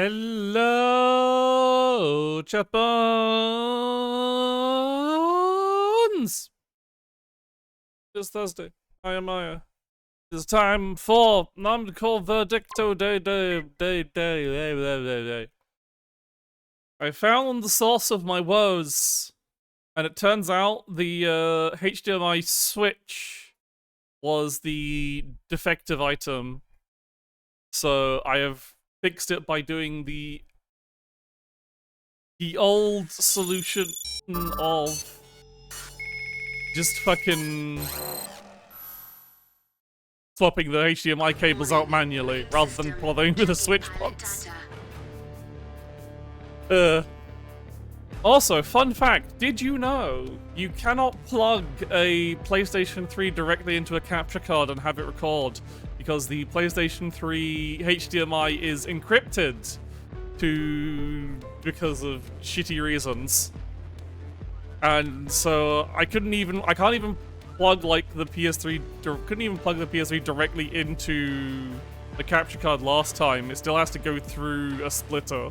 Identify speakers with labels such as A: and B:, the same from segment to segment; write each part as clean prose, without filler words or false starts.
A: Hello, chat bones. It's Thursday. I am Maya. It's time for non-call verdicto day. I found the source of my woes, and it turns out the HDMI switch was the defective item. So I have fixed it by doing the old solution of just fucking swapping the HDMI cables out manually rather than bothering with a switch box. Also, fun fact, did you know you cannot plug a PlayStation 3 directly into a capture card and have it record because the PlayStation 3 HDMI is encrypted because of shitty reasons. And so I can't even plug like the PS3 couldn't even plug the PS3 directly into the capture card last time. It still has to go through a splitter.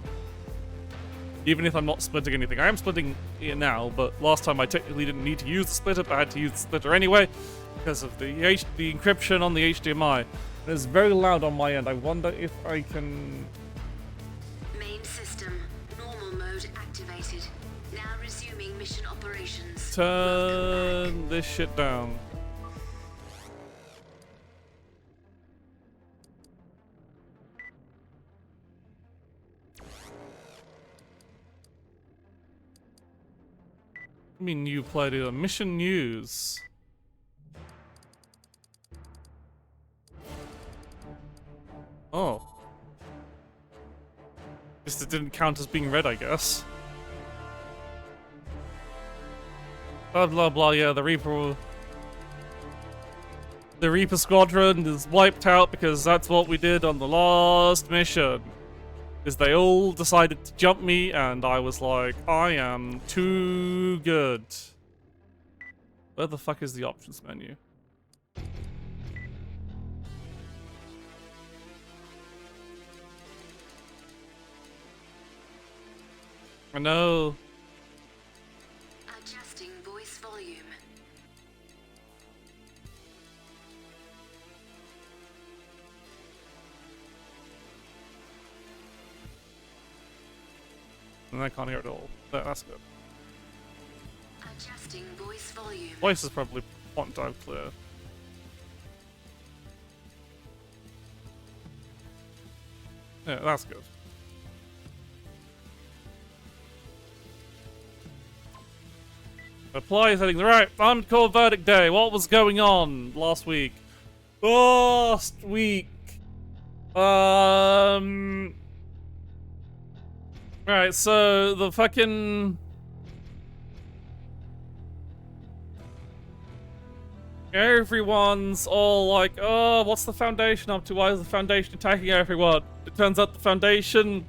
A: Even if I'm not splitting anything. I am splitting it now, but last time I technically didn't need to use the splitter, but I had to use the splitter anyway because of the encryption on the HDMI. It's very loud on my end. I wonder if I can...
B: Main system, normal mode activated. Now resuming mission operations.
A: Turn this shit down. I mean, you played it on mission news. Oh. Just it didn't count as being read, I guess. Blah blah blah, yeah, the Reaper squadron is wiped out because that's what we did on the last mission. Is they all decided to jump me, and I was like, I am too good. Where the fuck is the options menu? I know.
B: Adjusting voice volume.
A: And I can't hear it at all. That's good.
B: Adjusting voice volume.
A: Voice is probably point dive clear. Yeah, that's good. Apply settings. Right, I'm called verdict day. What was going on last week? Right, so the fucking... Everyone's all like, oh, what's the Foundation up to? Why is the Foundation attacking everyone? It turns out the Foundation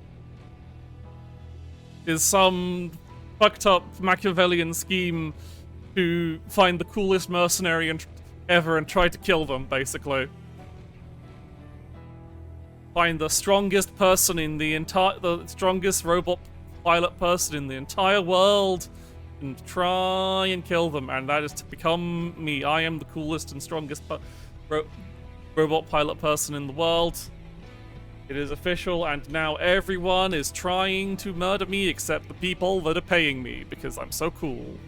A: is some fucked up Machiavellian scheme to find the coolest mercenary ever and try to kill them, basically. Find the strongest person in the strongest robot pilot person in the entire world and try and kill them, and that is to become me. I am the coolest and strongest robot pilot person in the world. It is official, and now everyone is trying to murder me except the people that are paying me because I'm so cool.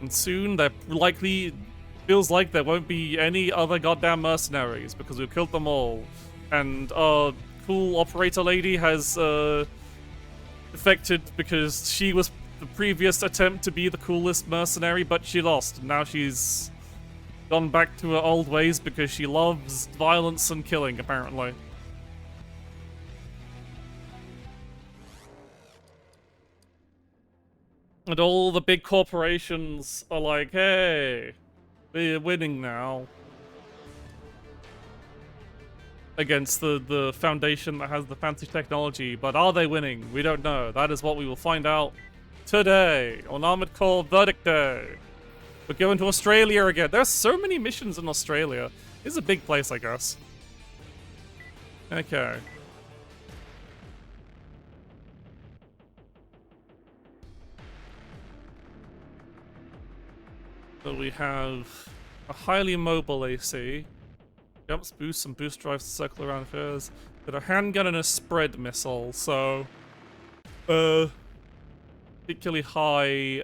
A: And soon there likely feels like there won't be any other goddamn mercenaries because we've killed them all. And our cool operator lady has defected because she was the previous attempt to be the coolest mercenary, but she lost. Now she's gone back to her old ways because she loves violence and killing, apparently. And all the big corporations are like, hey, we're winning now. Against the Foundation that has the fancy technology, but are they winning? We don't know. That is what we will find out today on Armored Core Verdict Day. We're going to Australia again. There's so many missions in Australia. It's a big place, I guess. Okay. So we have a highly mobile AC. Jumps, boosts, and boost drives to circle around affairs. Got a handgun and a spread missile, so particularly high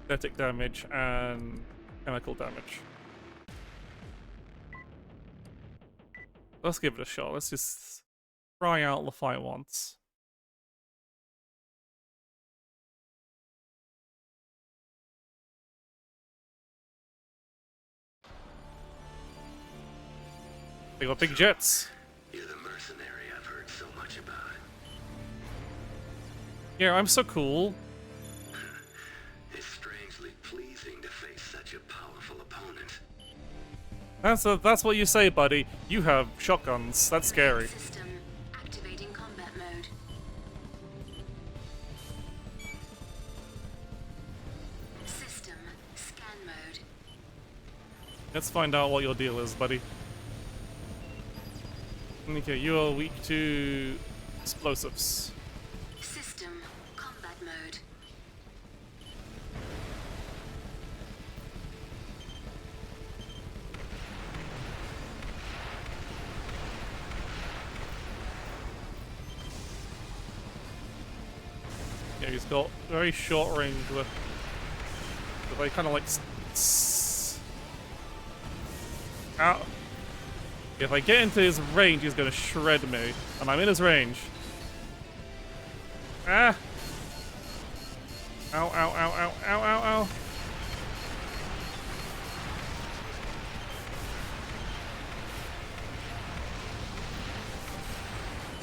A: static damage and chemical damage. Let's give it a shot. Let's just try out the fight once. They got big jets.
C: You're the mercenary I've heard so much about.
A: Yeah, I'm so cool.
C: It's strangely pleasing to face such a powerful opponent.
A: That's what you say, buddy. You have shotguns. That's scary.
B: System activating combat mode. System scan mode.
A: Let's find out what your deal is, buddy. Okay, you are weak to explosives.
B: System combat mode.
A: Yeah, he's got very short range with. They kind of like. Out. If I get into his range, he's gonna shred me, and I'm in his range. Ah! Ow! Ow! Ow! Ow! Ow! Ow! Ow!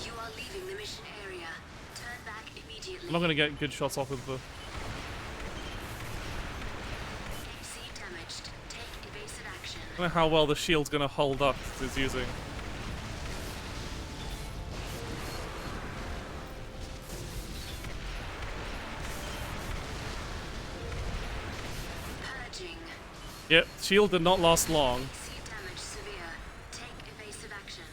B: You are leaving the mission area. Turn back immediately.
A: I'm not gonna get good shots off of the.
B: AC damaged. Take evasive action.
A: I don't know how well the shield's gonna hold up he's using.
B: Purging.
A: Yep, shield did not last long.
B: AC damage severe. Take evasive action.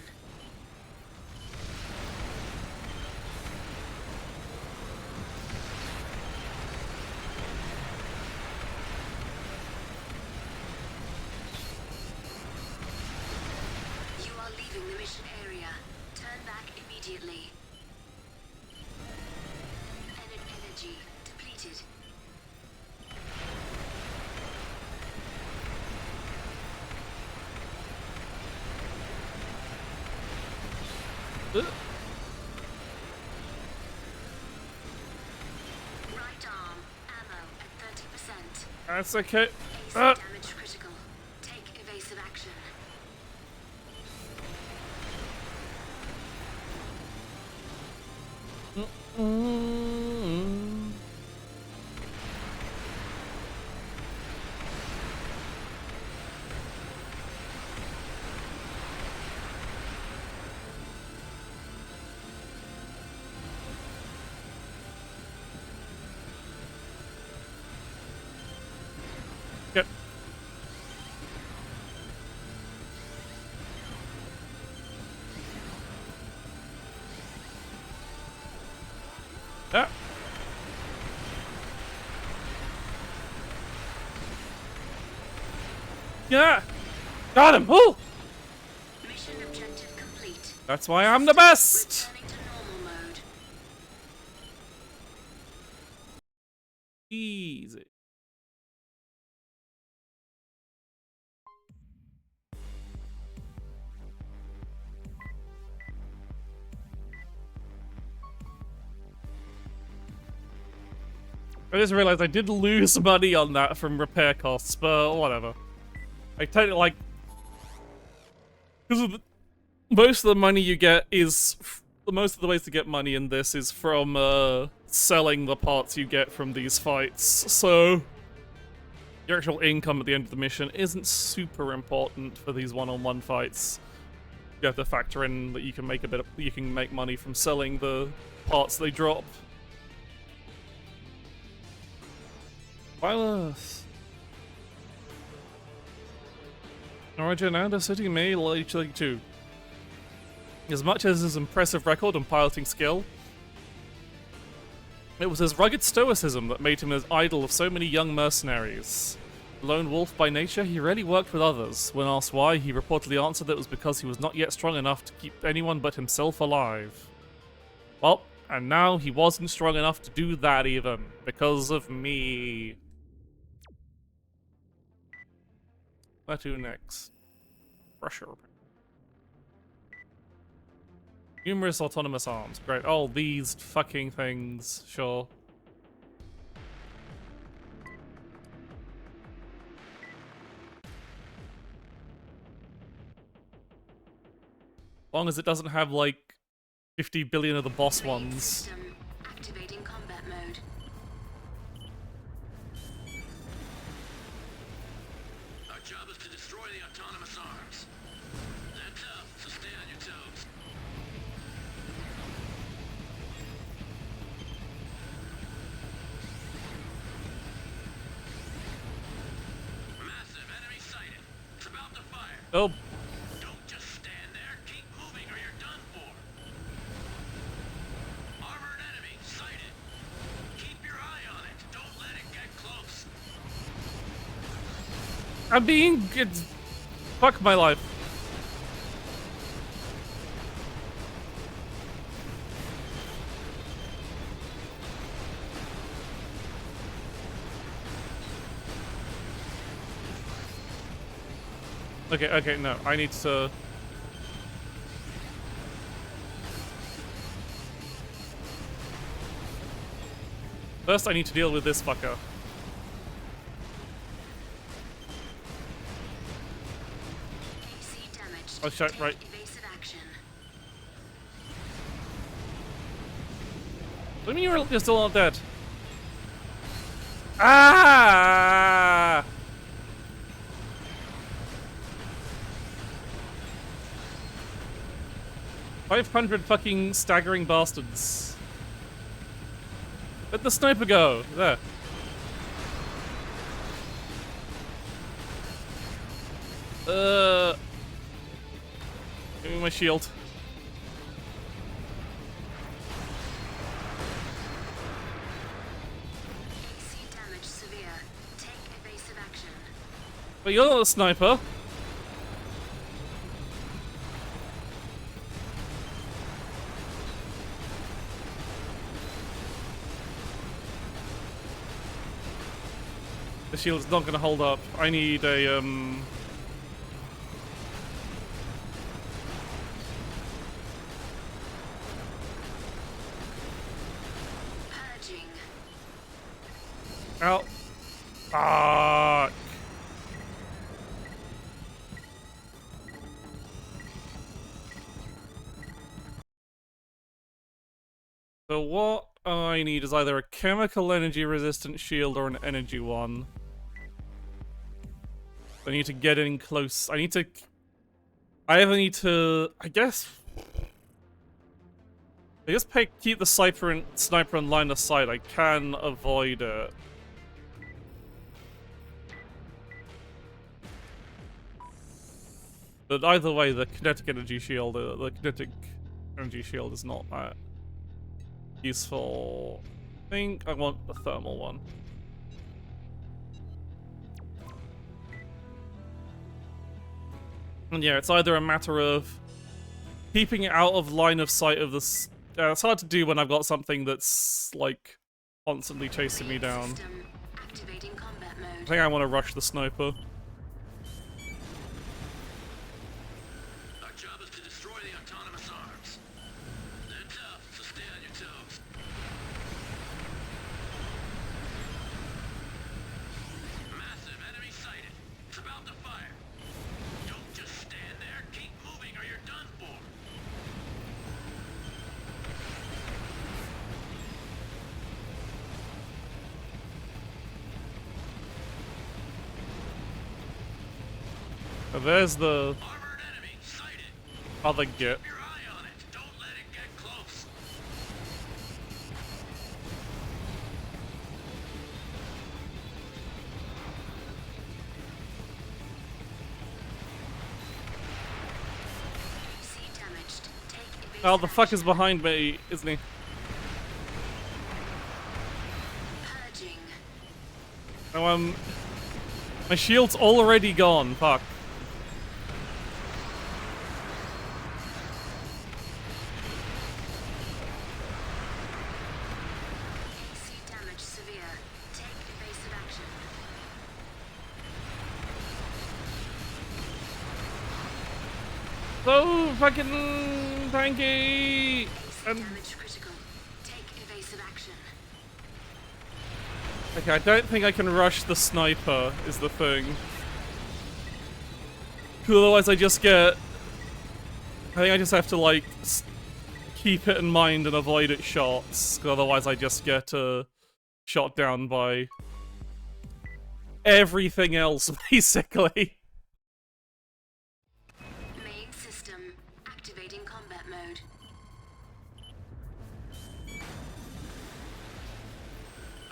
B: You are leaving the mission area. Turn back immediately. Energy depleted.
A: Uh,
B: Right arm. Ammo at 30%.
A: That's okay.
B: AC
A: Uh,
B: damage critical. Take evasive action.
A: mm. Yep. Ah. Yeah. Got him. Ooh.
B: Mission objective complete.
A: That's why I'm the best.
B: Returning to normal mode.
A: Easy. I just realized I did lose money on that from repair costs, but whatever. I totally like because most of the money you get is most of the ways to get money in this is from selling the parts you get from these fights. So your actual income at the end of the mission isn't super important for these one-on-one fights. You have to factor in that you can make money from selling the parts they drop. Wireless. Origin and a city May 32. As much as his impressive record and piloting skill, it was his rugged stoicism that made him an idol of so many young mercenaries. Lone wolf by nature, he rarely worked with others. When asked why, he reportedly answered that it was because he was not yet strong enough to keep anyone but himself alive. Well, and now he wasn't strong enough to do that even, because of me. Where to next? Russia. Numerous autonomous arms. Great. Oh, these fucking things. Sure. As long as it doesn't have, like, 50 billion of the boss ones.
B: System activating combat mode.
C: Our job is to destroy the autonomous arms. They're tough, so stay on your toes. Massive enemy sighted. It's about to fire.
A: Oh,
C: Don't just stand there. Keep moving or you're done for. Armored enemy sighted. Keep your eye on it. Don't let it get close.
A: I'm being good. Fuck my life. Okay, no, I need to... First, I need to deal with this fucker.
B: AC damaged.
A: Oh shit,
B: Take
A: right.
B: evasive action.
A: What do you mean you're still not dead? Ah! 500 fucking staggering bastards. Let the sniper go. There. Give me my shield.
B: AC damage severe. Take evasive action.
A: But you're not a sniper. The shield's not gonna hold up. I need a,
B: Purging.
A: Out. Fuck. So what I need is either a chemical energy resistant shield or an energy one. I need to get in close. I either need to, I guess keep the sniper in line of sight. I can avoid it. But either way, the kinetic energy shield is not that useful. I think I want the thermal one. And yeah, it's either a matter of keeping it out of line of sight of this. It's hard to do when I've got something that's like constantly chasing me down.
B: System activating combat
A: I
B: mode.
A: think I want to rush the sniper.
C: Our job is to destroy the autonomous arms. They're tough, so stay on your toes. Massive enemy sighted. It's about to fire. Don't just stand there. Keep moving or you're done for.
A: There's the
C: Armored enemy sighted.
A: other git.
C: Keep your eye on it. Don't let it get close.
B: AC damaged. Take
A: Oh, the fucker's behind me, isn't he?
B: Purging.
A: Oh, my shield's already gone. Fuck.
B: AC damage severe. Take evasive action.
A: So fucking tanky.
B: AC
A: And
B: damage critical. Take evasive action.
A: okay, I don't think I can rush the sniper. Is the thing. Otherwise, I just get. I think I just have to like keep it in mind and avoid its shots. 'Cause otherwise, I just get shot down by everything else, basically.
B: Main system activating combat mode.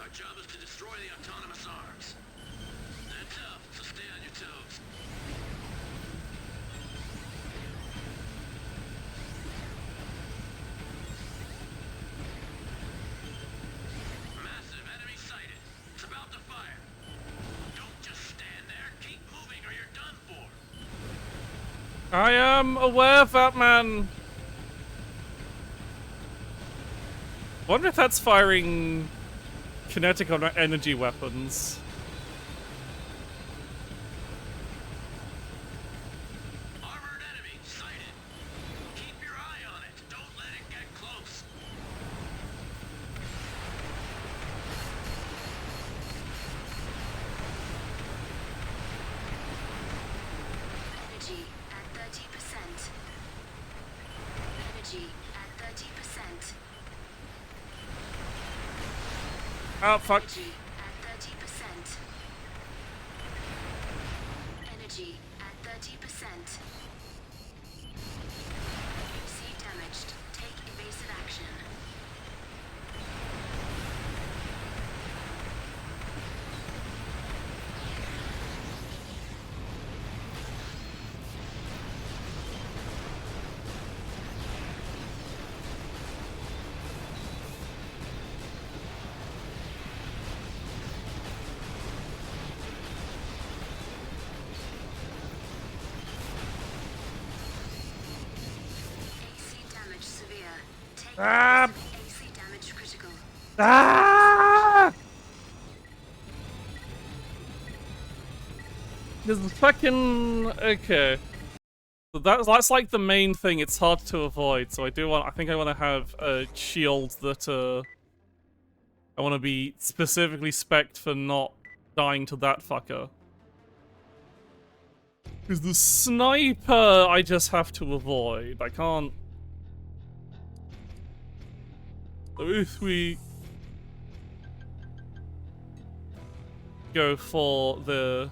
C: Our job is to destroy the autonomous arms. They're tough, so stay on your toes. Massive enemy sighted. It's about to fire. Don't just stand there. Keep moving or you're done for.
A: I am aware, Fat Man. Wonder if that's firing kinetic or energy weapons.
C: Armored enemy sighted. Keep your eye on it. Don't let it get close.
B: Energy at 30%. Energy at 30%.
A: Oh fuck!
B: Energy at 30%. Energy at 30%. See damaged. Take evasive action. AC damage severe. Take
A: Ah!
B: AC damage critical.
A: Ah! This is fucking okay. So that's like the main thing. It's hard to avoid. So I think I want to have a shield that I want to be specifically spec'd for not dying to that fucker. Because the sniper I just have to avoid. I can't. So if we go for the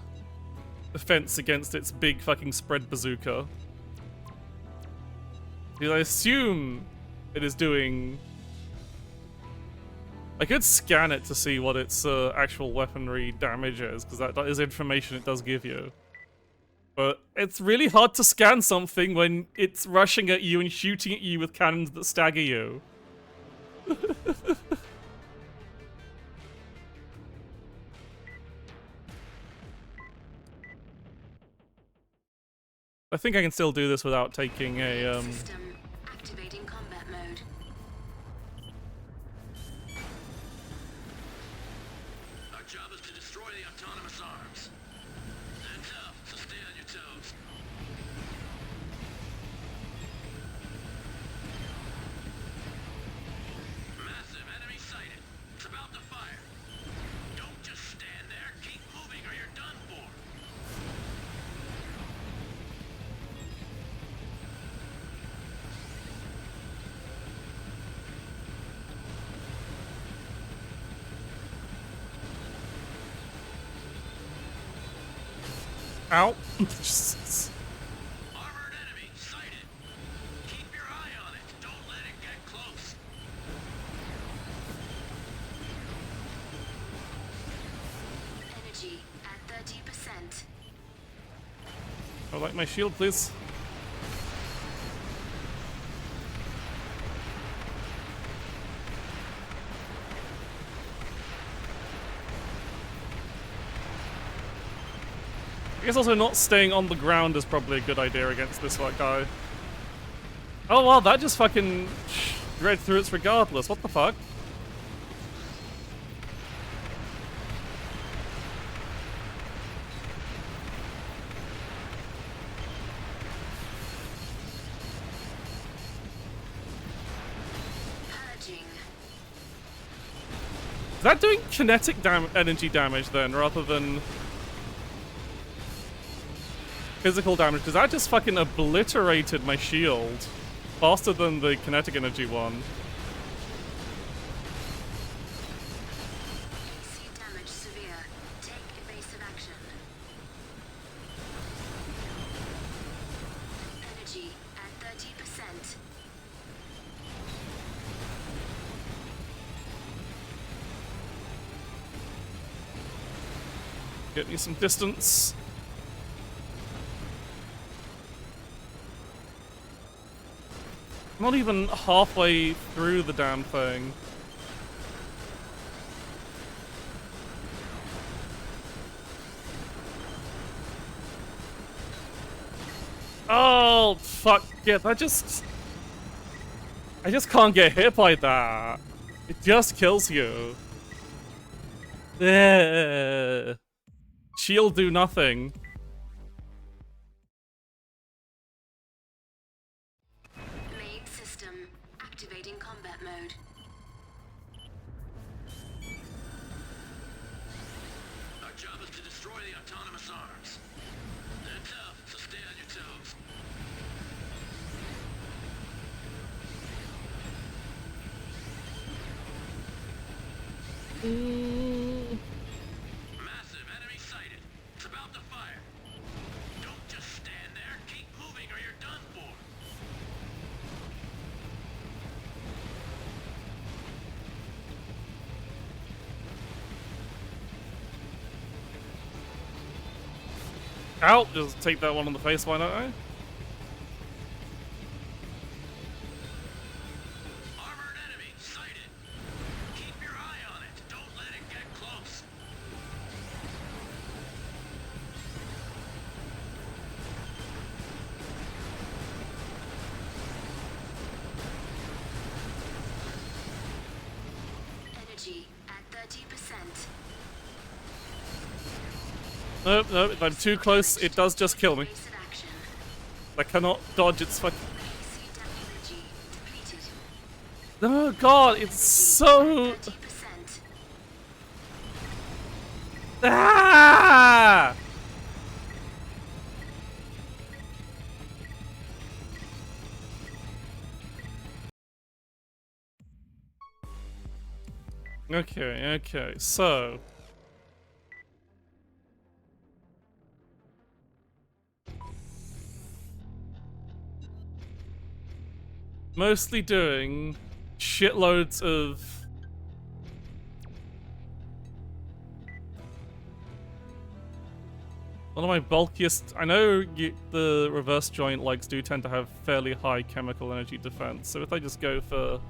A: defense against its big fucking spread bazooka. Because I assume it is doing. I could scan it to see what its actual weaponry damage is, because that is information it does give you. But it's really hard to scan something when it's rushing at you and shooting at you with cannons that stagger you. I think I can still do this without taking a
B: System activating combat mode.
C: Our job is to destroy the autonomous arms. They're tough, so stay on your toes. Massive enemy sighted. It's about to fire. Don't just stand there. Keep moving or you're done for.
A: Ow.
C: Armored enemy sighted. Keep your eye on it. Don't let it get close.
B: Energy at 30%.
A: I'd like my shield, please. I guess also not staying on the ground is probably a good idea against this white guy. Oh wow, that just fucking read through it regardless. What the fuck?
B: Purging.
A: Is that doing kinetic energy damage then, rather than physical damage? Because that just fucking obliterated my shield faster than the kinetic energy one.
B: AC damage severe. Take evasive action. Energy at 30%.
A: Get me some distance. I'm not even halfway through the damn thing. Oh, fuck. Yeah, that just... I just can't get hit by that. It just kills you. Ugh. Shield do nothing.
B: Main system. Activating combat mode.
C: Our job is to destroy the autonomous arms. They're tough, so stay on your toes. Massive enemy sighted. It's about to fire. Don't just stand there. Keep moving or you're done for.
A: Out! Just take that one on the face, why don't I?
C: Armored enemy sighted. Keep your eye on it. Don't let it get close.
B: Energy at 30%.
A: Nope, nope, if I'm too close, it does just kill me.
B: Evasive action.
A: I cannot dodge its fucking...
B: AC energy depleted.
A: Oh god, it's so...
B: 30%.
A: Ah! Okay, okay, so... Mostly doing shitloads of... One of my bulkiest... I know the reverse joint legs do tend to have fairly high chemical energy defense, so if I just go for...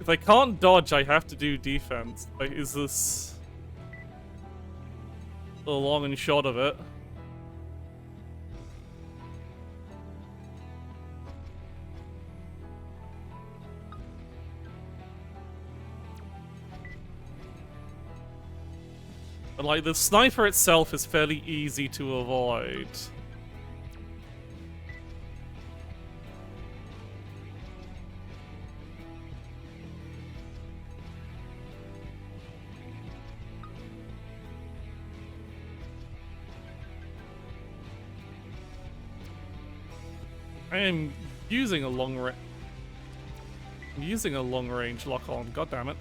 A: If I can't dodge, I have to do defense. Like, is this... the long and short of it? But like, the sniper itself is fairly easy to avoid. I am using a long range lock on, god damn it.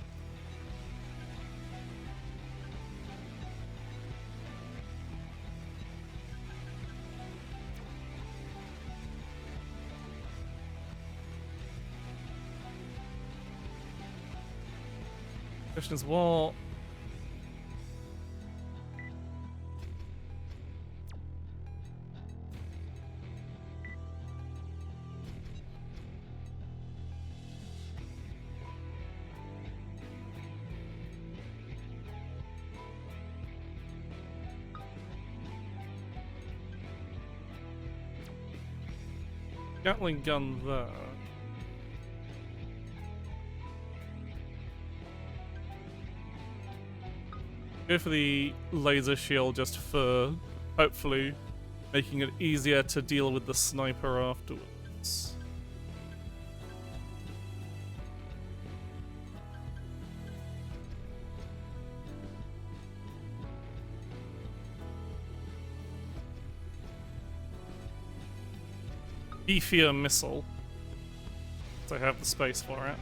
A: Question is what? Gatling gun there. Go for the laser shield just for hopefully making it easier to deal with the sniper afterwards. Beefier missile. So I have the space for it.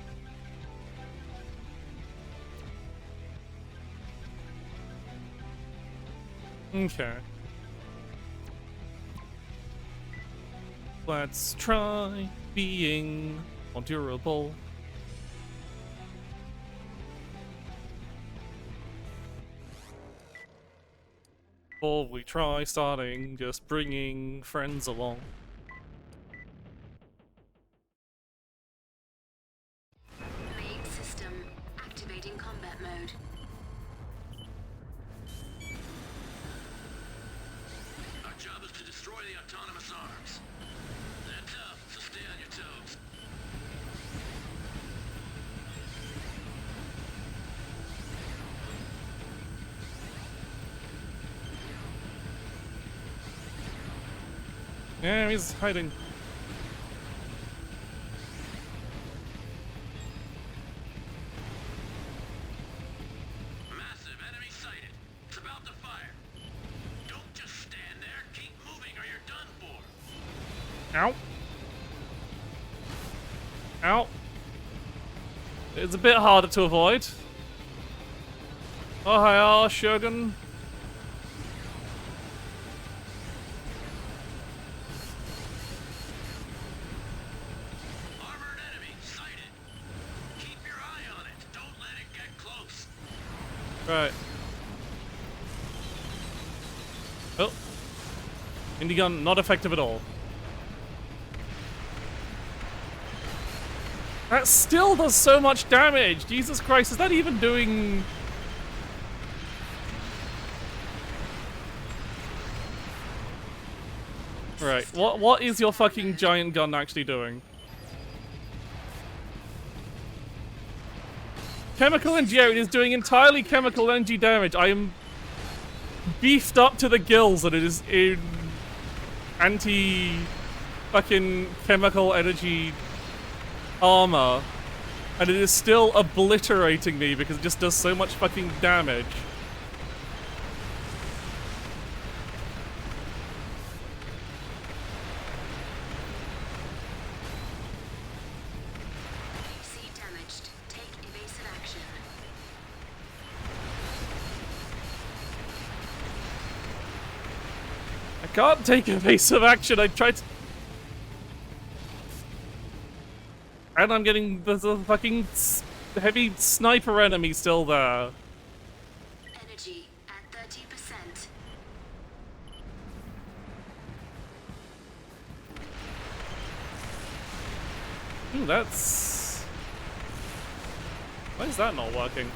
A: Okay. Let's try being more durable. Or we try starting just bringing friends along.
B: Main system activating combat mode.
C: Our job is to destroy the autonomous arms. They're tough, so stay on your toes.
A: Yeah, he's hiding.
C: Massive enemy sighted. It's about to fire. Don't just stand there. Keep moving or you're done for.
A: Ow. Ow. It's a bit harder to avoid. Oh, hi, Shogun.
C: Armored enemy sighted. Keep your eye on it. Don't let it get close.
A: Right. Oh. Indie gun not effective at all. That still does so much damage. Jesus Christ, is that even doing... Right, what is your fucking giant gun actually doing? Chemical energy, it is doing entirely chemical energy damage. I am beefed up to the gills and it is in anti-fucking chemical energy armor. And it is still obliterating me because it just does so much fucking damage.
B: AC damaged. Take evasive action.
A: I can't take evasive action. I tried to... And I'm getting the fucking heavy sniper enemy still there.
B: Energy at 30%.
A: Ooh, that's... Why is that not working?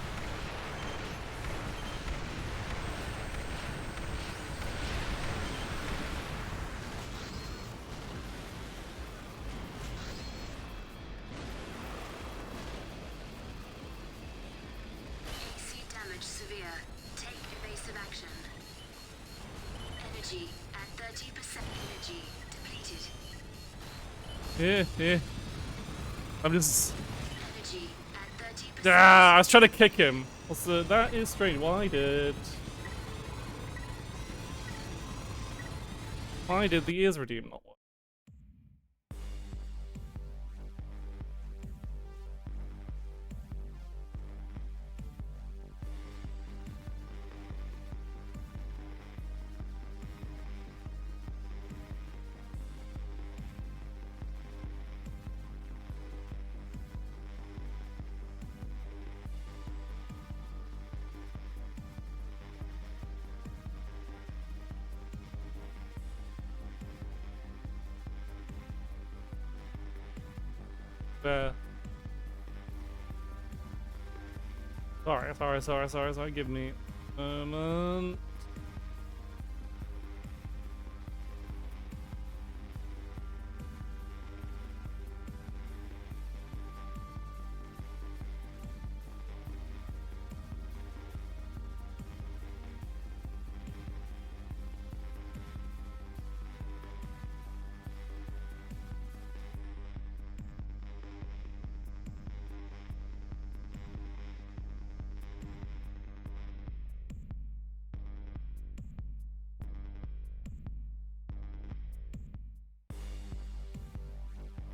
B: AC damage severe. Take evasive action. Energy at 30%. Energy depleted.
A: Yeah. I'm just...
B: Energy at 30%.
A: Ah, I was trying to kick him. Also, that is strange. Why did the ears redeem not work? There. Sorry. Give me a moment.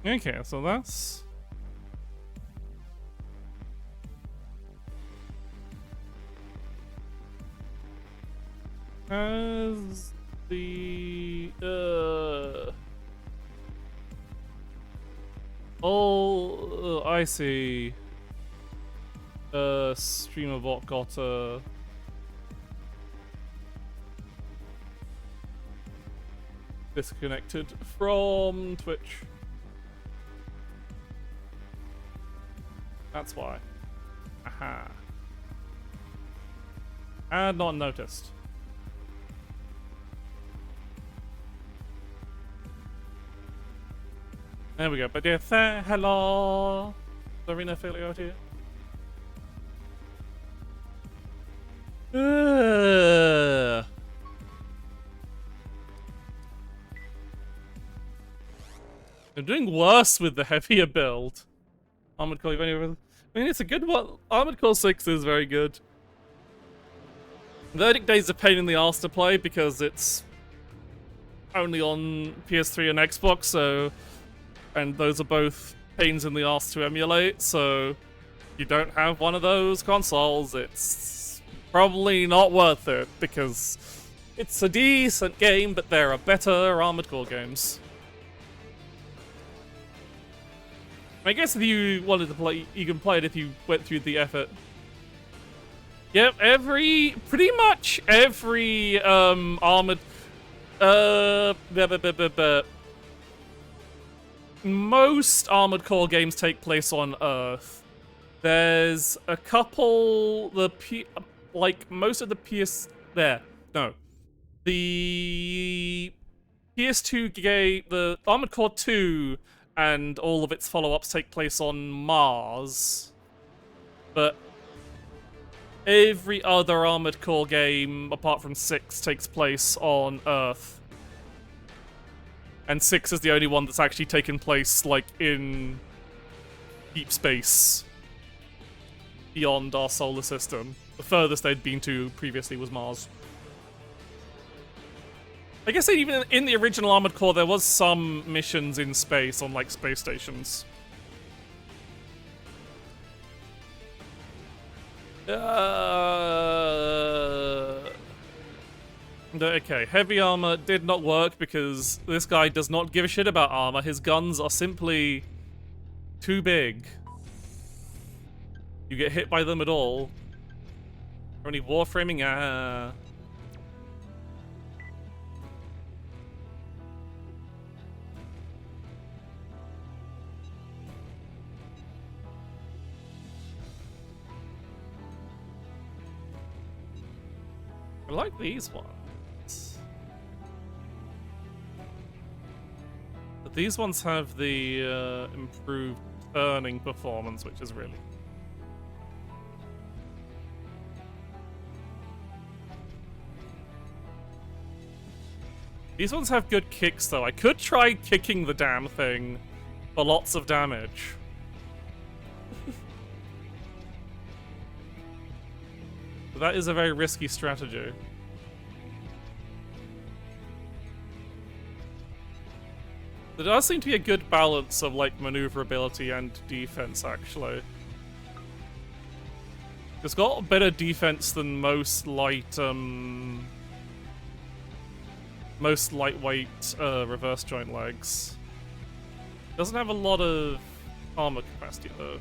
A: Okay, so that's... As the... Oh, I see. Streamer bot got disconnected from Twitch. That's why. Aha. And not noticed. There we go. But yeah, hello. Arena failure out here. I'm doing worse with the heavier build. Armored Core, I mean, it's a good one. Armored Core 6 is very good. Verdict Day is a pain in the arse to play because it's only on PS3 and Xbox, so... And those are both pains in the arse to emulate, so... If you don't have one of those consoles, it's probably not worth it, because it's a decent game, but there are better Armored Core games. I guess if you wanted to play, you can play it if you went through the effort. Yep, pretty much every, Armored, most Armored Core games take place on Earth. There's a couple, most of the the PS2 game, the Armored Core 2 and all of its follow-ups take place on Mars. But every other Armored Core game, apart from 6, takes place on Earth. And 6 is the only one that's actually taken place, like, in deep space. Beyond our solar system. The furthest they'd been to previously was Mars. I guess even in the original Armored Core, there was some missions in space on, like, space stations. Okay, heavy armor did not work because this guy does not give a shit about armor. His guns are simply too big. You get hit by them at all. Only warframing, I like these ones. But these ones have the improved turning performance, which is really... These ones have good kicks, though. I could try kicking the damn thing for lots of damage. But that is a very risky strategy. There does seem to be a good balance of, like, maneuverability and defense, actually. It's got better defense than most lightweight reverse joint legs. Doesn't have a lot of armor capacity, though.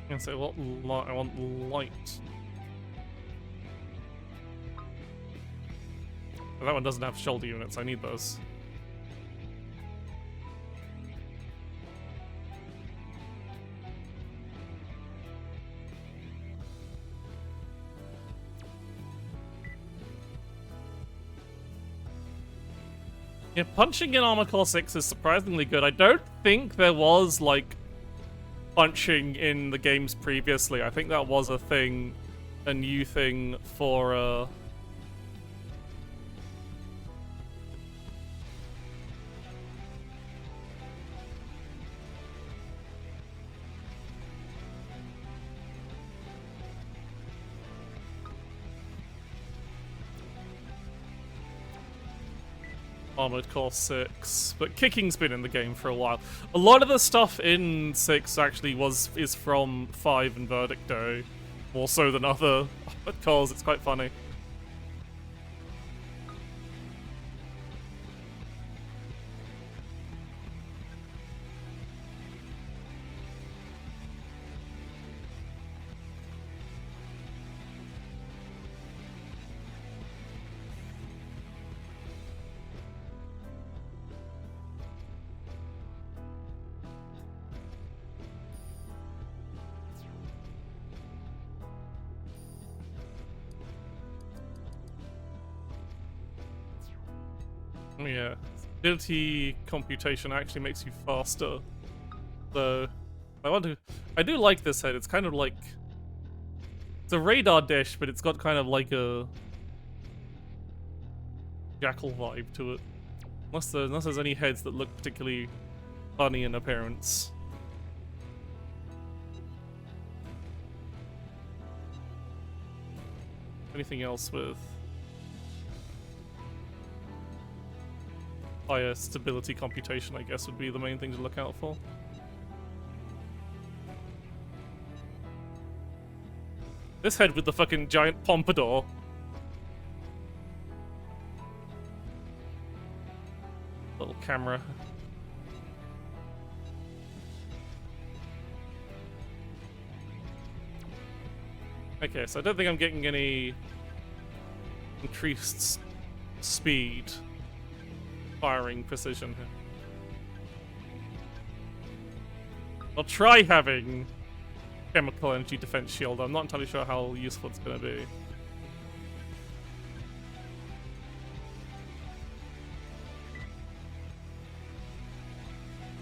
A: And so I want light. But that one doesn't have shoulder units, I need those. Yeah, punching in Armored Core 6 is surprisingly good. I don't think there was, like, punching in the games previously. I think that was a thing, a new thing for Armored Core 6, but kicking's been in the game for a while. A lot of the stuff in 6 actually is from 5 and Verdict Day, more so than other Armored Cores. It's quite funny. Yeah, ability computation actually makes you faster. So, I do like this head. It's kind of like, it's a radar dish, but it's got kind of like a jackal vibe to it. Unless there's any heads that look particularly funny in appearance. Anything else with higher stability computation, I guess, would be the main thing to look out for. This head with the fucking giant pompadour. Little camera. Okay, so I don't think I'm getting any increased speed. Firing precision here. I'll try having chemical energy defense shield. I'm not entirely sure how useful it's gonna be.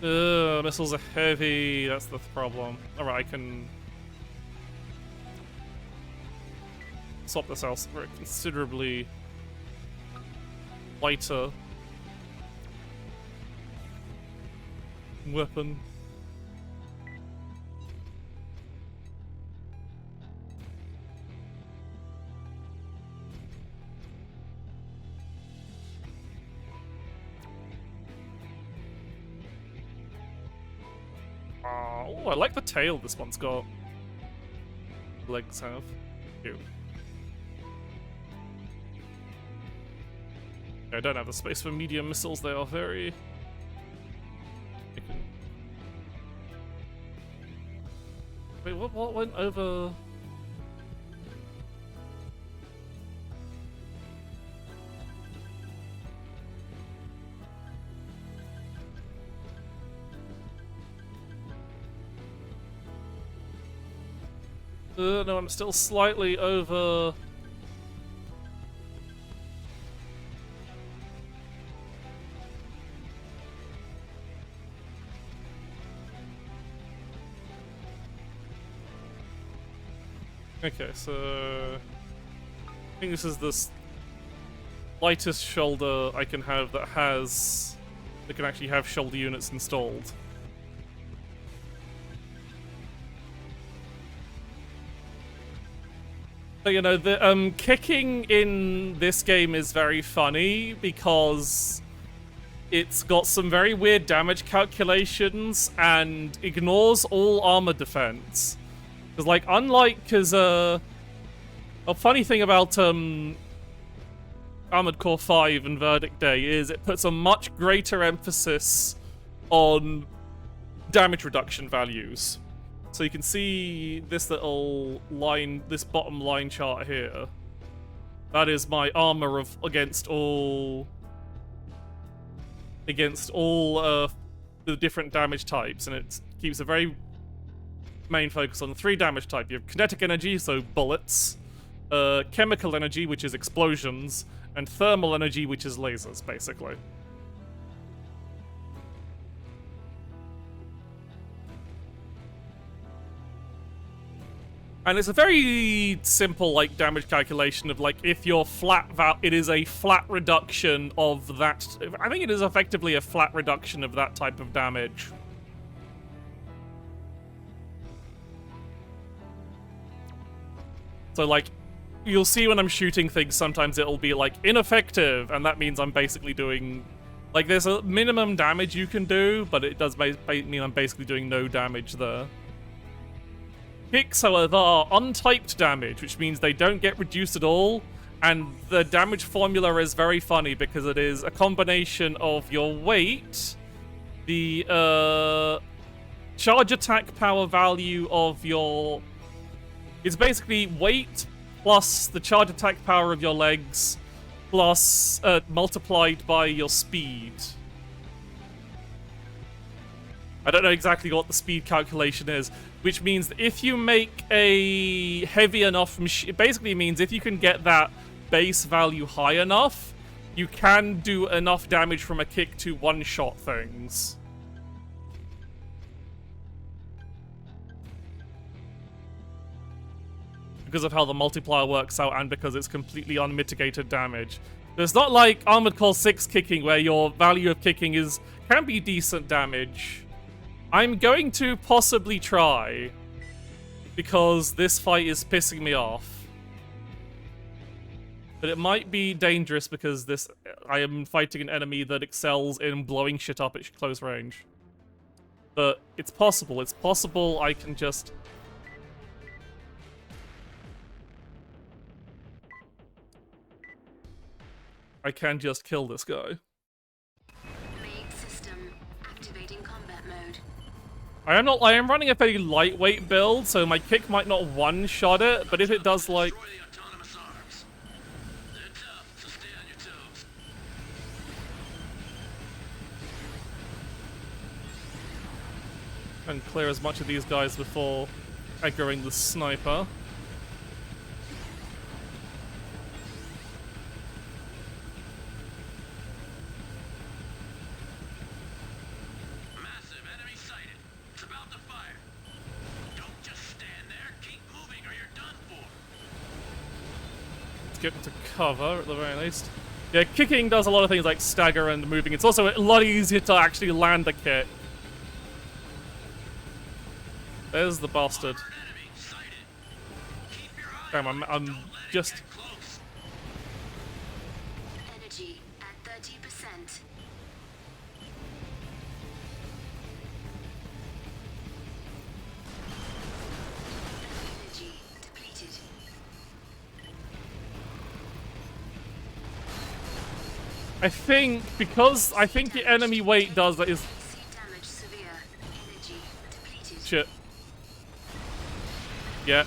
A: Missiles are heavy. That's the problem. Alright, I can swap this out for a considerably lighter weapon. Oh, I like the tail this one's got. Legs have. Cute. I don't have the space for medium missiles. They are very... Wait, what went over? No, I'm still slightly over. Okay, so I think this is the lightest shoulder I can have that can actually have shoulder units installed. So, you know, the kicking in this game is very funny because it's got some very weird damage calculations and ignores all armor defense. Because, like, a funny thing about Armored Core 5 and Verdict Day is it puts a much greater emphasis on damage reduction values. So you can see this little line, this bottom line chart here. That is my armor against all the different damage types, and it keeps a very main focus on the 3 damage type. You have kinetic energy, so bullets, chemical energy, which is explosions, and thermal energy, which is lasers, basically. And it's a very simple, like, damage calculation of, like, if you're it is a flat reduction of that. I think it is effectively a flat reduction of that type of damage. So, like, you'll see when I'm shooting things, sometimes it'll be, like, ineffective, and that means I'm basically doing Like, there's a minimum damage you can do, but it does mean I'm basically doing no damage there. Kicks, however, are untyped damage, which means they don't get reduced at all, and the damage formula is very funny because it is a combination of your weight, the charge attack power value of your... It's basically weight plus the charge attack power of your legs plus multiplied by your speed. I don't know exactly what the speed calculation is, which means that if you make a heavy enough machine, it basically means if you can get that base value high enough, you can do enough damage from a kick to one-shot things. Because of how the multiplier works out and because it's completely unmitigated damage. It's not like Armored Core 6 kicking where your value of kicking can be decent damage. I'm going to possibly try because this fight is pissing me off. But it might be dangerous because I am fighting an enemy that excels in blowing shit up at close range. But it's possible. It's possible I can just... kill this guy.
B: Main system activating combat mode.
A: I am running a fairly lightweight build, so my kick might not one-shot it, but if it does, like...
C: Destroy the autonomous arms. They're tough, so stay on your toes.
A: And clear as much of these guys before aggroing the sniper.
C: Massive enemy sighted. It's about to fire. Don't just stand there. Keep moving or you're done for.
A: Let's get into cover at the very least. Yeah, kicking does a lot of things like stagger and moving. It's also a lot easier to actually land a kick. There's the bastard.
C: Enemy sighted. Keep your eye
A: Damn,
C: on it.
A: I'm
C: Don't let it
A: just...
C: get close.
B: Energy at 30%. Energy depleted.
A: I think the enemy weight does that is...
B: See damage severe. Energy depleted.
A: Shit. Yeah.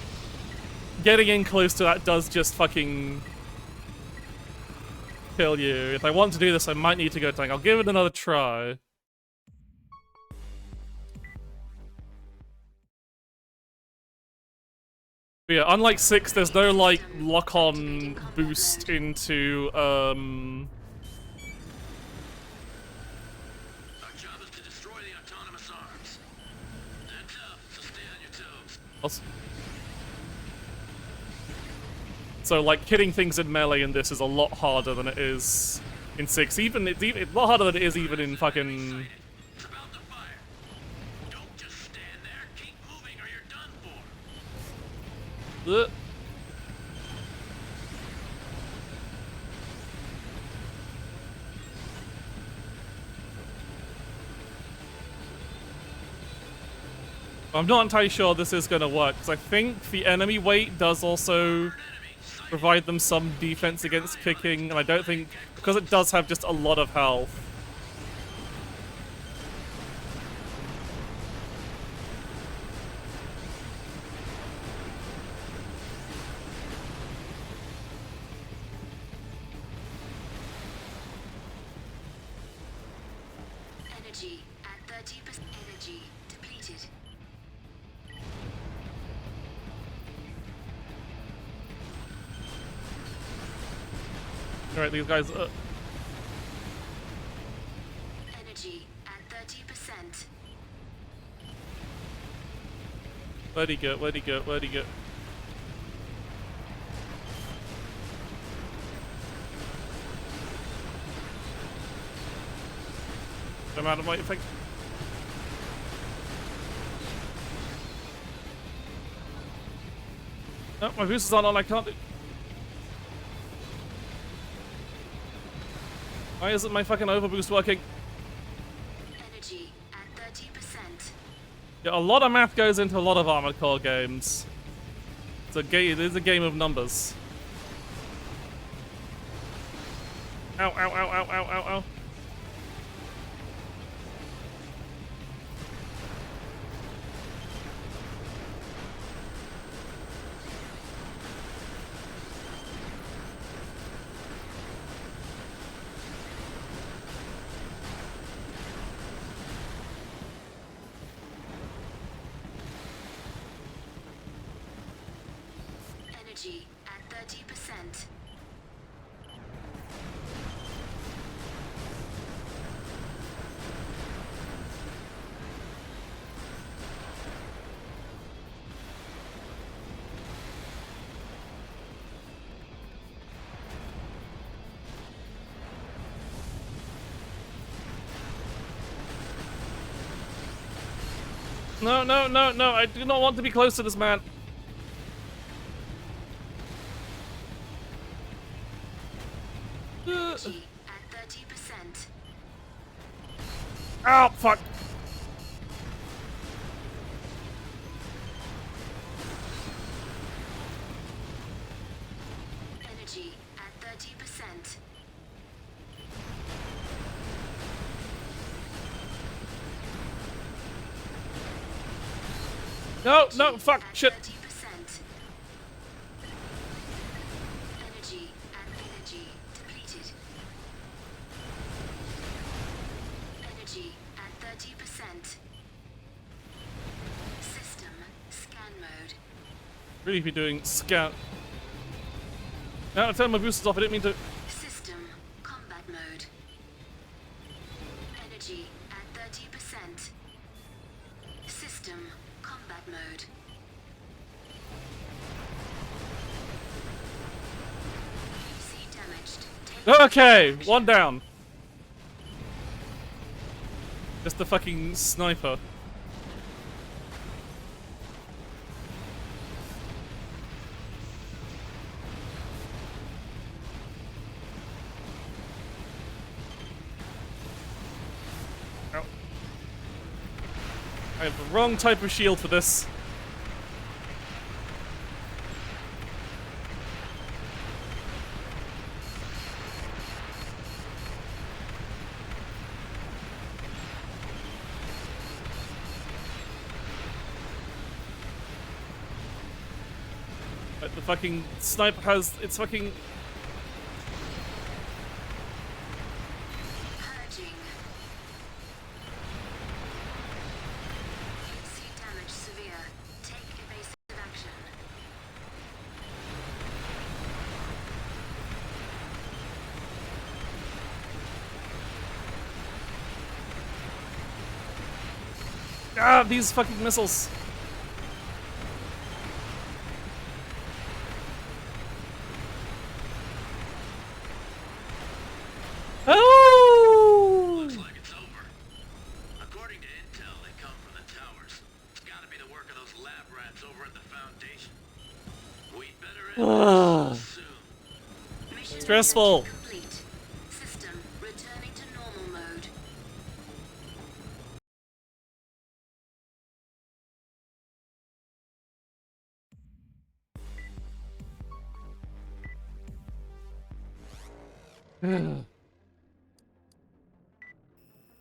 A: Getting in close to that does just fucking... kill you. If I want to do this, I might need to go tank. I'll give it another try. But yeah, unlike 6, there's no, like, lock-on boost into,
C: Our job is to destroy the autonomous arms. They're tough, so stay on your toes.
A: So, like, hitting things in melee in this is a lot harder than it is in 6. It's a lot harder than it is even in fucking...
C: It's about to fire. Don't just stand there. Keep moving or you're done for.
A: I'm not entirely sure this is going to work, because I think the enemy weight does also provide them some defense against kicking, and I don't think... because it does have just a lot of health.
B: Energy at 30%. Energy depleted.
A: Alright, these guys...
B: Energy at 30%.
A: where'd he go? Where'd he go? Where'd he go? I'm out of my effect. No, my boost is on, I can't do... Why isn't my fucking overboost working?
B: Energy at 30%.
A: Yeah, a lot of math goes into a lot of Armored Core games. It is a game of numbers. Ow, ow, ow, ow, ow, ow, ow.
B: Energy at 30%.
A: No, no, no, no, I do not want to be close to this man.
B: Energy at 30%.
A: Ow, fuck.
B: Energy at 30%.
A: No, no, fuck,
B: At
A: shit.
B: 30%. Energy depleted. Energy at 30%. System scan mode.
A: Really be doing scout. No, turn my boosters off, I didn't mean to.
B: System combat mode. Energy at 30%. System combat mode. PC damaged. Take
A: Okay,
B: action.
A: one down. Just the fucking sniper. Ow. I have the wrong type of shield for this. But the fucking sniper has its fucking.
B: Purging. PC damage severe. Take evasive action.
A: Ah, these fucking missiles. Oh!
C: Looks like it's over. According to intel, they come from the towers. It's gotta be the work of those lab rats over at the Foundation. We'd better end this soon.
B: Mission
A: Stressful.
B: complete. System returning to normal mode.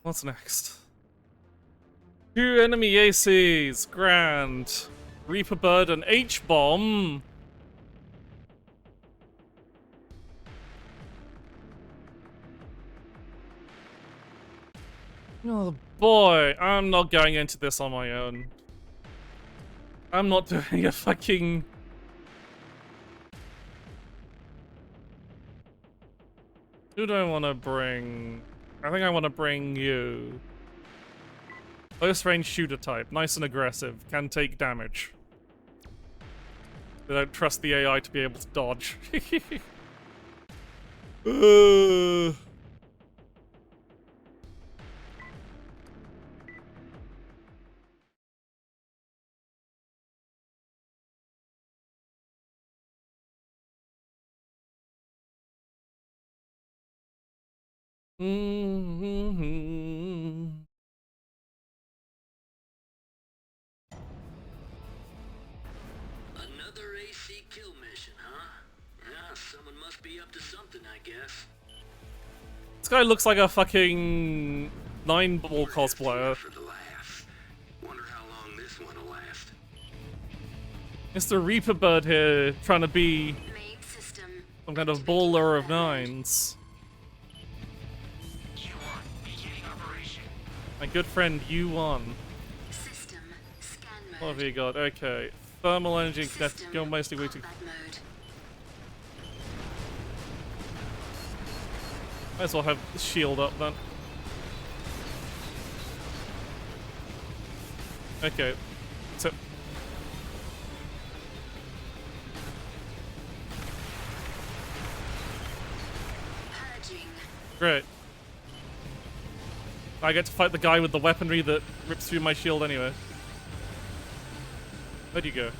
A: What's next? 2 enemy ACs. Grand. Reaper Bird and H-Bomb. Oh boy, I'm not going into this on my own. I'm not doing a fucking... Who do I want to bring? I think I want to bring you. Close range shooter type, nice and aggressive, can take damage. They don't trust the AI to be able to dodge. Mm-hmm.
C: Another AC kill mission, huh? Yeah, someone must be up to something, I guess.
A: This guy looks like a fucking nine-ball cosplayer.
C: For the laughs. Wonder how long this one will last.
A: Mr. Reaper Bird here, trying to be
B: Main system.
A: some kind of baller of nines. My good friend, U1.
B: System. Scan mode.
A: What have you got? Okay. Thermal energy and kinetic.
B: System
A: Go mostly way to.
B: combat mode.
A: Might as well have the shield up then. Okay. So.
B: Purging.
A: Great. I get to fight the guy with the weaponry that rips through my shield anyway. Where'd you go?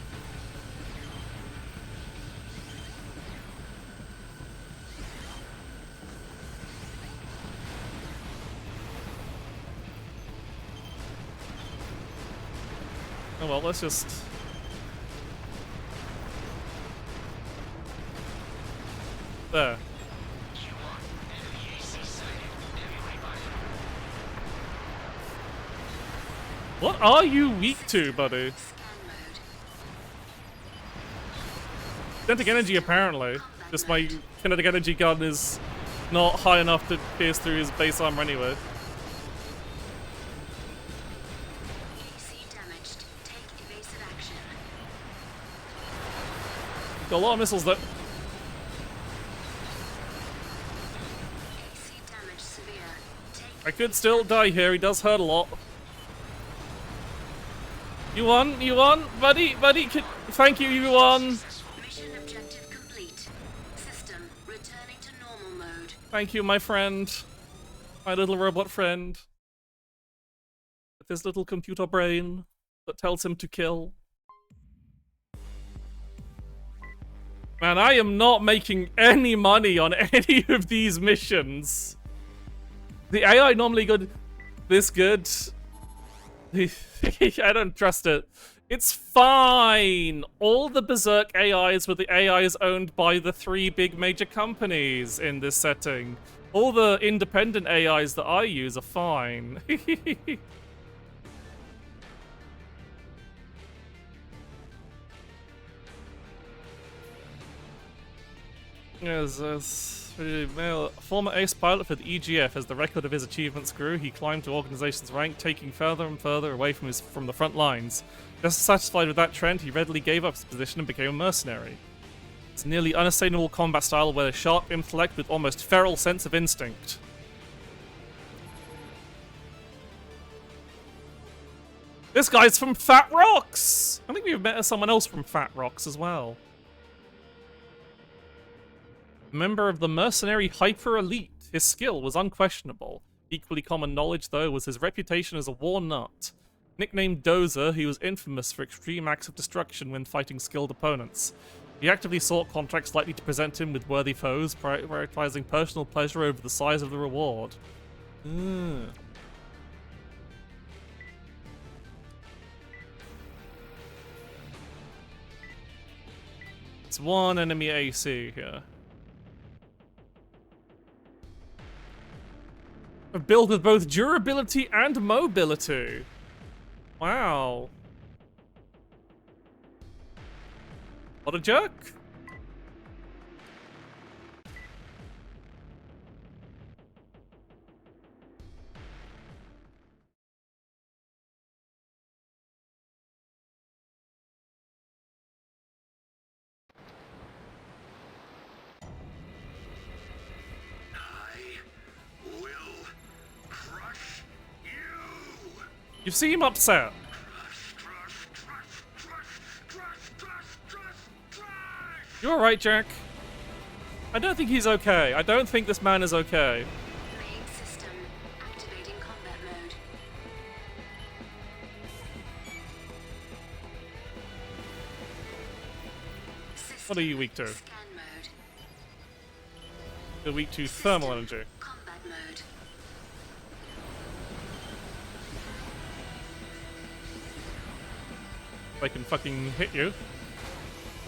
A: Oh well, let's just... There. What are you weak to, buddy?
B: Scan mode.
A: Kinetic energy, apparently. Just my kinetic energy gun is not high enough to pierce through his base armor anyway.
B: AC damaged. Take evasive action.
A: Got a lot of missiles though.
B: AC damage severe. Take
A: I could still die here, he does hurt a lot. You won, buddy, thank you, you won.
B: mission objective complete. System returning to normal mode.
A: Thank you, my friend. My little robot friend. With his little computer brain that tells him to kill. Man, I am not making any money on any of these missions. The AI normally good, this good. I don't trust it. It's fine. All the Berserk AIs were the AIs owned by the 3 big major companies in this setting. All the independent AIs that I use are fine. Yes, former ace pilot for the EGF. As the record of his achievements grew, he climbed to organization's rank, taking further and further away from the front lines. Just satisfied with that trend, he readily gave up his position and became a mercenary. It's a nearly unassailable combat style with a sharp intellect with almost feral sense of instinct. This guy's from Fat Rocks! I think we've met someone else from Fat Rocks as well. Member of the mercenary hyper elite, his skill was unquestionable. Equally common knowledge, though, was his reputation as a war nut. Nicknamed Dozer, he was infamous for extreme acts of destruction when fighting skilled opponents. He actively sought contracts likely to present him with worthy foes, prioritizing personal pleasure over the size of the reward. It's one enemy AC here. A build with both durability and mobility. Wow. What a jerk. You seem upset. You alright, Jack? I don't think he's okay. I don't think this man is okay.
B: Main system activating combat mode.
A: What are you weak to?
B: Scan mode.
A: You're weak to thermal energy.
B: Combat mode.
A: I can fucking hit you.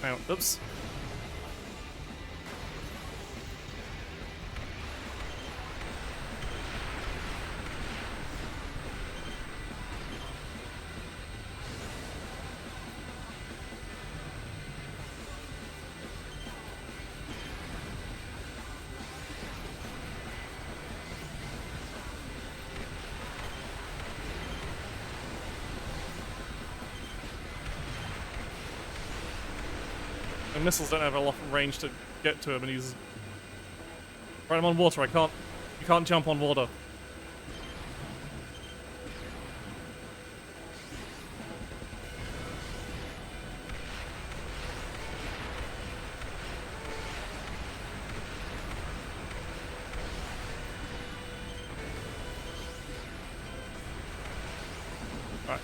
A: Now, oops. The missiles don't have a lot of range to get to him, and he's... Right, I'm on water, you can't jump on water. Right.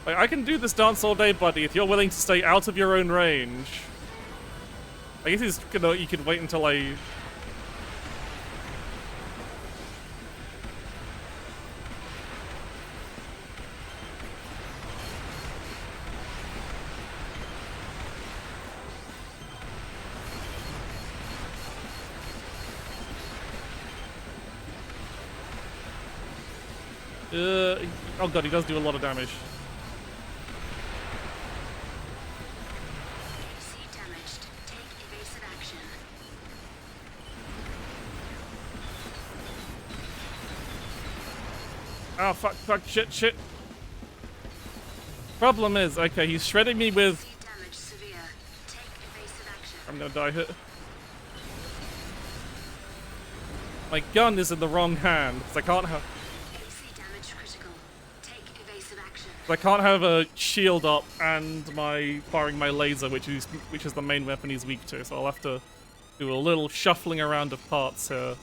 A: Like, I can do this dance all day, buddy, if you're willing to stay out of your own range. I guess you could wait until I... oh god, he does do a lot of damage.
B: AC damaged. Take evasive action.
A: Oh, fuck, shit. Problem is, okay, he's shredding me with...
B: AC damage severe. Take evasive action.
A: I'm gonna die here. My gun is in the wrong hand, because I can't have...
B: AC damage critical. Take evasive action.
A: I can't have a shield up and firing my laser, which is the main weapon he's weak to. So I'll have to do a little shuffling around of parts here.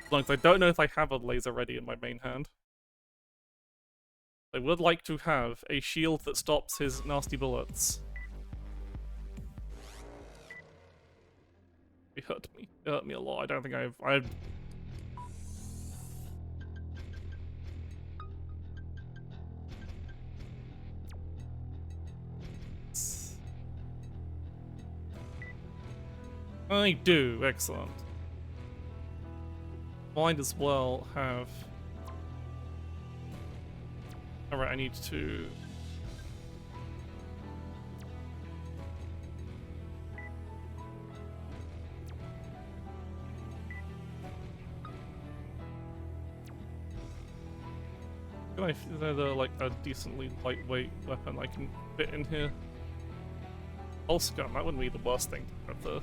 A: As long as I don't know if I have a laser ready in my main hand. I would like to have a shield that stops his nasty bullets. It hurt me. It hurt me a lot. I don't think I've I do, excellent. Might as well have... Alright, I need to... Is there like a decently lightweight weapon I can fit in here? Pulse gun, that wouldn't be the worst thing to have there.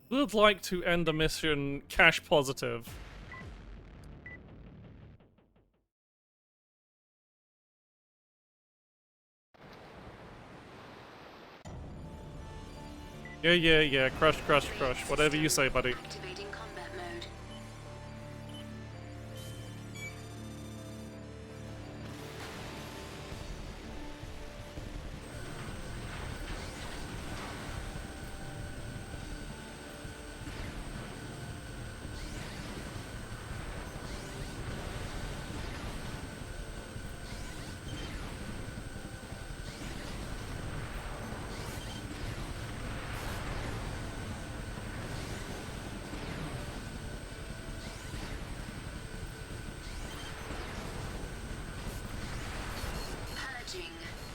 A: Would like to end the mission cash positive. Yeah. Crush. Whatever you say, buddy.
B: Activating combat mode.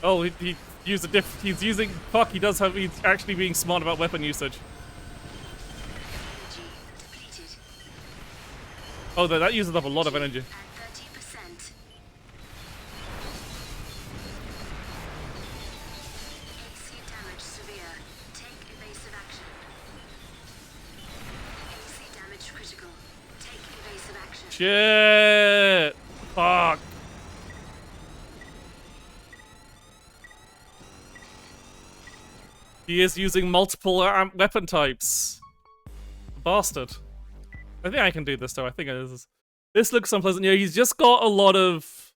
A: Oh, he used a he's using... Fuck, he does have... He's actually being smart about weapon usage.
B: Energy depleted.
A: Oh, that uses up a lot of energy.
B: At 30%. AC damage severe. Take evasive action. AC damage critical. Take evasive action.
A: Shit! Fuck. He is using multiple weapon types. Bastard. I think I can do this though. I think this looks unpleasant. You know, he's just got a lot of.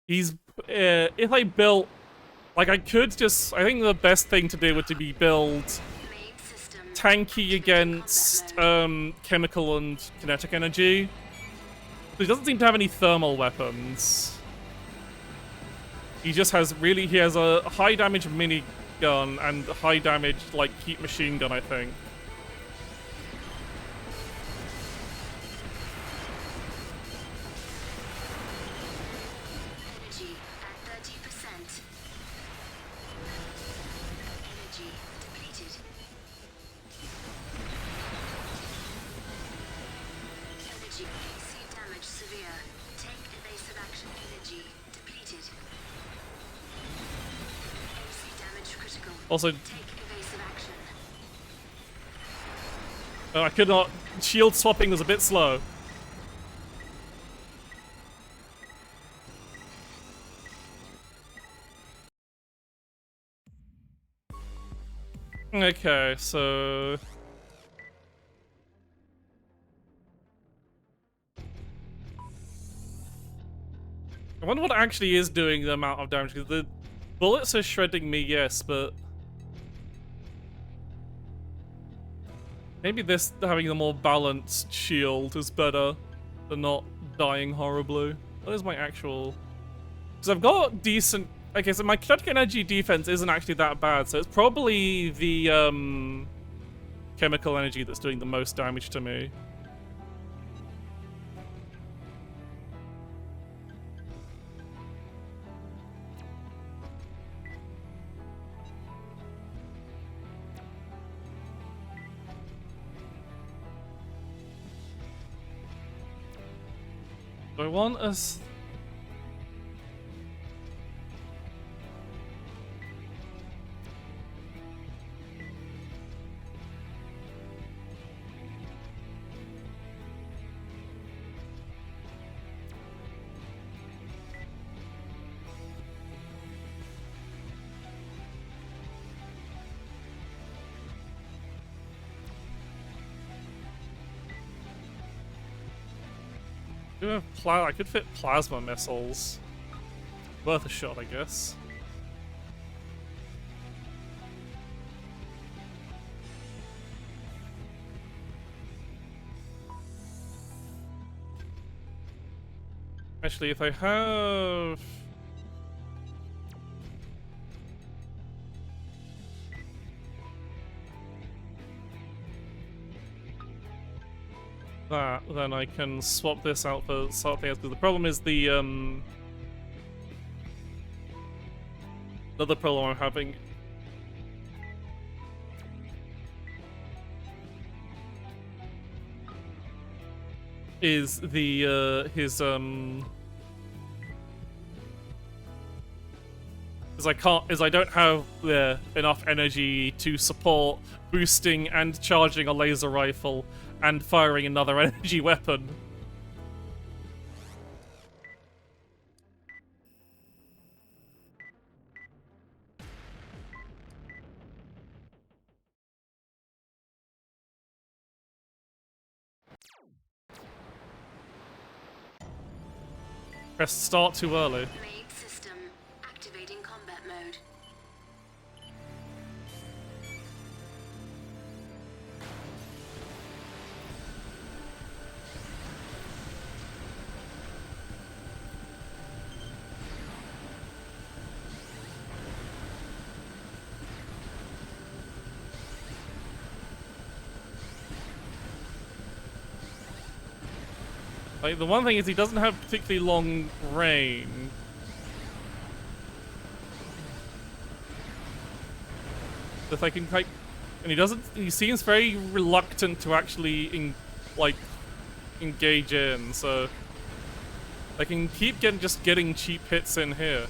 A: He's if I built, like I could just. I think the best thing to do would to be build
B: Main system
A: tanky
B: activating
A: against
B: combat mode.
A: chemical and kinetic energy. He doesn't seem to have any thermal weapons. He just has he has a high damage minigun and a high damage like heat machine gun, I think.
B: Energy at 30%. Energy depleted. Energy. See damage severe. Take evasive action. Energy depleted. AC damage critical.
A: Also,
B: Take evasive action.
A: I could not. Shield swapping was a bit slow. Okay, so I wonder what actually is doing the amount of damage, because the bullets are shredding me, yes, but maybe this having a more balanced shield is better than not dying horribly. What is my actual? Because I've got decent. Okay, so my kinetic energy defense isn't actually that bad, so it's probably the chemical energy that's doing the most damage to me. Do I want us? I could fit plasma missiles. Worth a shot, I guess. Actually, if I have... that, then I can swap this out for something else. Because the problem is the another problem I'm having is the his I don't have enough energy to support boosting and charging a laser rifle and firing another energy weapon. Press start too early.
B: Main system activating combat mode.
A: Like, the one thing is he doesn't have particularly long range. If I can, like, and he seems very reluctant to actually, engage in, so I can keep just getting cheap hits in here.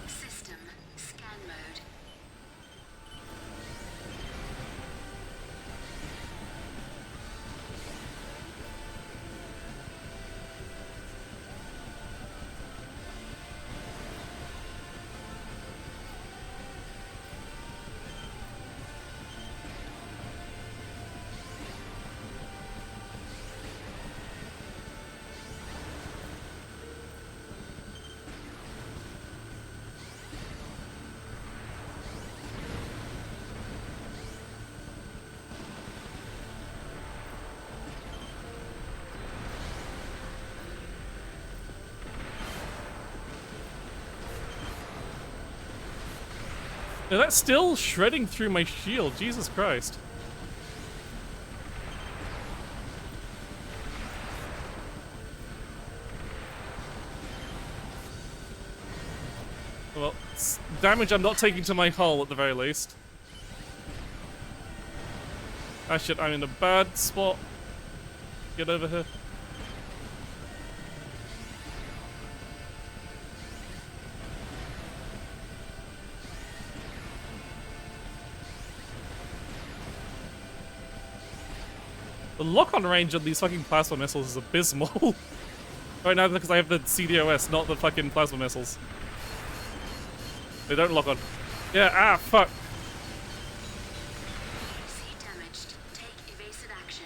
B: System scan mode.
A: Yeah, that's still shredding through my shield. Jesus Christ. Well, it's damage I'm not taking to my hull at the very least. Ah shit, I'm in a bad spot. Get over here. The lock-on range of these fucking plasma missiles is abysmal. Right now, because I have the CDOS, not the fucking plasma missiles. They don't lock on. Yeah, fuck.
B: C damaged. Take evasive action.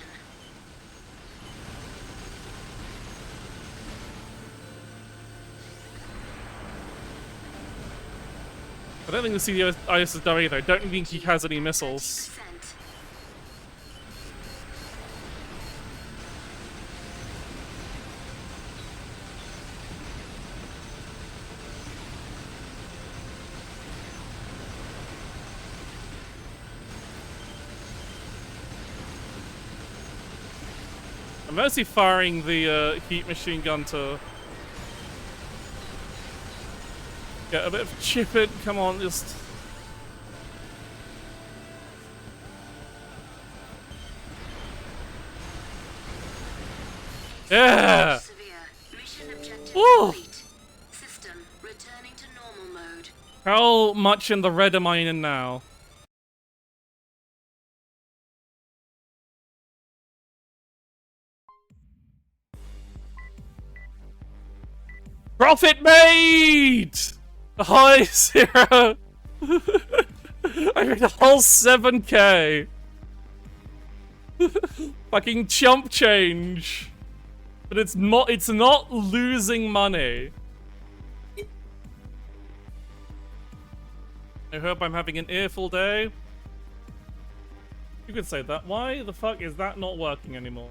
A: I don't think the CDOS is done either. I don't think he has any missiles.
B: 30%.
A: I'm mostly firing the heat machine gun to get a bit of chip in. Come on, just. Yeah!
B: Severe. Mission objective
A: Ooh.
B: complete. System returning to normal mode.
A: How much in the red am I in now? Profit made! A high 0! I made a whole 7k! Fucking chump change! But it's not losing money. I hope I'm having an earful day. You could say that. Why the fuck is that not working anymore?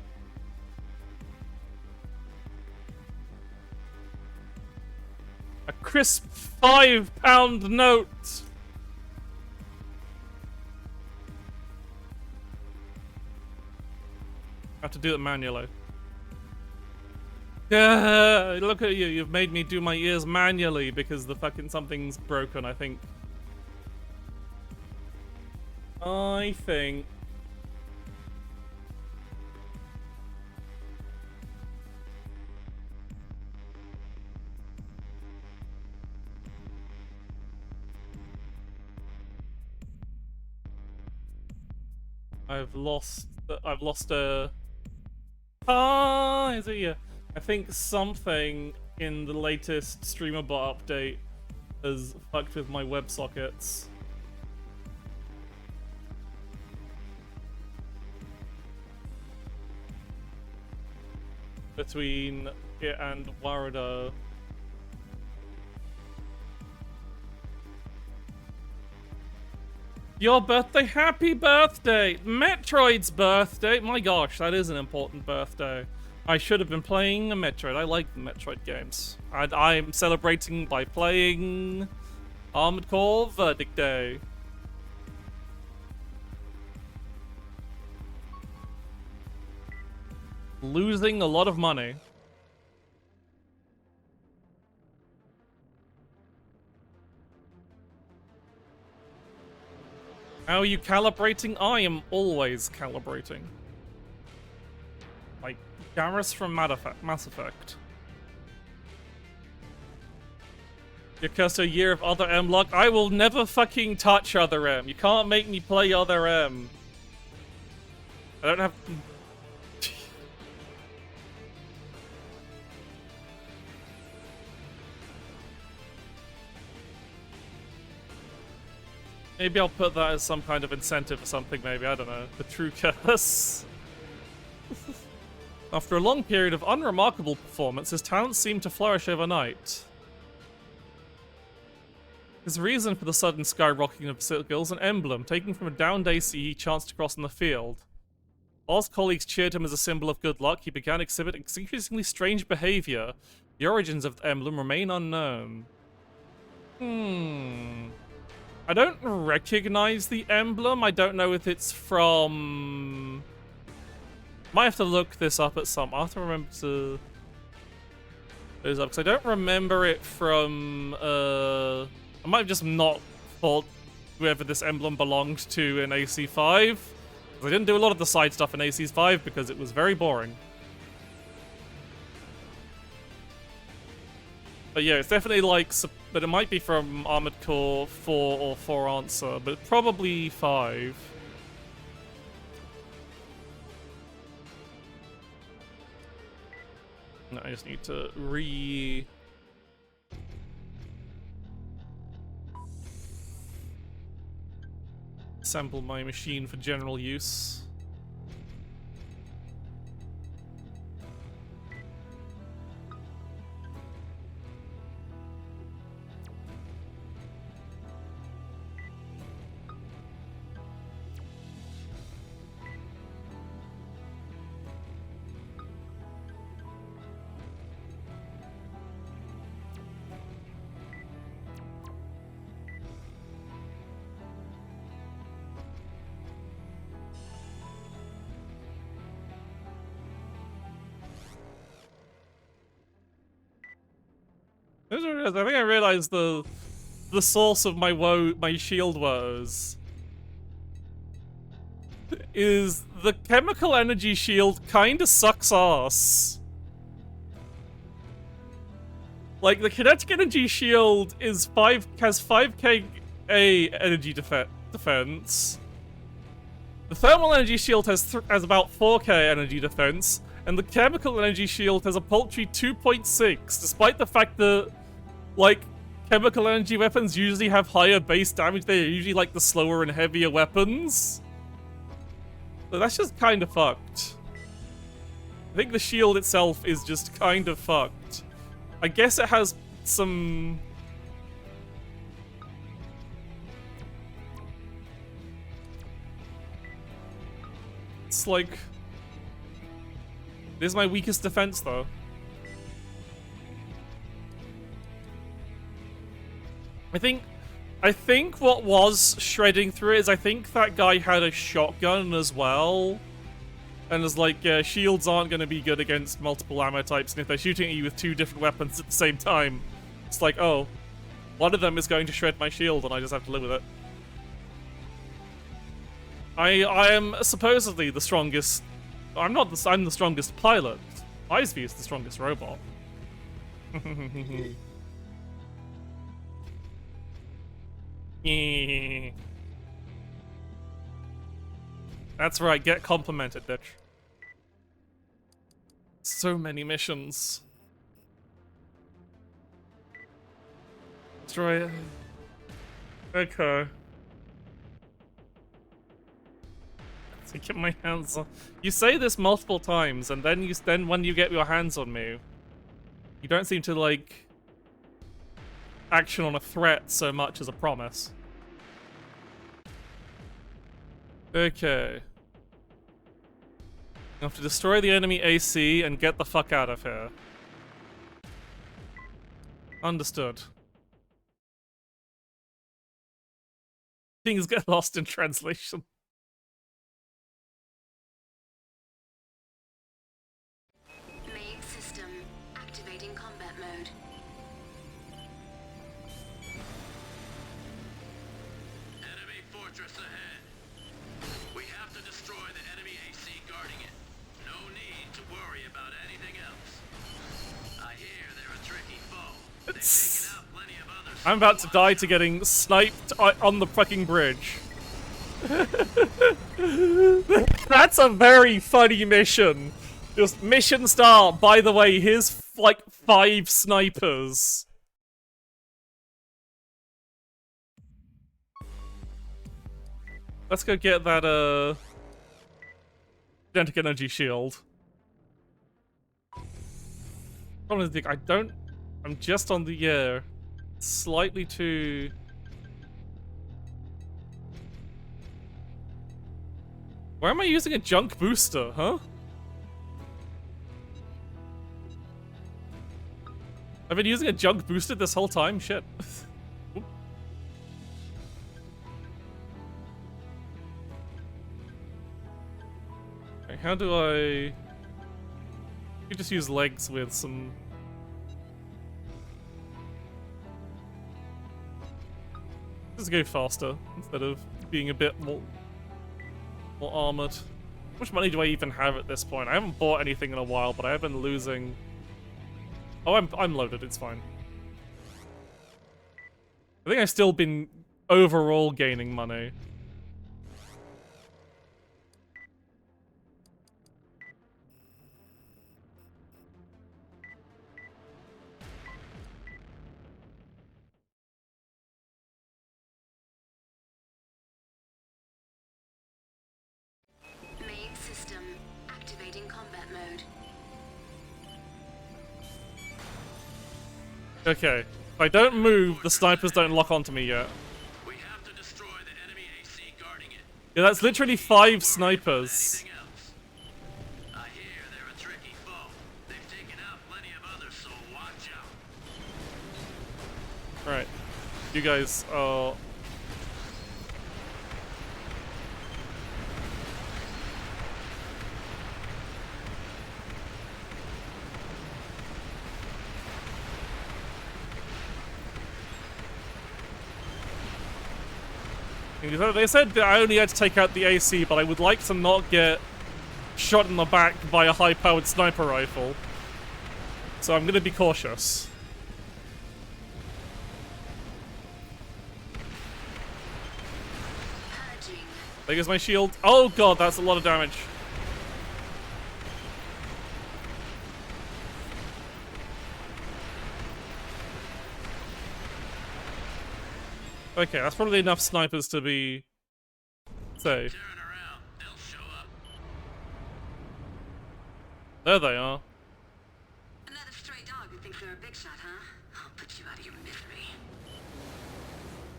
A: A crisp £5 note! I have to do it manually. Yeah, look at you. You've made me do my ears manually because the fucking something's broken, I think. I've lost a... is it? Yeah. I think something in the latest streamer bot update has fucked with my WebSockets. Between it and Warada. Your birthday, happy birthday! Metroid's birthday! My gosh, that is an important birthday. I should have been playing a Metroid. I like the Metroid games. And I'm celebrating by playing Armored Core Verdict Day. Losing a lot of money. How are you calibrating? I am always calibrating. Like Garrus from Mass Effect. You're cursed a year of Other M luck. I will never fucking touch Other M. You can't make me play Other M. I don't have... Maybe I'll put that as some kind of incentive or something, maybe. I don't know. The true curse. After a long period of unremarkable performance, his talents seemed to flourish overnight. His reason for the sudden skyrocketing of skills, an emblem, taken from a downed AC he chanced across in the field. Whilst colleagues cheered him as a symbol of good luck, he began to exhibit increasingly strange behavior. The origins of the emblem remain unknown. I don't recognize the emblem. I don't know if it's from... Might have to look this up at some... I'll have to remember to... those up, because I don't remember it from... I might have just not thought whoever this emblem belonged to in AC5. I didn't do a lot of the side stuff in AC5 because it was very boring. But yeah, it's definitely like... But it might be from Armored Core 4 or 4 Answer, but probably 5. No, I just need to assemble my machine for general use. I think I realized the source of my shield woes is the chemical energy shield kinda sucks ass. Like, the kinetic energy shield has 5k energy defense. The thermal energy shield has about 4k energy defense, and the chemical energy shield has a paltry 2.6, despite the fact that, like, chemical energy weapons usually have higher base damage. They're usually, like, the slower and heavier weapons. So that's just kind of fucked. I think the shield itself is just kind of fucked. I guess it has some... It's like... This is my weakest defense, though. I think what was shredding through it is I think that guy had a shotgun as well. And it's like, yeah, shields aren't going to be good against multiple ammo types, and if they're shooting at you with 2 different weapons at the same time, it's like, oh, one of them is going to shred my shield, and I just have to live with it. I am supposedly the strongest... I'm not the... I'm the strongest pilot. Ivesby is the strongest robot. That's right, get complimented, bitch. So many missions. Destroy it. Okay. To get my hands on... You say this multiple times, and then when you get your hands on me, you don't seem to, like, action on a threat so much as a promise. Okay. You have to destroy the enemy AC and get the fuck out of here. Understood. Things get lost in translation.
B: Main system activating combat mode.
C: Enemy fortress ahead. We have to destroy the enemy AC guarding it. No need to worry about anything else. I hear they're a tricky foe. They've taken out plenty of others.
A: I'm about to die to getting sniped on the fucking bridge. That's a very funny mission. Just mission start. By the way, here's like 5 snipers. Let's go get that kinetic energy shield. Problem is, I'm just on the slightly too... Why am I using a junk booster, huh? I've been using a junk booster this whole time? Shit. how do I... You just use legs with some... Just go faster instead of being a bit more armored. How much money do I even have at this point? I haven't bought anything in a while, but I have been losing... Oh, I'm loaded, it's fine. I think I've still been overall gaining money.
B: Main system activating combat mode.
A: Okay. If I don't move, the snipers don't lock onto me yet.
C: We have to destroy the enemy AC guarding it.
A: Yeah, that's literally 5 snipers.
C: Anything else? I hear they're a tricky foe. They've taken out plenty of others, so watch out.
A: Alright. You guys are... They said that I only had to take out the AC, but I would like to not get shot in the back by a high-powered sniper rifle. So I'm gonna be cautious.
B: Purging.
A: There goes my shield. Oh god, that's a lot of damage. Okay, that's probably enough snipers to be safe.
C: Turn around. They'll show up.
A: There they are.
B: Another stray dog who thinks they're a big shot, huh? I'll put you out of your misery.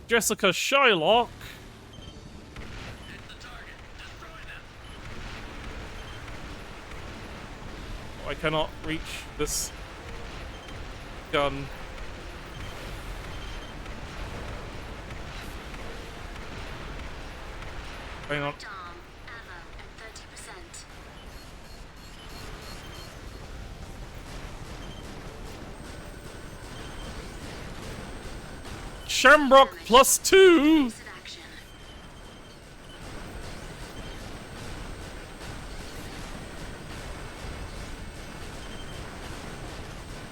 A: Jessica Shylock.
C: Hit the target. Destroy them.
A: I cannot reach this gun. Hang on.
B: Dom, ammo at 30%.
A: Shamrock +2.
B: Exit action.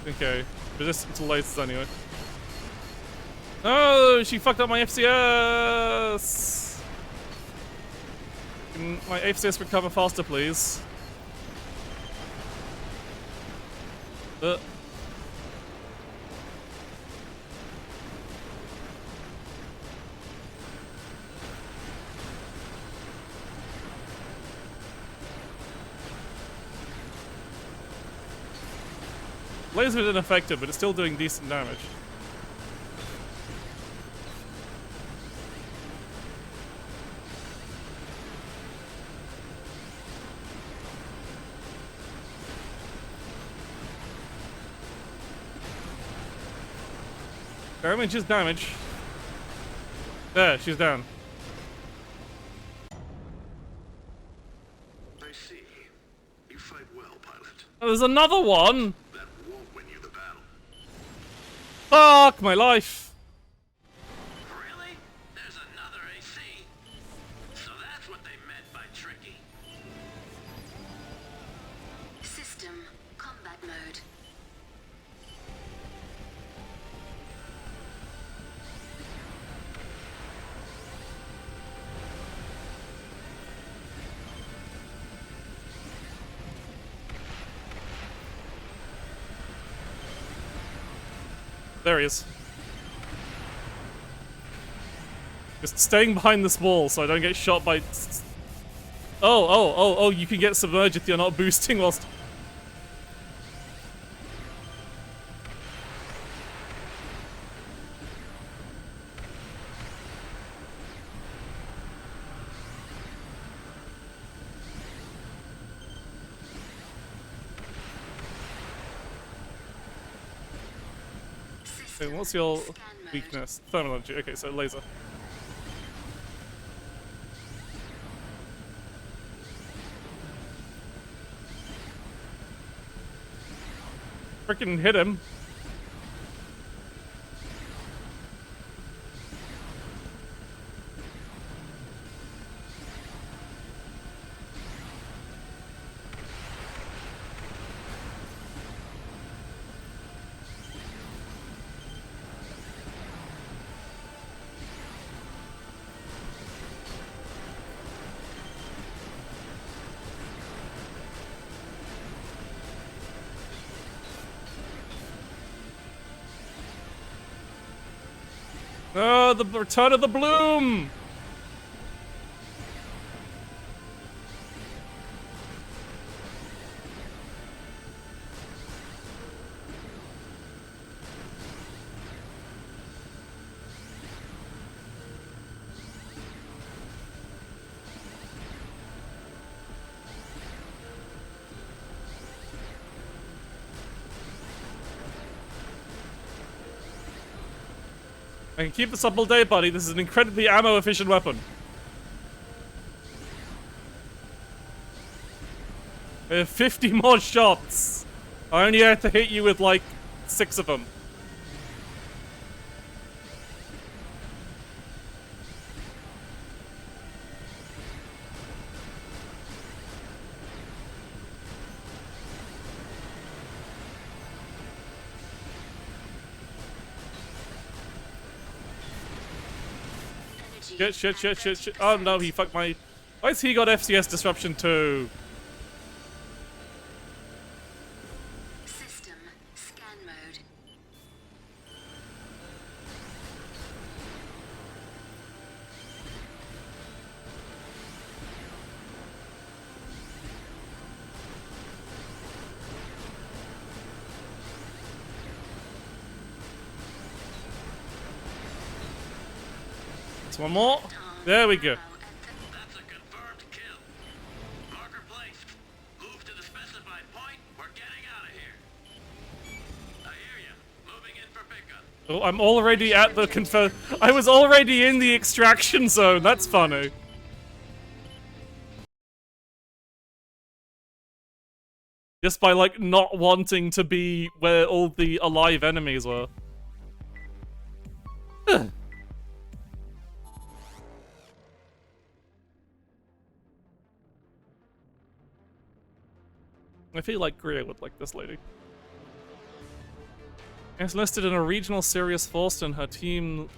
A: Okay, resistant to lasers anyway. Oh, she fucked up my FCS. Can my FCS recover faster, please? Laser is ineffective, but it's still doing decent damage. Damage is damage. There, she's down.
C: I see. You fight well, pilot.
A: Oh, there's another one!
C: That won't win you the battle.
A: Fuck my life!
C: Really? There's another AC. So that's what they meant by tricky.
B: System combat mode.
A: There he is. Just staying behind this wall so I don't get shot by... Oh, you can get submerged if you're not boosting whilst... Okay, what's your
B: Scan mode.
A: weakness? Thermal energy. Okay, so laser. Freaking hit him. Oh, the return of the bloom! I can keep this up all day, buddy. This is an incredibly ammo-efficient weapon. I have 50 more shots. I only have to hit you with, like, 6 of them. Shit. Oh no, he fucked my... Why's he got FCS disruption too?
B: System scan mode.
A: It's one more. There we go.
C: That's a confirmed kill. Marker placed. Move to the specified point. We're getting out of here. I hear you. Moving in for pickup.
A: Oh, I'm already at the I was already in the extraction zone. That's funny. Just by, like, not wanting to be where all the alive enemies were. I feel like Greer would like this lady. Enlisted in a regional serious force in her teens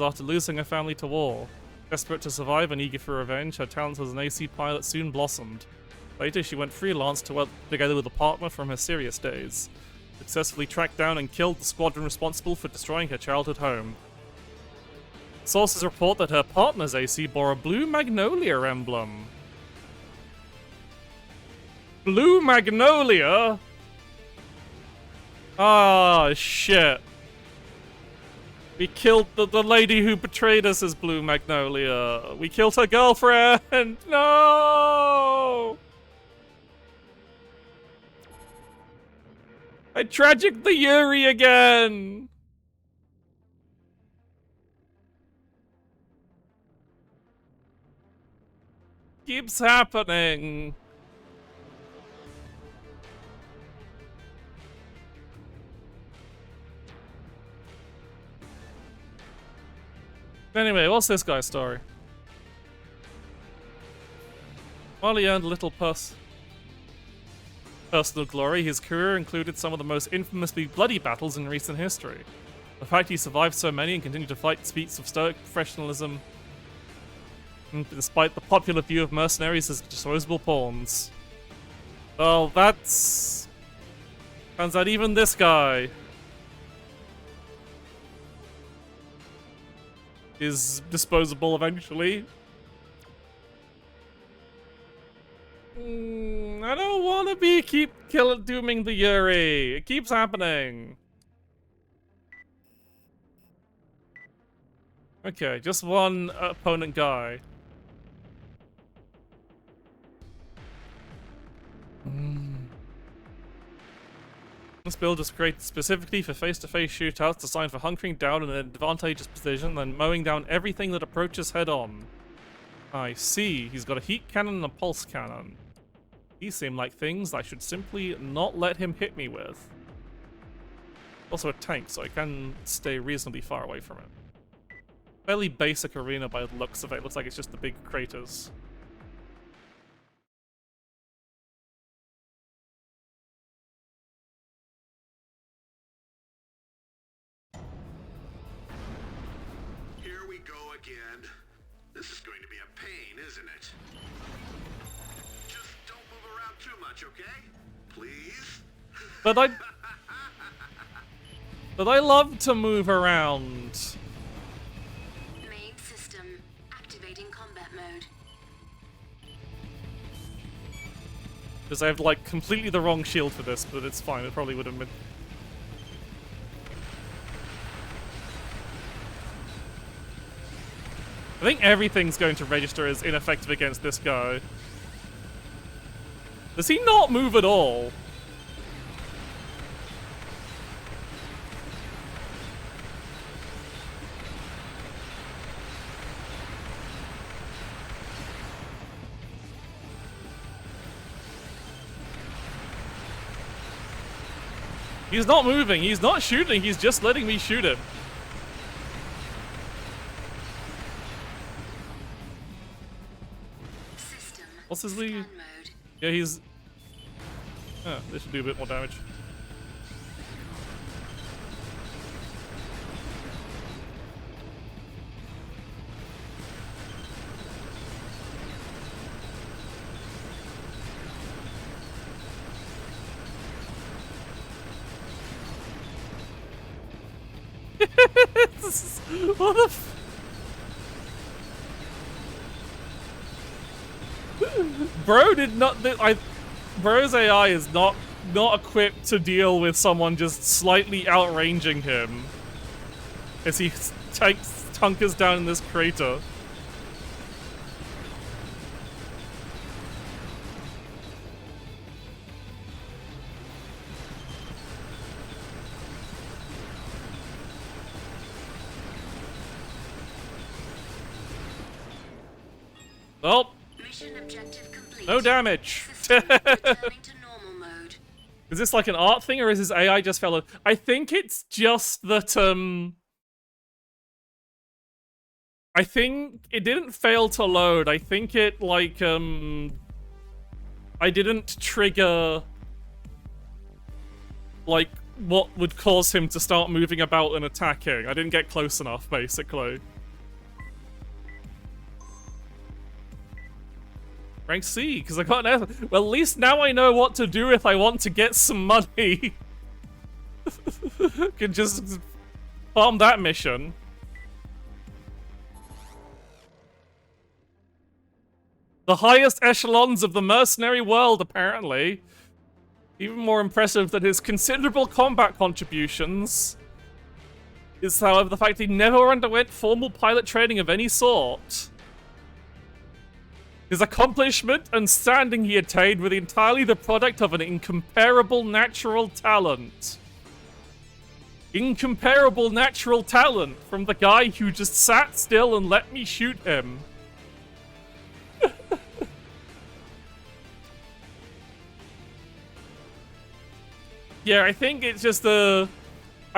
A: after losing her family to war. Desperate to survive and eager for revenge, her talents as an AC pilot soon blossomed. Later, she went freelance to work together with a partner from her serious days. Successfully tracked down and killed the squadron responsible for destroying her childhood home. Sources report that her partner's AC bore a blue magnolia emblem. Blue Magnolia? Ah, shit. We killed the lady who betrayed us as Blue Magnolia. We killed her girlfriend. No! I tragic the Yuri again. Keeps happening. Anyway, what's this guy's story? While he earned little personal glory, his career included some of the most infamously bloody battles in recent history. The fact he survived so many and continued to fight speaks of stoic professionalism, despite the popular view of mercenaries as disposable pawns. Well, that's... turns out even this guy is disposable eventually. I don't want to keep dooming the Yuri. It keeps happening. Okay, just one opponent guy. This build is created specifically for face-to-face shootouts designed for hunkering down in an advantageous position, then mowing down everything that approaches head-on. I see. He's got a heat cannon and a pulse cannon. These seem like things I should simply not let him hit me with. Also a tank, so I can stay reasonably far away from it. Fairly basic arena by the looks of it. Looks like it's just the big craters.
C: Here we go again. This is going to be a pain, isn't it? Just don't move around too much, okay? Please?
A: But I love to move around.
B: Main system activating combat mode.
A: Because I have, like, completely the wrong shield for this, but it's fine. It probably would have been... I think everything's going to register as ineffective against this guy. Does he not move at all? He's not moving, he's not shooting, he's just letting me shoot him.
B: System
A: What's his
B: scan
A: lead?
B: mode.
A: Yeah, he's... Oh, this should do a bit more damage. What the f... Bro did not... Bro's AI is not equipped to deal with someone just slightly outranging him as he tunkers down in this crater. Well,
B: Mission objective complete.
A: no damage.
B: System returning to normal mode.
A: Is this like an art thing, or is his AI just fell? I think it's just that, I think it didn't fail to load. I think it, like, I didn't trigger, like, what would cause him to start moving about and attacking. I didn't get close enough, basically. Rank C, because I got an F. Well, at least now I know what to do if I want to get some money. Can just farm that mission. The highest echelons of the mercenary world, apparently. Even more impressive than his considerable combat contributions is, however, the fact he never underwent formal pilot training of any sort. His accomplishment and standing he attained were entirely the product of an incomparable natural talent. Incomparable natural talent from the guy who just sat still and let me shoot him. Yeah, I think it's just I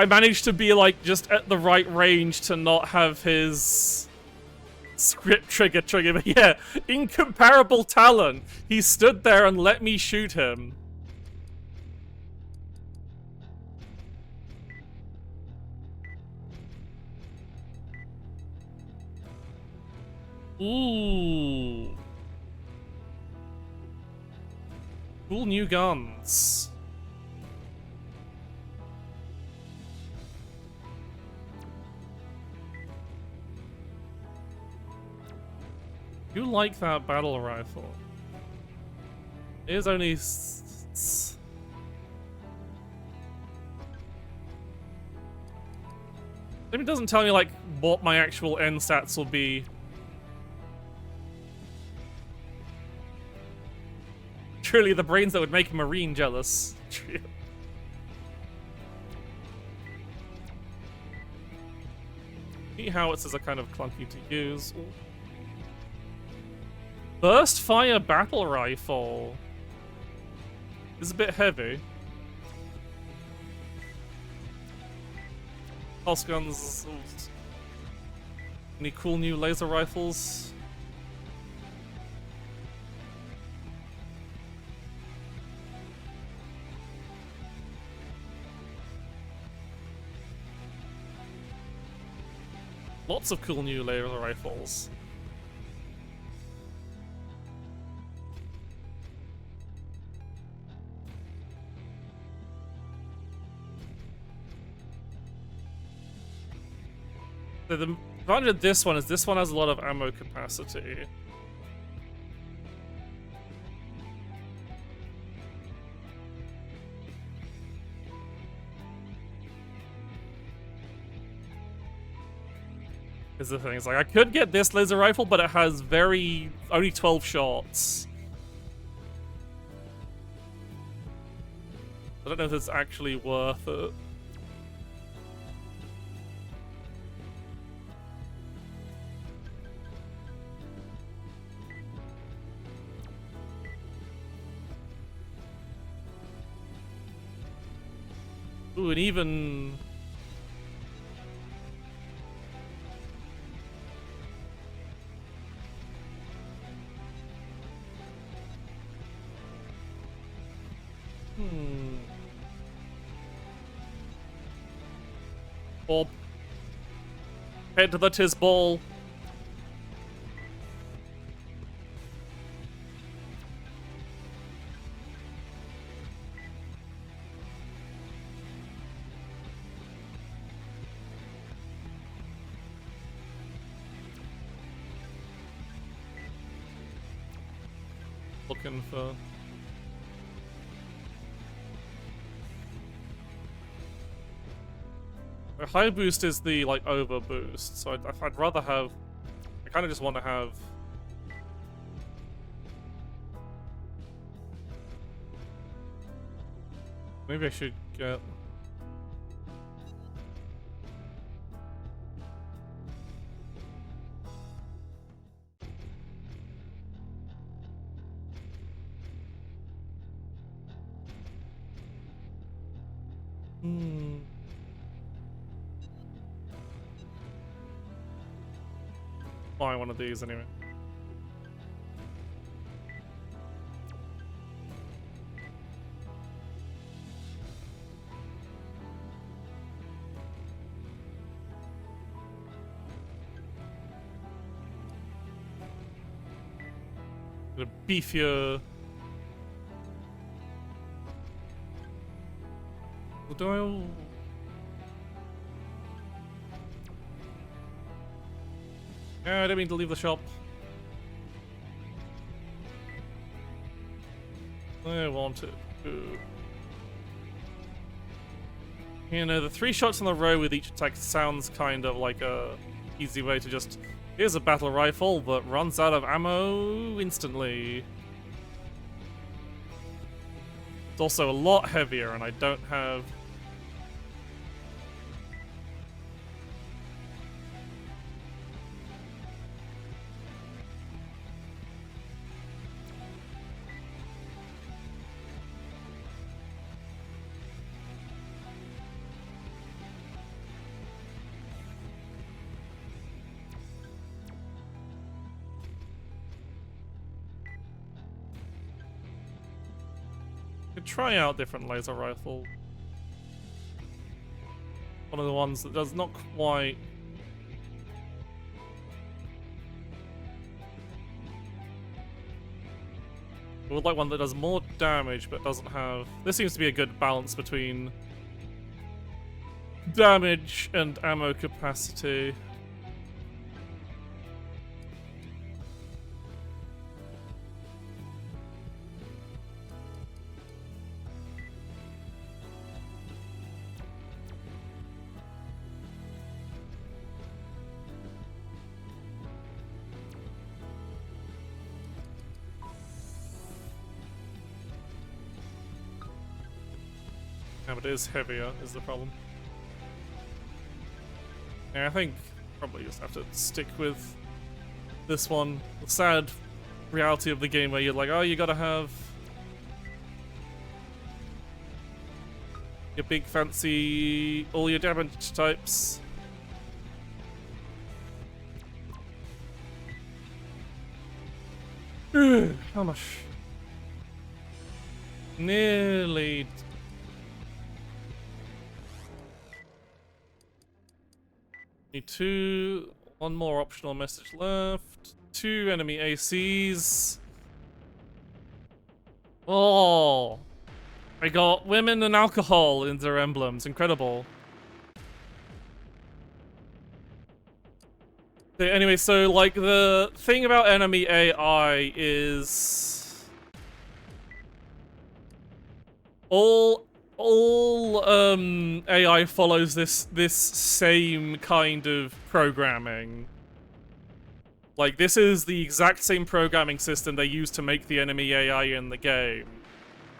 A: managed to be, like, just at the right range to not have his script trigger me. Yeah, incomparable talent. He stood there and let me shoot him. Ooh. Cool new guns. You like that battle rifle? It is only... It doesn't tell me, like, what my actual end stats will be. Truly the brains that would make a Marine jealous. Heat howitzers are kind of clunky to use. Burst fire battle rifle. This is a bit heavy. pulse guns. Any cool new laser rifles? Lots of cool new laser rifles. So the advantage of this one is this one has a lot of ammo capacity. Is the thing. It's like I could get this laser rifle, but it has only 12 shots. I don't know if it's actually worth it. Ooh, and even... Bob. Head to the Tiz ball. Looking for... A high boost is the, like, over boost, so I'd rather have... I kind of just want to have... Maybe I should get... Buy one of these anyway. Get a beefier. Do I? I didn't mean to leave the shop. I want it. Ooh. You know, the 3 shots in a row with each attack sounds kind of like a easy way to just... Here's a battle rifle that runs out of ammo instantly. It's also a lot heavier, and I don't have... Try out different laser rifle. One of the ones that does not quite... I would like one that does more damage but doesn't have... This seems to be a good balance between damage and ammo capacity. Yeah, but it is heavier, is the problem. Yeah, I think probably just have to stick with this one. The sad reality of the game where you're like, oh, you gotta have... Your big fancy, all your damage types. How much? Nearly. Need one more optional message left. 2 enemy ACs. Oh, I got women and alcohol in their emblems. Incredible. Okay, anyway, so like the thing about enemy AI is all AI follows this same kind of programming. Like, this is the exact same programming system they use to make the enemy AI in the game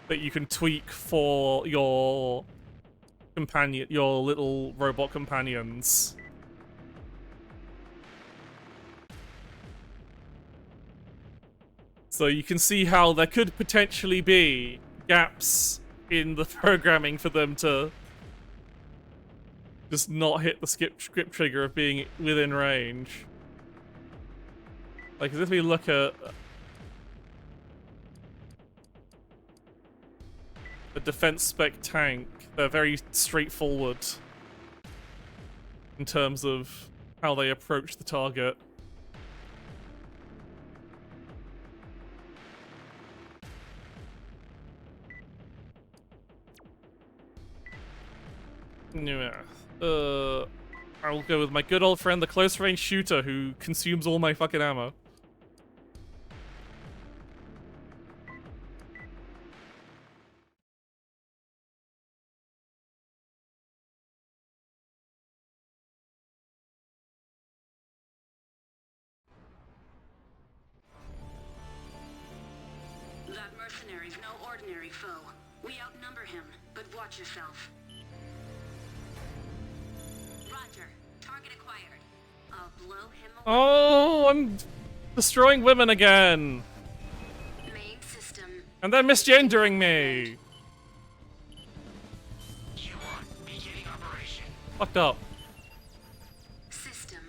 A: that you can tweak for your little robot companions. So you can see how there could potentially be gaps in the programming for them to just not hit the script trigger of being within range. Like, as if we look at the defense spec tank, they're very straightforward in terms of how they approach the target. Yeah. I'll go with my good old friend, the close range shooter, who consumes all my fucking ammo.
B: That mercenary's no ordinary foe. We outnumber him, but watch yourself. Roger. Target acquired. I'll blow him away.
A: Oh, I'm destroying women again.
B: Main system.
A: And they're misgendering me.
C: Beginning operation.
A: Fucked up.
B: System.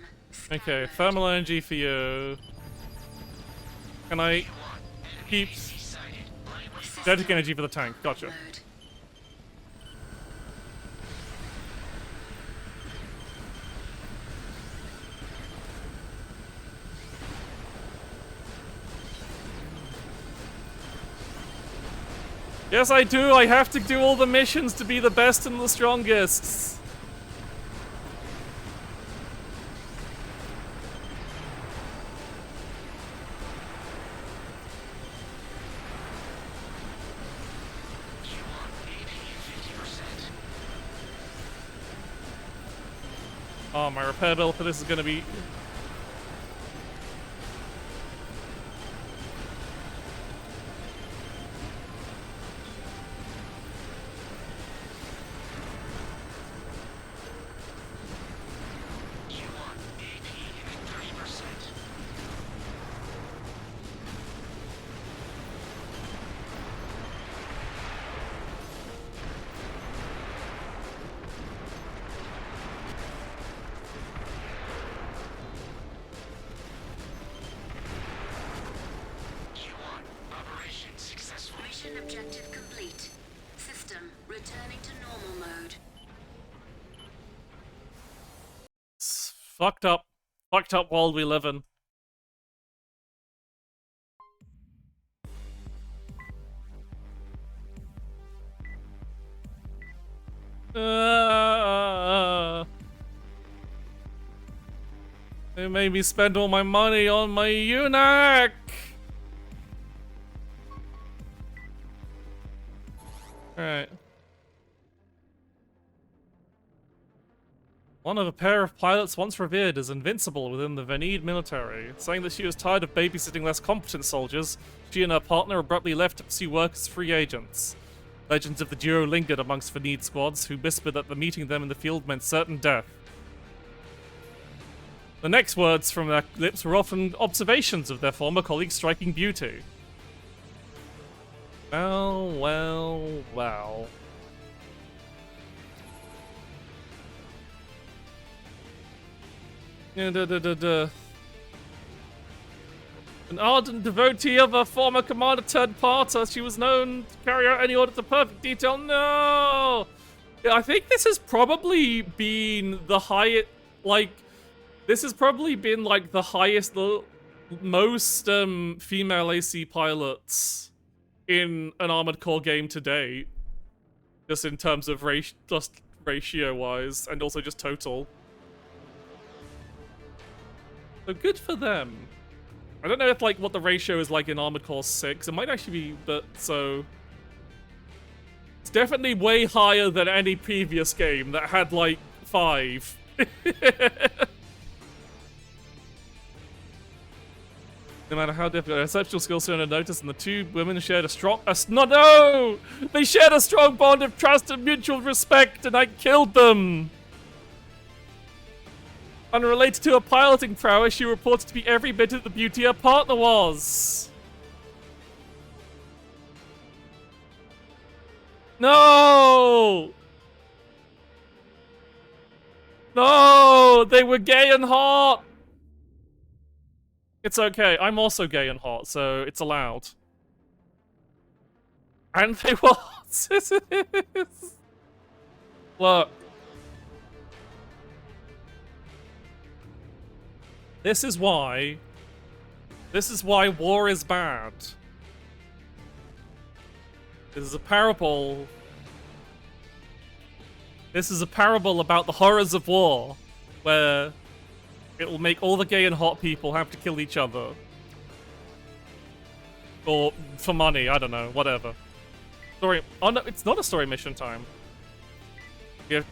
A: Okay, thermal energy for you. Can I keep static energy for the tank? Gotcha.
B: Mode.
A: Yes, I do. I have to do all the missions to be the best and the strongest. Oh, my repair bill for this is gonna be...
B: Mission objective complete. System returning to normal mode.
A: It's fucked up. Fucked up world we live in. They made me spend all my money on my eunuch. Alright. One of a pair of pilots once revered as invincible within the Venede military, saying that she was tired of babysitting less competent soldiers. She and her partner abruptly left to pursue work as free agents. Legends of the duo lingered amongst Venede squads, who whispered that the meeting them in the field meant certain death. The next words from their lips were often observations of their former colleague's striking beauty. Well, well, well. Yeah, An ardent devotee of a former commander turned parter, she was known to carry out any order to perfect detail. No! Yeah, I think this has probably been the highest, like, this has probably been, like, the highest, the most, female AC pilots in an Armored Core game to date. Just in terms of just ratio-wise, and also just total. So good for them. I don't know if, like, what the ratio is like in Armored Core 6. It might actually be, but so... It's definitely way higher than any previous game that had, like, 5. No matter how difficult, exceptional skills soon noticed, and the two women shared a strong... no! They shared a strong bond of trust and mutual respect, and I killed them! Unrelated to her piloting prowess, she reported to be every bit of the beauty her partner was. No! No! They were gay and hot! It's okay, I'm also gay and hot, so it's allowed. And they were Look. This is why war is bad. This is a parable. This is a parable about the horrors of war, where it will make all the gay and hot people have to kill each other. Or for money, I don't know, whatever. Story. Oh no, it's not a story mission time. We have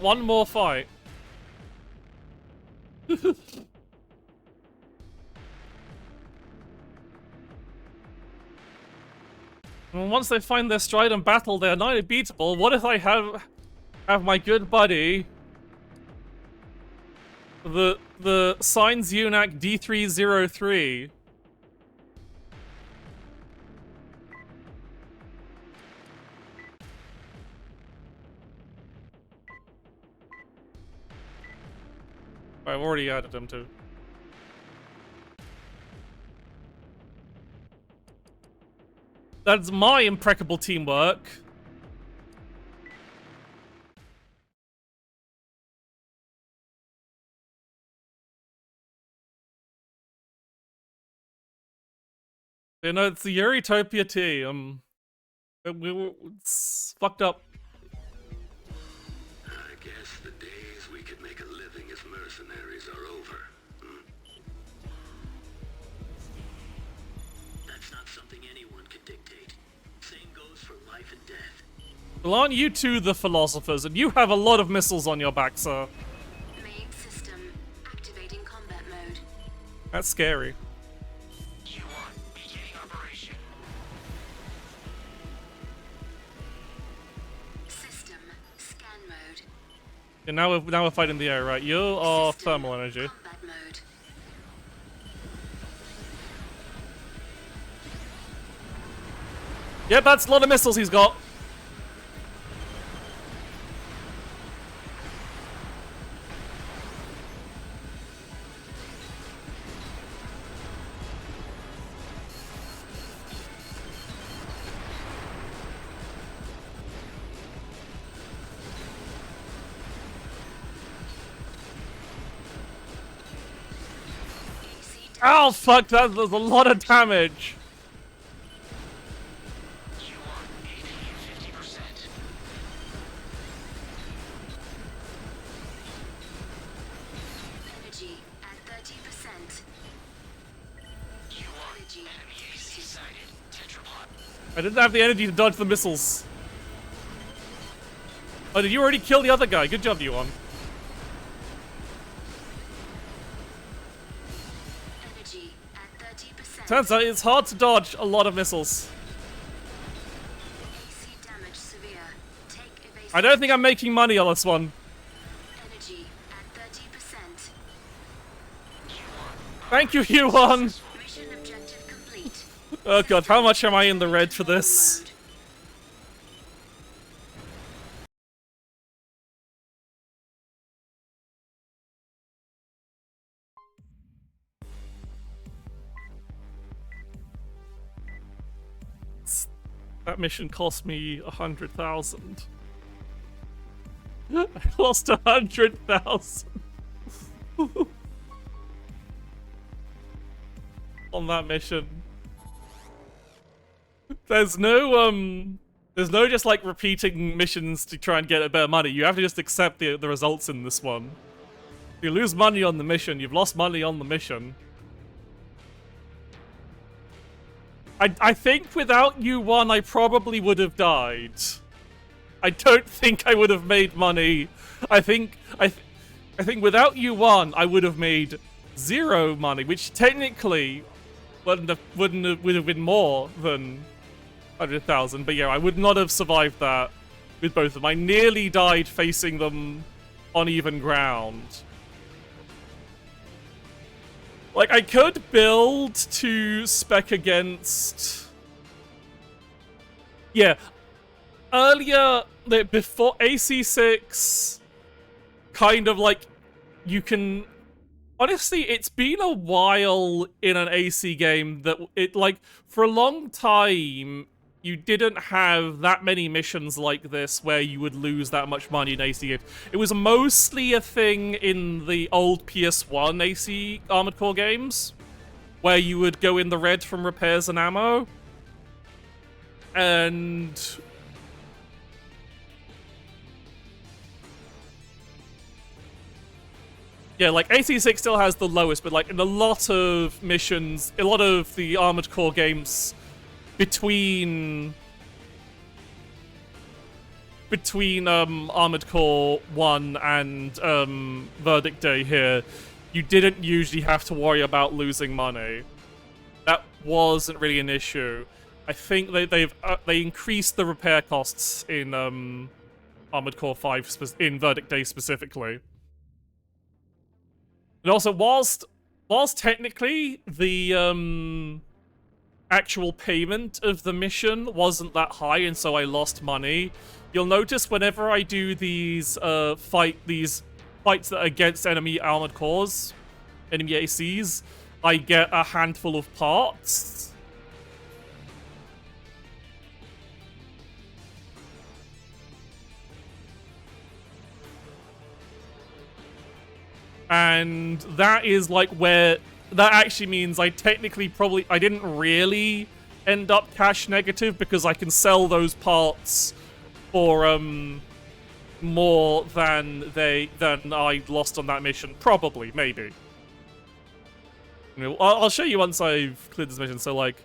A: one more fight. And once they find their stride in battle, they are not unbeatable. What if I have my good buddy, the Signs Unac D303. I've already added him to. That's my impeccable teamwork. You know, it's the Eurytopia T. It's fucked up.
C: I guess the days we could make a living as mercenaries are over. That's not something anyone can dictate. Same goes for life and death.
A: Well, aren't you two the philosophers? And you have a lot of missiles on your back, sir.
B: Main system activating combat mode.
A: That's scary. And now we're fighting the air, right? You are thermal energy. Yep, that's a lot of missiles he's got. Oh fuck, that was a lot of damage.
B: Energy at 30%.
A: I didn't have the energy to dodge the missiles. Oh, did you already kill the other guy? Good job, you one. Turns out it's hard to dodge a lot of missiles.
B: AC damage severe. Take evasive.
A: I don't think I'm making money on this one.
B: Energy at 30%.
A: Thank you, Yuan.
B: Mission objective complete.
A: Oh god, how much am I in the red for this? That mission cost me 100,000. I lost 100,000 on that mission. There's no just like repeating missions to try and get a better money. You have to just accept the results in this one. If you lose money on the mission, you've lost money on the mission. I think without U1, I probably would have died. I don't think I would have made money. I think without U1, I would have made 0 money, which technically would have been more than 100,000. But yeah, I would not have survived that with both of them. I nearly died facing them on even ground. Like, I could build to spec against... Yeah. Earlier, before AC6, kind of like, you can... Honestly, it's been a while in an AC game that like, for a long time, you didn't have that many missions like this where you would lose that much money in AC games. It was mostly a thing in the old PS1 AC Armored Core games, where you would go in the red from repairs and ammo. And... yeah, like, AC6 still has the lowest, but like, in a lot of missions, a lot of the Armored Core games... Between Armored Core 1 and Verdict Day here, you didn't usually have to worry about losing money. That wasn't really an issue. I think they increased the repair costs in Armored Core 5 in Verdict Day specifically. And also, whilst technically the actual payment of the mission wasn't that high, and so I lost money. You'll notice whenever I do these fights that are against enemy armored cores, enemy ACs, I get a handful of parts. And that is like where... That actually means I didn't really end up cash negative because I can sell those parts for more than I lost on that mission. Probably, maybe. You know, I'll show you once I've cleared this mission. So like,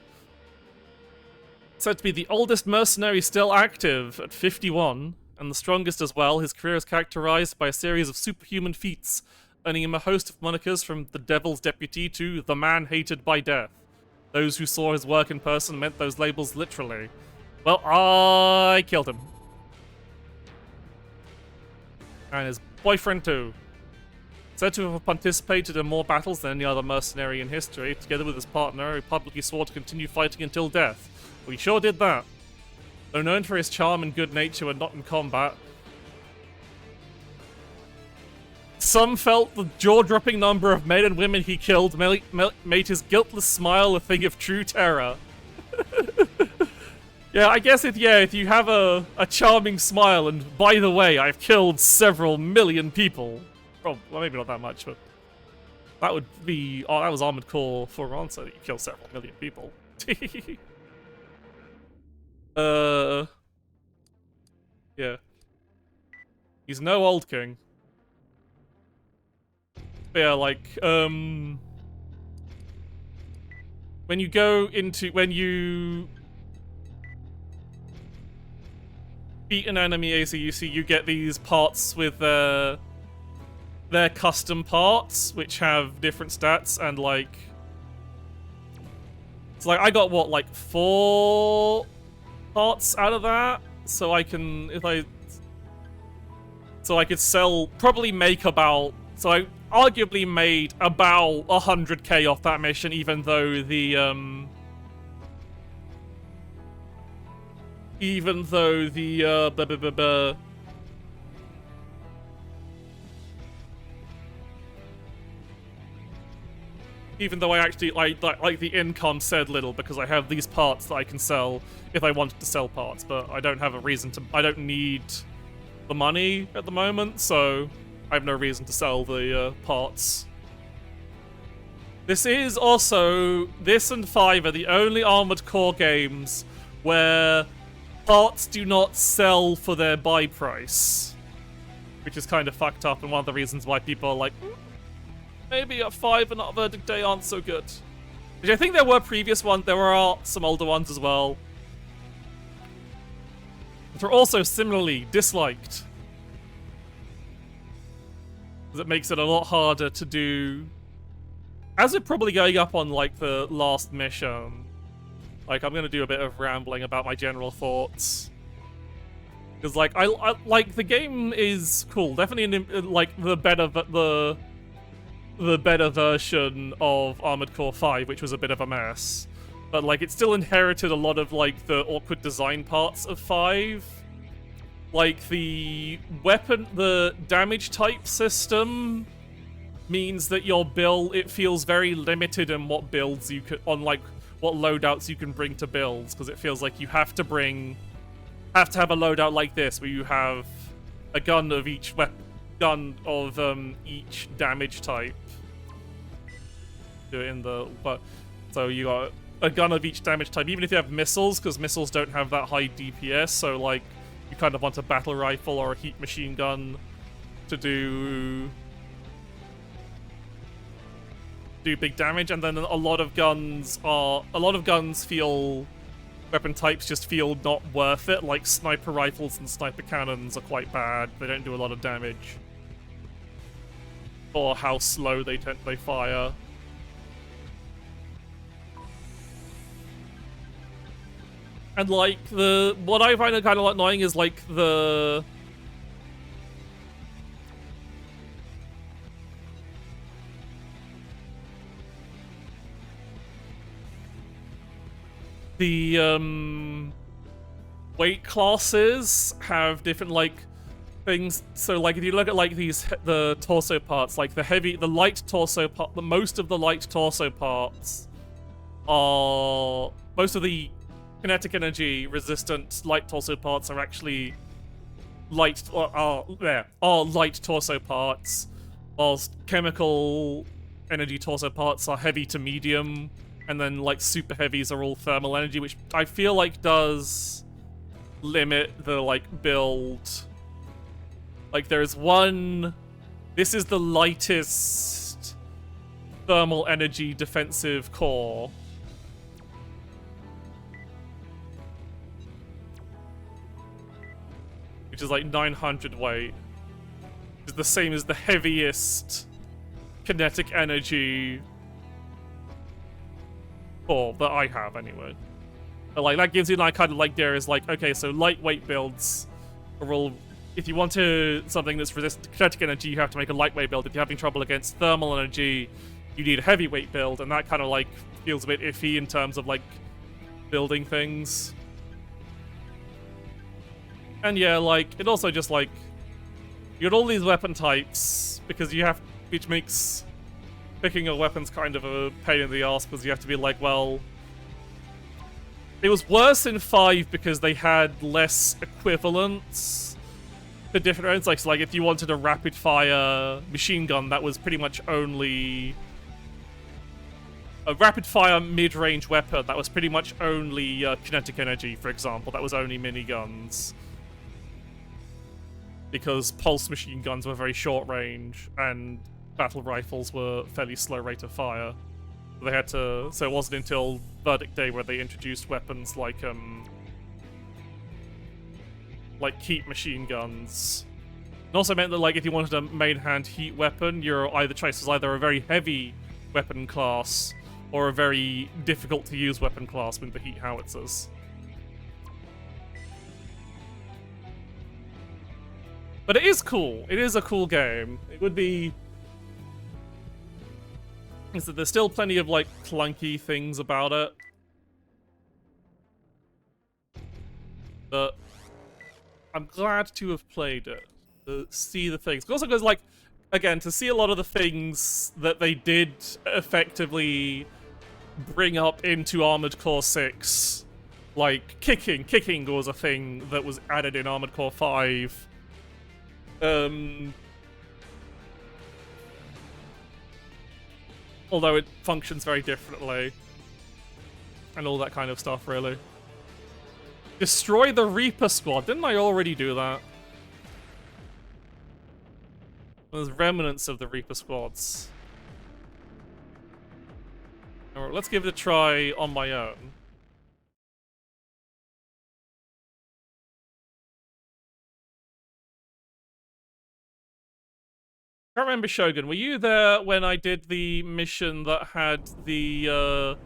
A: said to be the oldest mercenary still active at 51, and the strongest as well. His career is characterized by a series of superhuman feats, earning him a host of monikers from the Devil's Deputy to the Man Hated by Death. Those who saw his work in person meant those labels literally. Well, I killed him. And his boyfriend too. Said to have participated in more battles than any other mercenary in history, together with his partner, who publicly swore to continue fighting until death. We sure did that. Though known for his charm and good nature when not in combat, some felt the jaw-dropping number of men and women he killed made his guiltless smile a thing of true terror. Yeah, I guess if you have a charming smile, and by the way, I've killed several million people. Well, maybe not that much, but that would be... Oh, that was Armored Core 4 on, so you kill several million people. Yeah. He's no old king. But yeah, like, when you beat an enemy AC, you get these parts with their custom parts, which have different stats, and like, it's like I got what, like 4 parts out of that, so I can I could sell, probably make about, so I arguably made about 100k off that mission, even though the Even though I actually like the income said little because I have these parts that I can sell if I wanted to sell parts, but I don't have a reason to. I don't need the money at the moment, so I have no reason to sell the parts. This is also this and 5 are the only Armored Core games where parts do not sell for their buy price, which is kind of fucked up, and one of the reasons why people are like, maybe at 5 and not Verdict Day aren't so good. Which I think there were previous ones, there are some older ones as well. Which are also similarly disliked. Because it makes it a lot harder to do. As we're probably going up on like the last mission, like I'm gonna do a bit of rambling about my general thoughts. Because like I like the game is cool, definitely like the better version of Armored Core 5, which was a bit of a mess. But like it still inherited a lot of like the awkward design parts of 5. Like the damage type system means that your build, it feels very limited in what builds you could, on like what loadouts you can bring to builds, because it feels like you have to have a loadout like this where you have a gun of each each damage type. Do it in the so you got a gun of each damage type, even if you have missiles, because missiles don't have that high DPS. So like you kind of want a battle rifle or a heat machine gun to do big damage, and then a lot of guns feel. Weapon types just feel not worth it, like sniper rifles and sniper cannons are quite bad. They don't do a lot of damage. Or how slow they fire. And like what I find kind of annoying is like the weight classes have different like things. So like if you look at like the torso parts, like the light torso part, most of the light torso parts are, most of the kinetic energy resistant light torso parts are actually light torso parts, whilst chemical energy torso parts are heavy to medium. And then, like, super heavies are all thermal energy, which I feel like does limit the, like, build. Like, there's one... This is the lightest thermal energy defensive core. Which is, like, 900 weight. It's the same as the heaviest kinetic energy that I have anyway. But like that gives you like kind of like there is like, okay, so lightweight builds are all, if you want something that's resistant to kinetic energy, you have to make a lightweight build. If you're having trouble against thermal energy, you need a heavyweight build, and that kind of like feels a bit iffy in terms of like building things. And yeah, like it also just like you got all these weapon types because you have, which makes picking a weapon's kind of a pain in the ass because you have to be like, well, it was worse in 5 because they had less equivalents to different rounds. Like, so like if you wanted a rapid fire machine gun, that was pretty much only a rapid fire mid-range weapon. That was pretty much only kinetic energy, for example. That was only miniguns. Because pulse machine guns were very short range and battle rifles were fairly slow rate of fire. They had to, so it wasn't until Verdict Day where they introduced weapons like heat machine guns. It also meant that like if you wanted a main hand heat weapon, your choice was either a very heavy weapon class or a very difficult to use weapon class with the heat howitzers. But it is cool. It is a cool game. It would be... is that there's still plenty of, like, clunky things about it. But I'm glad to have played it, to see the things. It also goes, like, again, to see a lot of the things that they did effectively bring up into Armored Core 6, like kicking was a thing that was added in Armored Core 5. Although it functions very differently. And all that kind of stuff, really. Destroy the Reaper Squad. Didn't I already do that? There's remnants of the Reaper Squads. Alright, let's give it a try on my own. Can't remember, Shogun. Were you there when I did the mission that had the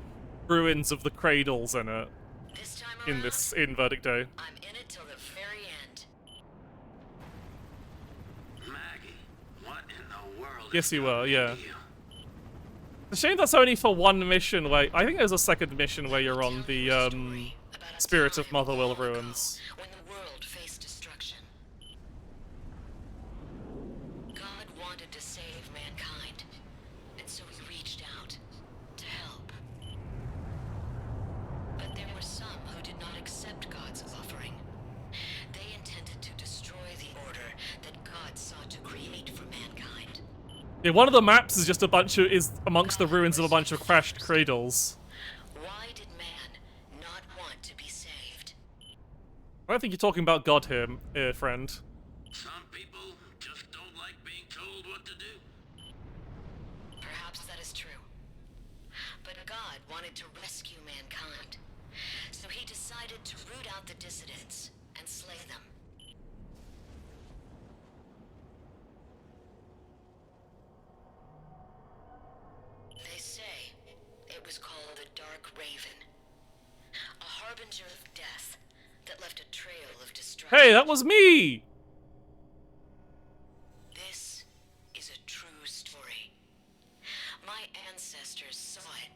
A: ruins of the cradles in it?
B: This time around,
A: In Verdict Day.
B: I'm in it till the very end.
C: Maggie, what in the world?
A: Yes,
C: is
A: you were.
C: going
A: Yeah.
C: into you?
A: It's a shame that's only for one mission. Where I think there's a second mission where you're on the Spirit of Motherwell ruins.
B: When the world faced destruction, God wanted to save mankind, and so he reached out to help. But there were some who did not accept God's offering. They intended to destroy the order that God sought to create for mankind.
A: Yeah, one of the maps is just is amongst the ruins of a bunch of crashed cradles.
B: Why did man not want to be saved?
A: I don't think you're talking about God here, friend.
C: Some people just don't like being told what to do.
B: Perhaps that is true. But God wanted to rescue mankind. So he decided to root out the dissidents and slay them. They say it was called the Dark Raven. A harbinger of death that left a trail of destruction.
A: Hey, that was me!
B: This is a true story. My ancestors saw it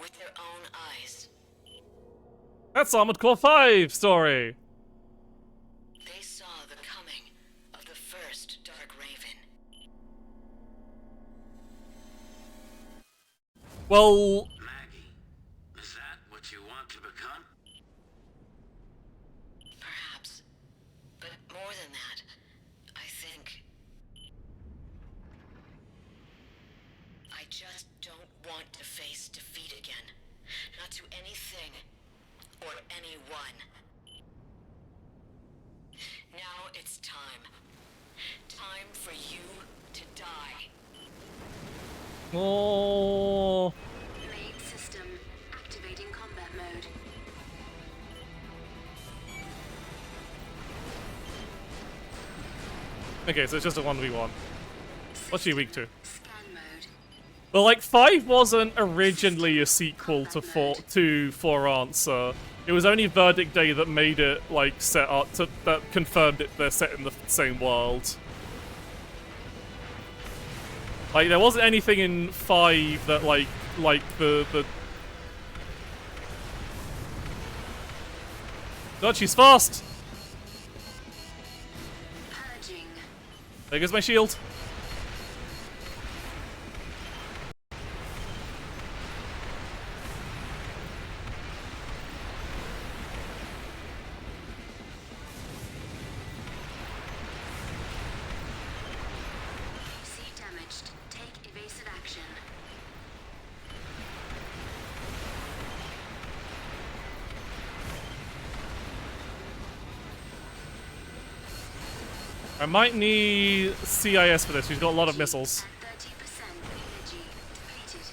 B: with their own eyes.
A: That's Armored Core 5 story.
B: They saw the coming of the first Dark Raven.
A: Well,
C: Maggie, is that what you want to become?
B: Perhaps. But more than that, I think... I just don't want to face defeat again. Not to anything or anyone. Now it's time. Time for you to die.
A: oh,
B: Main system activating combat mode.
A: okay, so it's just a 1v1. What's she weak to?
B: Scan mode.
A: But like 5 wasn't originally a sequel to For Answer. It was only Verdict Day that made it like set up that confirmed it they're set in the same world. Like there wasn't anything in 5 that like the God, she's fast!
B: Purging.
A: There goes my shield.
B: AC damaged. Take evasive action.
A: I might need CIS for this. She's got a lot of missiles.
B: At 30% energy depleted.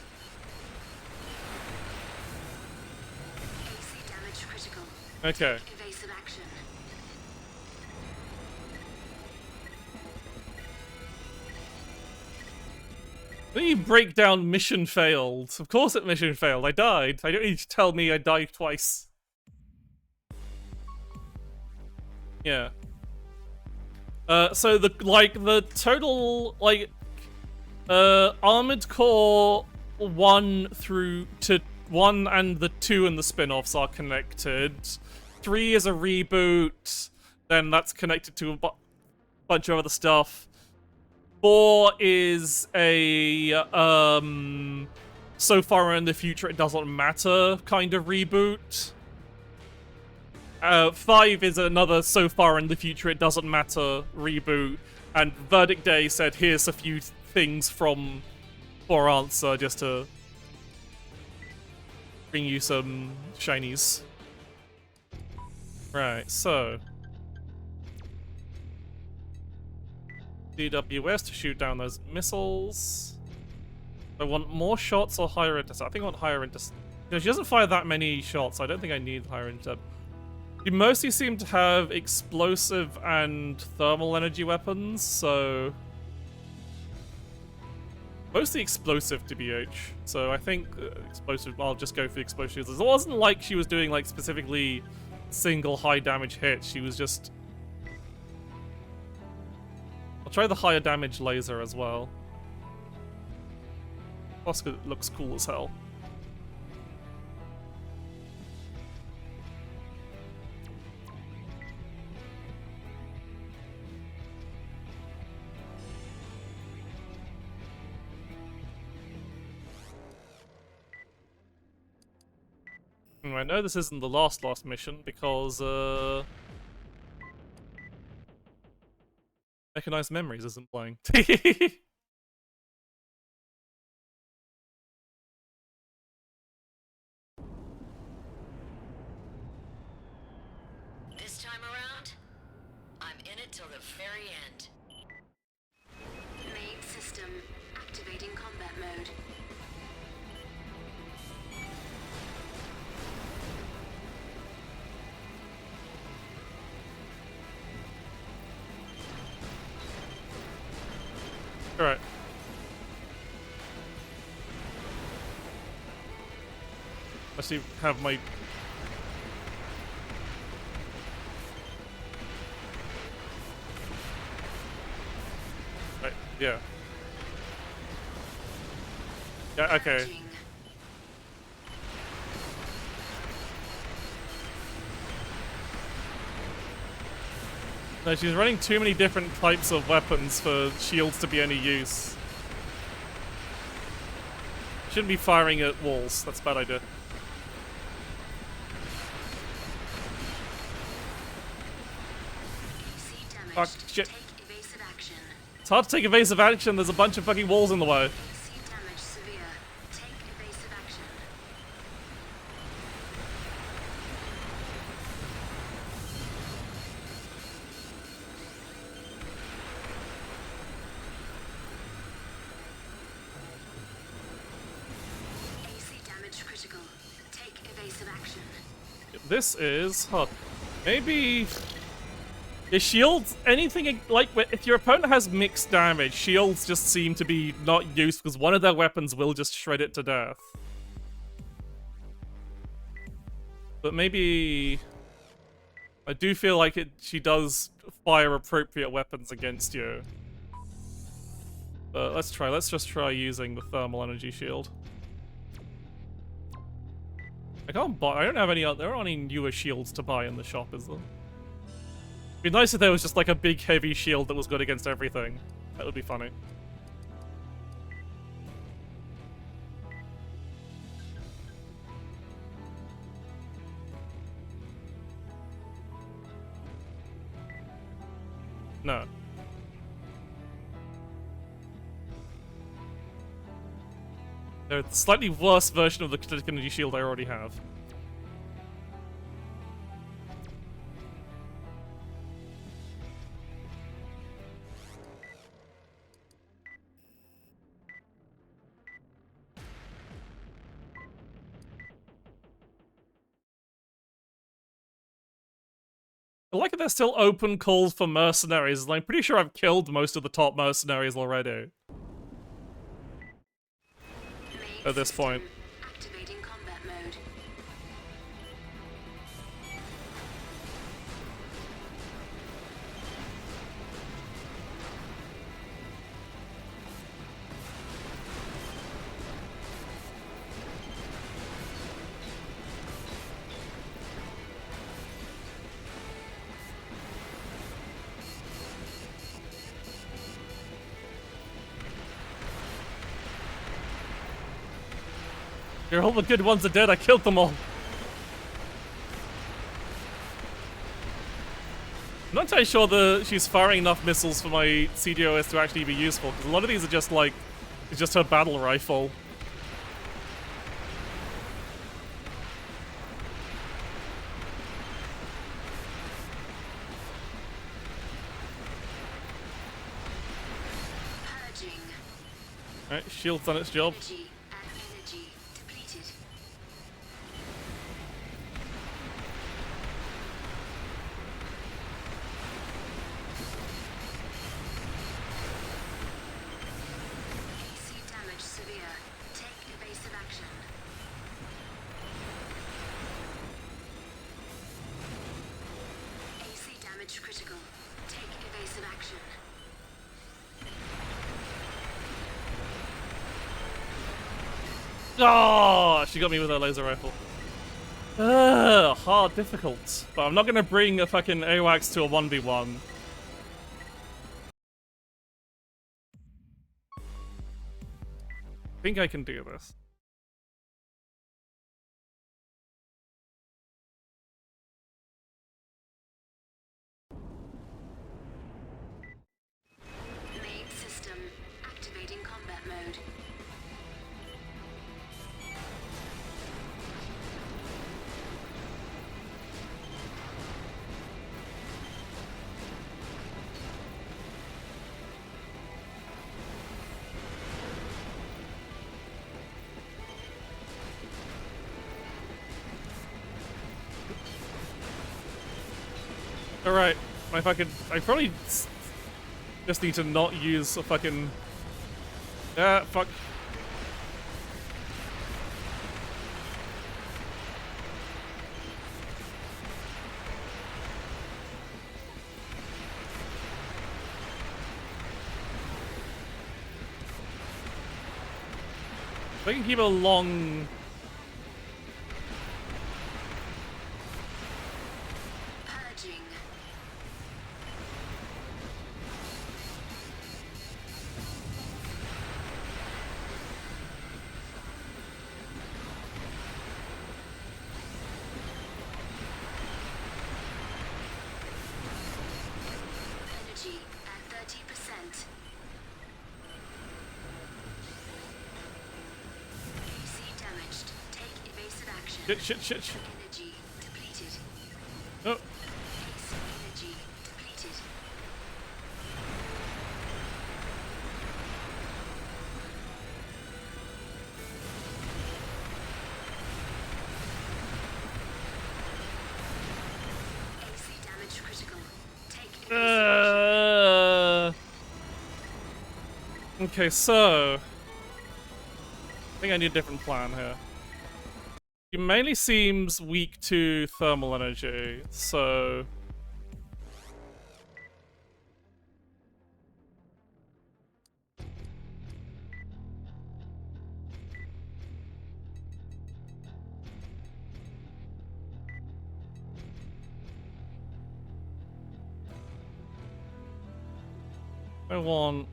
B: AC damage critical.
A: Okay.
B: Evasive action.
A: Then you break down mission failed. Of course it mission failed. I died. I don't need to tell me I died twice. Yeah. So the total Armored Core 1 through to 1 and the 2 and the spin-offs are connected. 3 is a reboot. Then that's connected to a bunch of other stuff. 4 is a so far in the future it doesn't matter kind of reboot. 5 is another so far in the future it doesn't matter reboot, and Verdict Day said here's a few things from For Answer just to bring you some shinies. Right, so DWS to shoot down those missiles. I want more shots or higher intercept. I think I want higher intercept. You know, she doesn't fire that many shots, so I don't think I need higher intercept. You mostly seem to have explosive and thermal energy weapons, so mostly explosive to BH. So I think explosive. I'll just go for the explosives. It wasn't like she was doing like specifically single high damage hits. She was just. I'll try the higher damage laser as well. Plus, it looks cool as hell. I know this isn't the last mission because Mechanized Memories isn't playing.
B: This time around, I'm in it till the very end.
D: Main system activating combat mode.
A: Alright. Let's see, have my... Right, yeah. Yeah, okay.
D: Charging.
A: No, she's running too many different types of weapons for shields to be any use. Shouldn't be firing at walls. That's a bad idea.
D: AC damage.
A: Fuck, shit.
D: Take evasive action.
A: It's hard to take evasive action. There's a bunch of fucking walls in the way.
D: AC damage severe. Take evasive action. AC damage critical. Take evasive action.
A: This is hot. Maybe the shields, anything like if your opponent has mixed damage, shields just seem to be not used because one of their weapons will just shred it to death. But maybe I do feel like she does fire appropriate weapons against you. But let's try. Let's just try using the thermal energy shield. I can't buy. I don't have any. There aren't any newer shields to buy in the shop, is there? It'd be nice if there was just like a big heavy shield that was good against everything. That would be funny. No. They're a slightly worse version of the kinetic energy shield I already have. I like that there's still open calls for mercenaries, and I'm pretty sure I've killed most of the top mercenaries already. At this point.
D: Activating combat mode.
A: You're all the good ones are dead. I killed them all. I'm not entirely sure she's firing enough missiles for my CDOS to actually be useful, because a lot of these are just like, it's just her battle rifle.
D: Purging.
A: Alright, shield's done its job.
D: Energy and energy depleted. AC damage severe. Take evasive action. AC damage critical. Take evasive action.
A: Oh, she got me with her laser rifle. Hard, difficult. But I'm not gonna bring a fucking AWACS to a 1v1. I think I can do this.
D: Main system. Activating combat mode.
A: Alright, I probably just need to not use a fucking... fuck. If I can keep a long...
D: Purging. Energy at 30%. AC damaged. Take evasive action.
A: Shit.
D: Energy depleted.
A: Oh,
D: AC energy depleted. AC damage critical. Take evasive
A: Okay, so... I think I need a different plan here. He mainly seems weak to thermal energy, so... I want...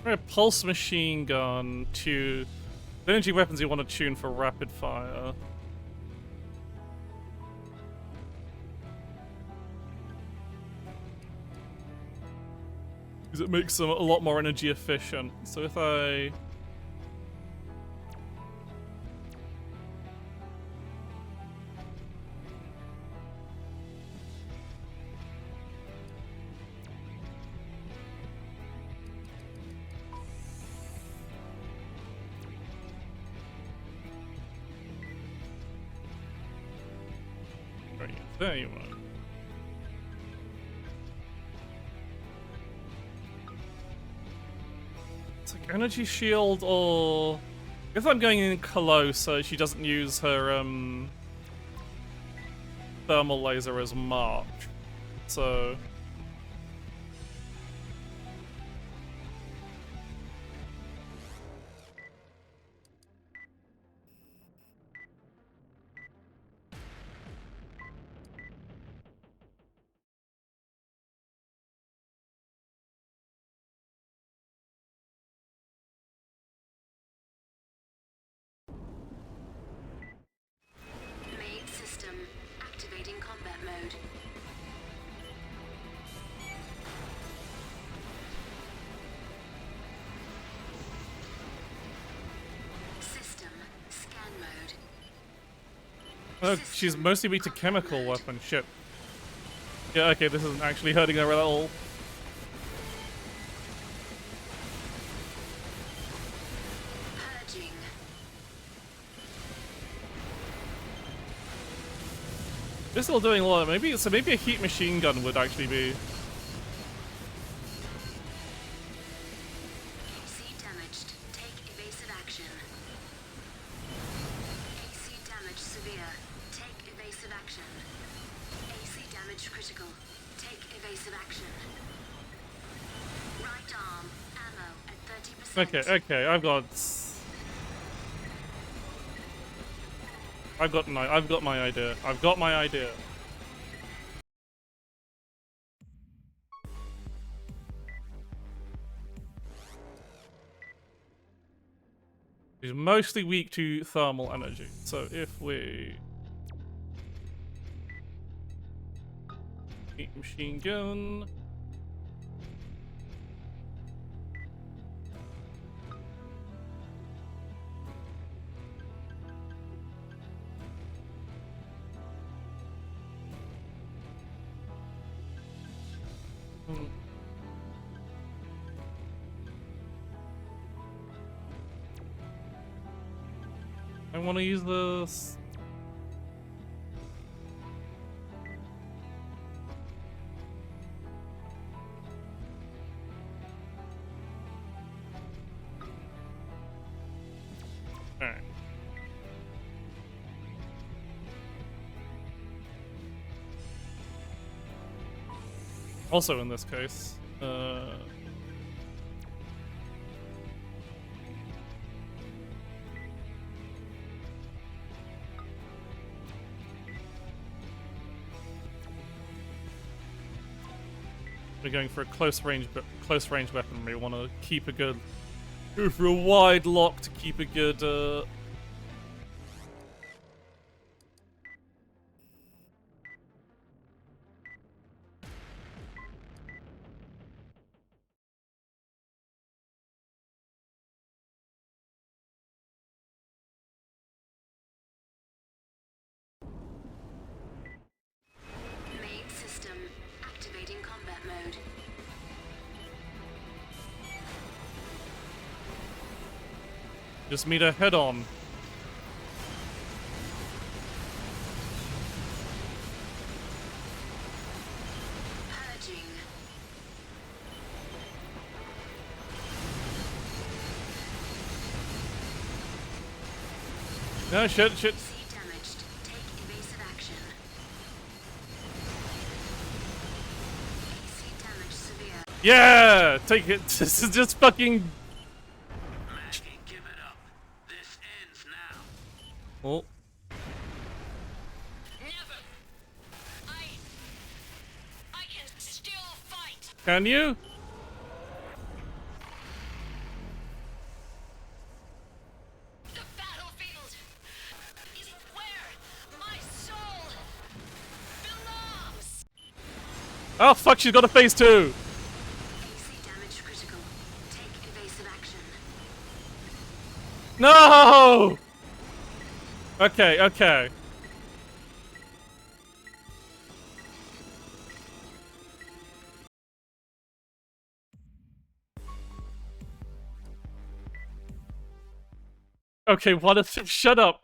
A: a pulse machine gun to... The energy weapons you want to tune for rapid fire. Because it makes them a lot more energy efficient. So if I... Right, there you are. It's like energy shield or... I guess I'm going in close so she doesn't use her thermal laser as much. So... Oh, she's mostly weak to chemical weapon. Shit. Yeah, okay, this isn't actually hurting her at all.
D: Purging.
A: They're still doing a lot. Maybe so. Maybe a heat machine gun would actually be.
D: AC damaged. Take evasive action. AC damage severe. Take evasive action. AC damage critical. Take evasive action. Right arm. Ammo at 30%.
A: Okay, okay. I've got my idea. I've got my idea. She's mostly weak to thermal energy. So if we heat machine gun. I want to use this. Alright. Also in this case, we're going for a close range weapon. We want to keep a good, go for a wide lock to keep a good.
D: Main system. Activating combat mode.
A: Just meet her head on.
D: Purging.
A: No, shit.
D: AC damaged. Take evasive action. AC damage severe.
A: Yeah! Take it. This is just fucking.
C: Maggie, give it up. This ends now.
A: Oh.
B: Never. I can still fight.
A: Can you?
B: The battlefield is where my soul belongs.
A: Oh fuck! She's got a phase 2.
D: AC damage critical. Take evasive action.
A: No! Okay, okay. Okay, what if... Shut up.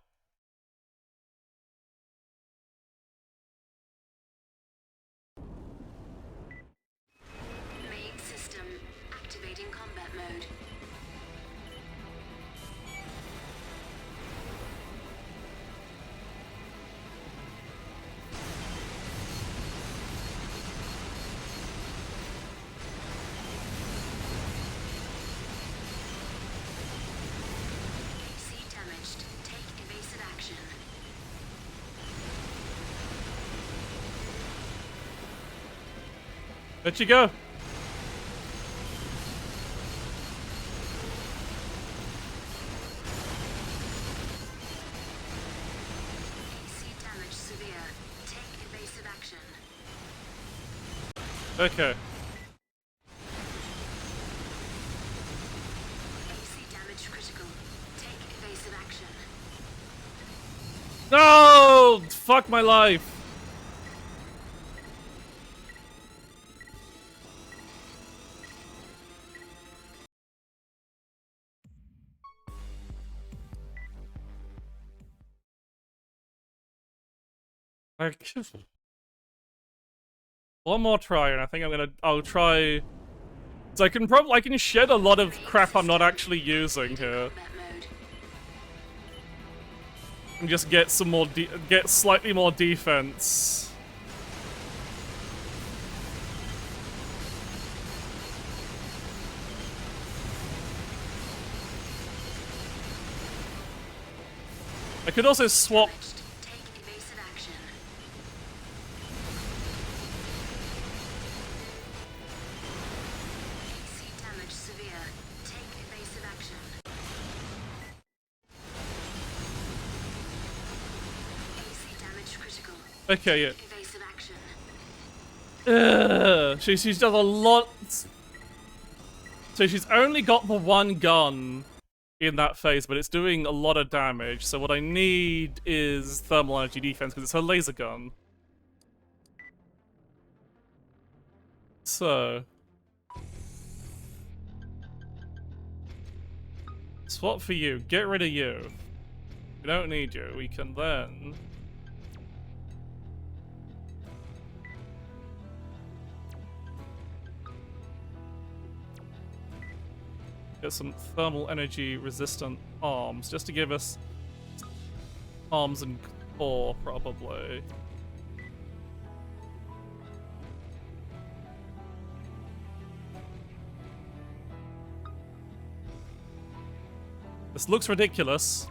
D: Main system. Activating combat mode. AC damaged. Take evasive action.
A: Let you go.
D: AC damage severe. Take evasive action.
A: Okay.
D: AC damage critical. Take evasive action.
A: No! fuck my life. Like, one more try, and I think I'll try. So I can shed a lot of crap I'm not actually using here, and just get get slightly more defense. I could also swap. Okay, yeah. She's done a lot. So she's only got the one gun in that phase, but it's doing a lot of damage. So what I need is thermal energy defense because it's her laser gun. So swap for you. Get rid of you. We don't need you. We can then. Get some thermal energy resistant arms, just to give us arms and core, probably. This looks ridiculous,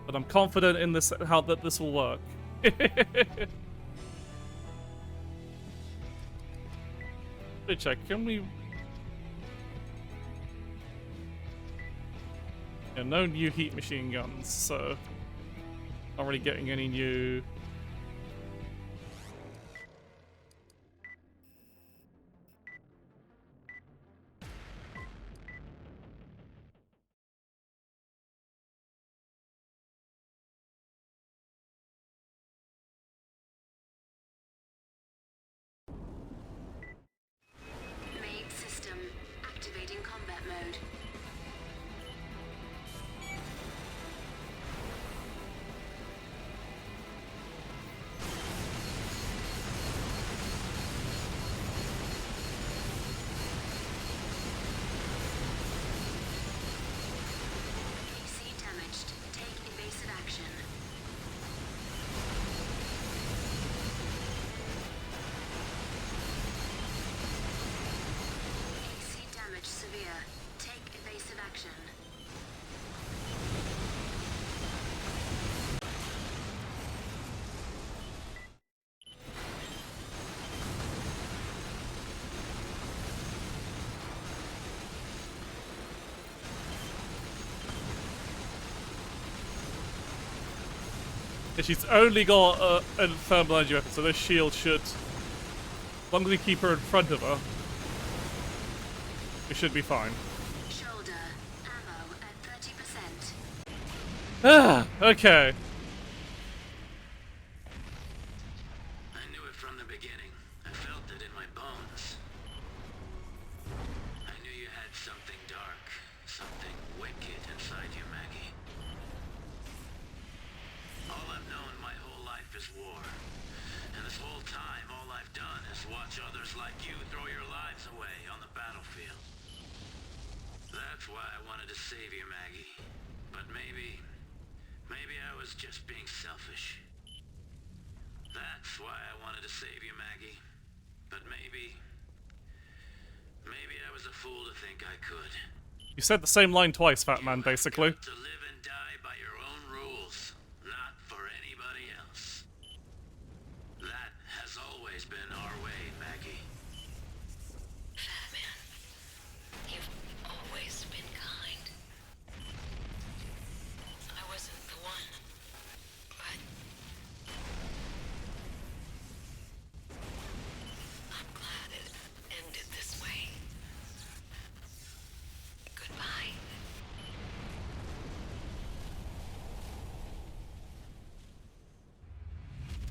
A: but I'm confident in this that this will work. Let me check. Can we? Yeah, no new heat machine guns, so not really getting any new.
D: Main system activating combat mode.
A: Yeah, she's only got a thermal energy weapon, so this shield should, as long as we keep her in front of her, we should be fine.
D: Shoulder ammo at 30%.
A: Ah, okay.
C: I knew it from the beginning. I felt it in my bones. I knew you had something dark, something wicked inside you, Maggie. All I've known my whole life is war. And this whole time, all I've done is watch others like you throw your lives away on the battlefield. That's why I wanted to save you, Maggie. But maybe I was just being selfish. That's why I wanted to save you, Maggie. But maybe I was a fool to think I could.
A: You said the same line twice, Fat Man, basically.
C: To live and die by your own rules, not for anybody else. That has always been our way, Maggie.
B: Fat Man, you've always been kind. I wasn't the one, but I'm glad it ended this way. Goodbye.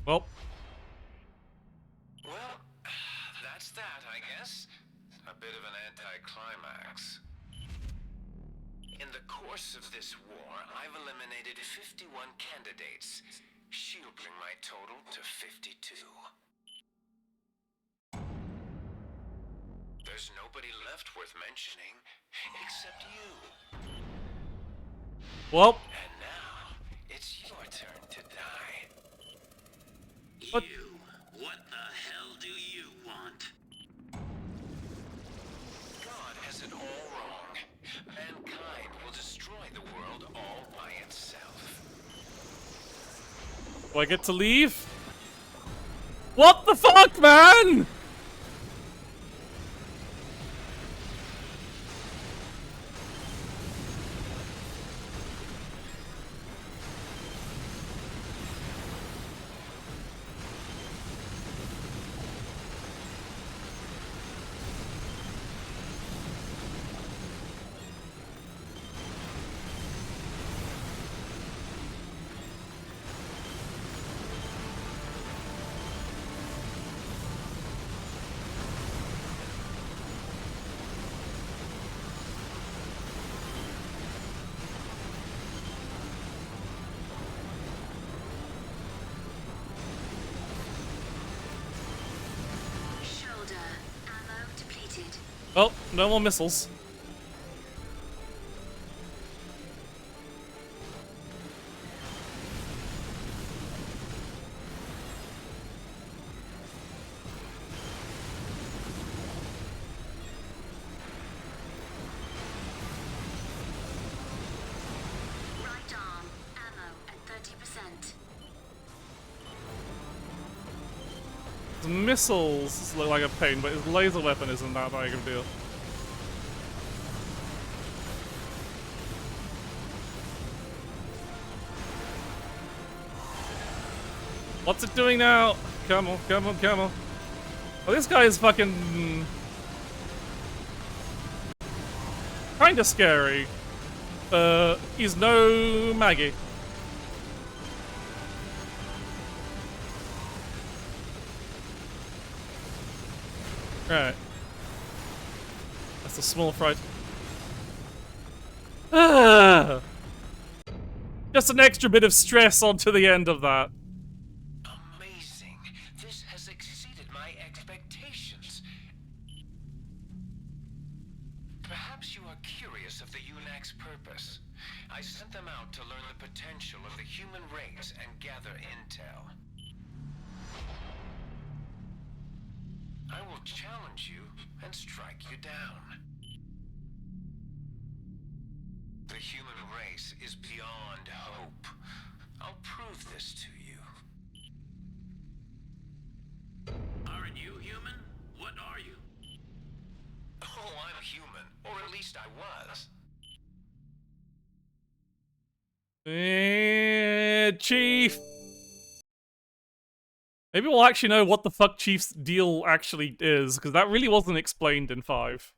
A: Well,
E: Well, that's that, I guess. A bit of an anticlimax. In the course of this war, I've eliminated 51 candidates, shielding my total to 52. There's nobody left worth mentioning, except you.
A: well,
E: And now, it's your turn to die.
A: What?
C: You. What the hell do you want?
E: God has it all wrong. Mankind will destroy the world all by itself.
A: do I get to leave? What the fuck, man?
D: Shoulder. Ammo depleted.
A: Well, no more missiles.
D: Right arm. Ammo at 30%.
A: The missiles look like a pain, but his laser weapon isn't that big of a deal. What's it doing now? Come on, come on, come on. Oh, this guy is fucking... kinda scary. He's no Maggie. Right. That's a small fright. Ah! Just an extra bit of stress onto the end of that.
E: Amazing. This has exceeded my expectations. Perhaps you are curious of the UNAC's purpose. I sent them out to learn the potential of the human race and gather intel. I will challenge you and strike you down. The human race is beyond hope. I'll prove this to you.
C: Aren't you human? What are you?
E: Oh, I'm human. Or at least I was.
A: Chief! Maybe we'll actually know what the fuck Chief's deal actually is, because that really wasn't explained in 5.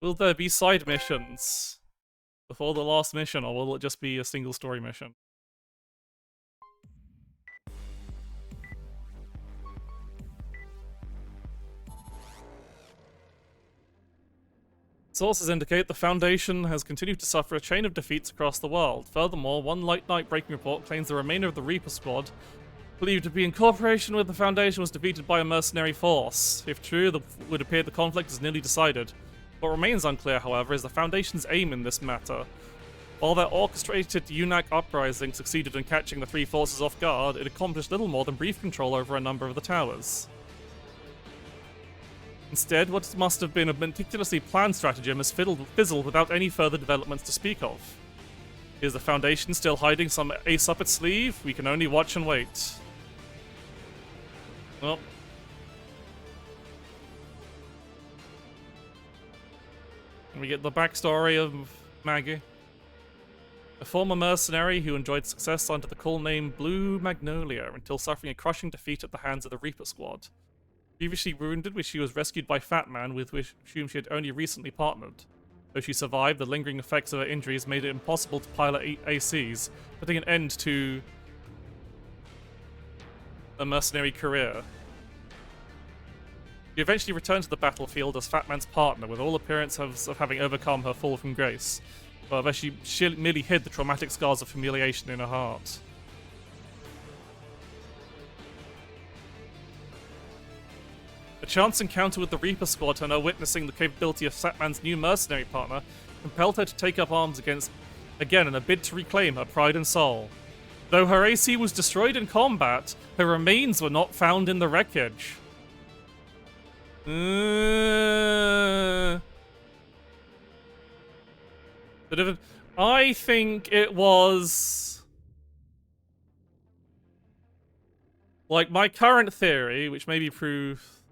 A: Will there be side missions before the last mission, or will it just be a single story mission? Sources indicate the Foundation has continued to suffer a chain of defeats across the world. Furthermore, one late night breaking report claims the remainder of the Reaper squad, believed to be in cooperation with the Foundation, was defeated by a mercenary force. If true, it would appear the conflict is nearly decided. What remains unclear, however, is the Foundation's aim in this matter. While their orchestrated UNAC uprising succeeded in catching the three forces off guard, it accomplished little more than brief control over a number of the towers. Instead, what must have been a meticulously planned stratagem has fizzled without any further developments to speak of. Is the Foundation still hiding some ace up its sleeve? We can only watch and wait. Well. And we get the backstory of Maggie. A former mercenary who enjoyed success under the cool name Blue Magnolia until suffering a crushing defeat at the hands of the Reaper Squad. Previously wounded, she was rescued by Fat Man, with whom she had only recently partnered. Though she survived, the lingering effects of her injuries made it impossible to pilot ACs, putting an end to a mercenary career. She eventually returned to the battlefield as Fat Man's partner, with all appearances of having overcome her fall from grace. However, she merely hid the traumatic scars of humiliation in her heart. A chance encounter with the Reaper Squad and her witnessing the capability of Satman's new mercenary partner compelled her to take up arms again in a bid to reclaim her pride and soul. Though her AC was destroyed in combat, her remains were not found in the wreckage. I think it was... like, my current theory, which may be proof...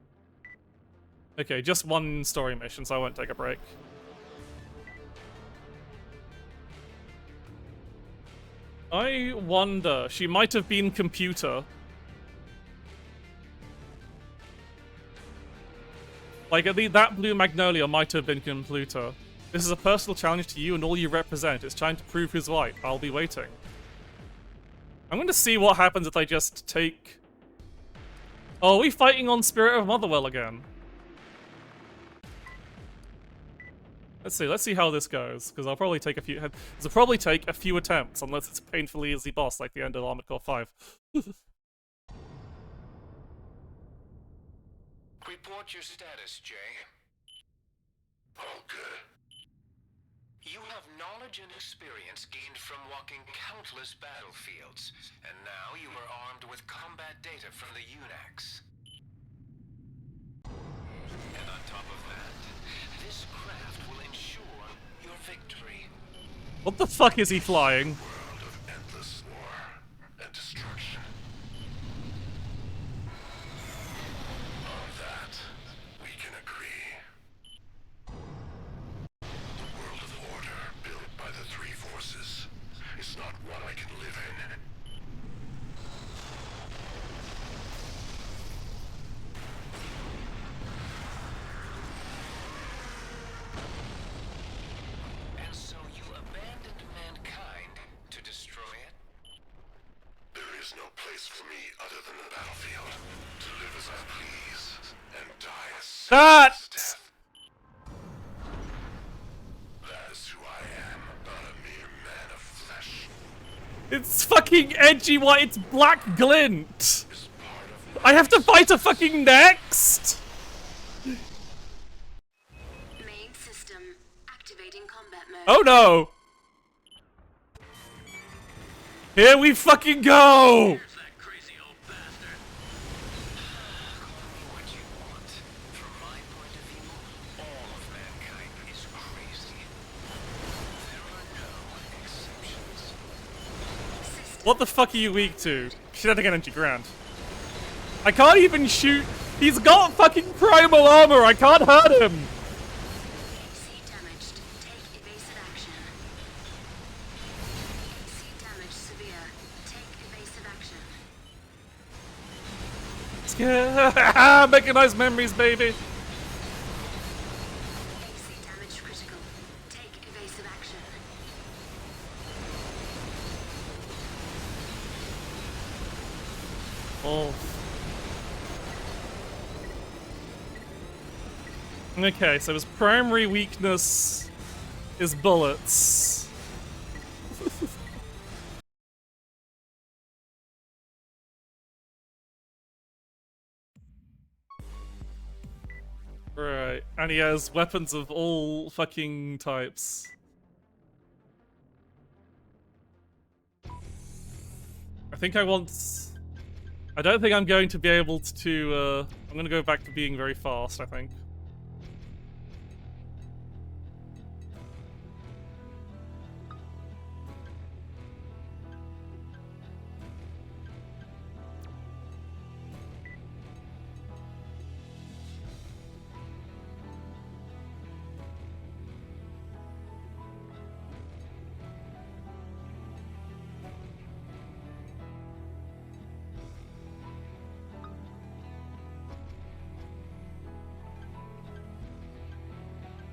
A: Okay, just one story mission, so I won't take a break. I wonder, she might have been computer. Like, at least that blue magnolia might have been computer. This is a personal challenge to you and all you represent. It's time to prove who's right. I'll be waiting. I'm going to see what happens if I just take... Oh, are we fighting on Spirit of Motherwell again? Let's see how this goes, because I'll probably take a few... This will probably take a few attempts, unless it's a painfully easy boss like the end of Armored Core 5.
E: Report your status, Jay. All good. You have knowledge and experience gained from walking countless battlefields, and now you are armed with combat data from the UNAX. And on top of that, this craft will ensure your victory.
A: What the fuck is he flying?
E: World of endless war and destruction. On that, we can agree. The world of order built by the three forces is not one I can live in. And so you abandoned mankind to destroy it? There is no place for me other than the battlefield. To live as I please and die as
A: That!
E: death. That is who I am, not a mere man of flesh.
A: It's fucking edgy white, it's black glint!
E: Is part of
A: I have to fight a fucking next!
D: Main system activating combat mode.
A: Oh no! Here we fucking go!
C: Here's that crazy old bastard.
E: Call me what you want. From my point of view, all of mankind is crazy. There are no exceptions.
A: What the fuck are you weak to? Kinetic energy, grand. I can't even shoot. He's got fucking primal armor. I can't hurt him.
D: AC damaged. Take evasive action. AC damage severe. Take evasive action.
A: Mechanized memories, baby.
D: AC damage critical. Take evasive action.
A: Oh. Okay, so his primary weakness is bullets. Right, and he has weapons of all fucking types. I think I want... I don't think I'm going to be able to, I'm gonna go back to being very fast, I think.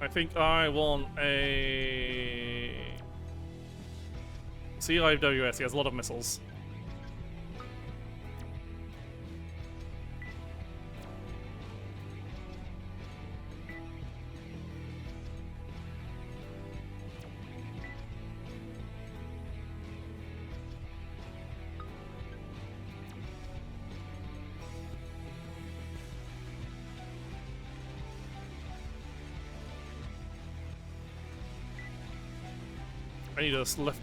A: I think I want a C5WS. He has a lot of missiles. I need a left.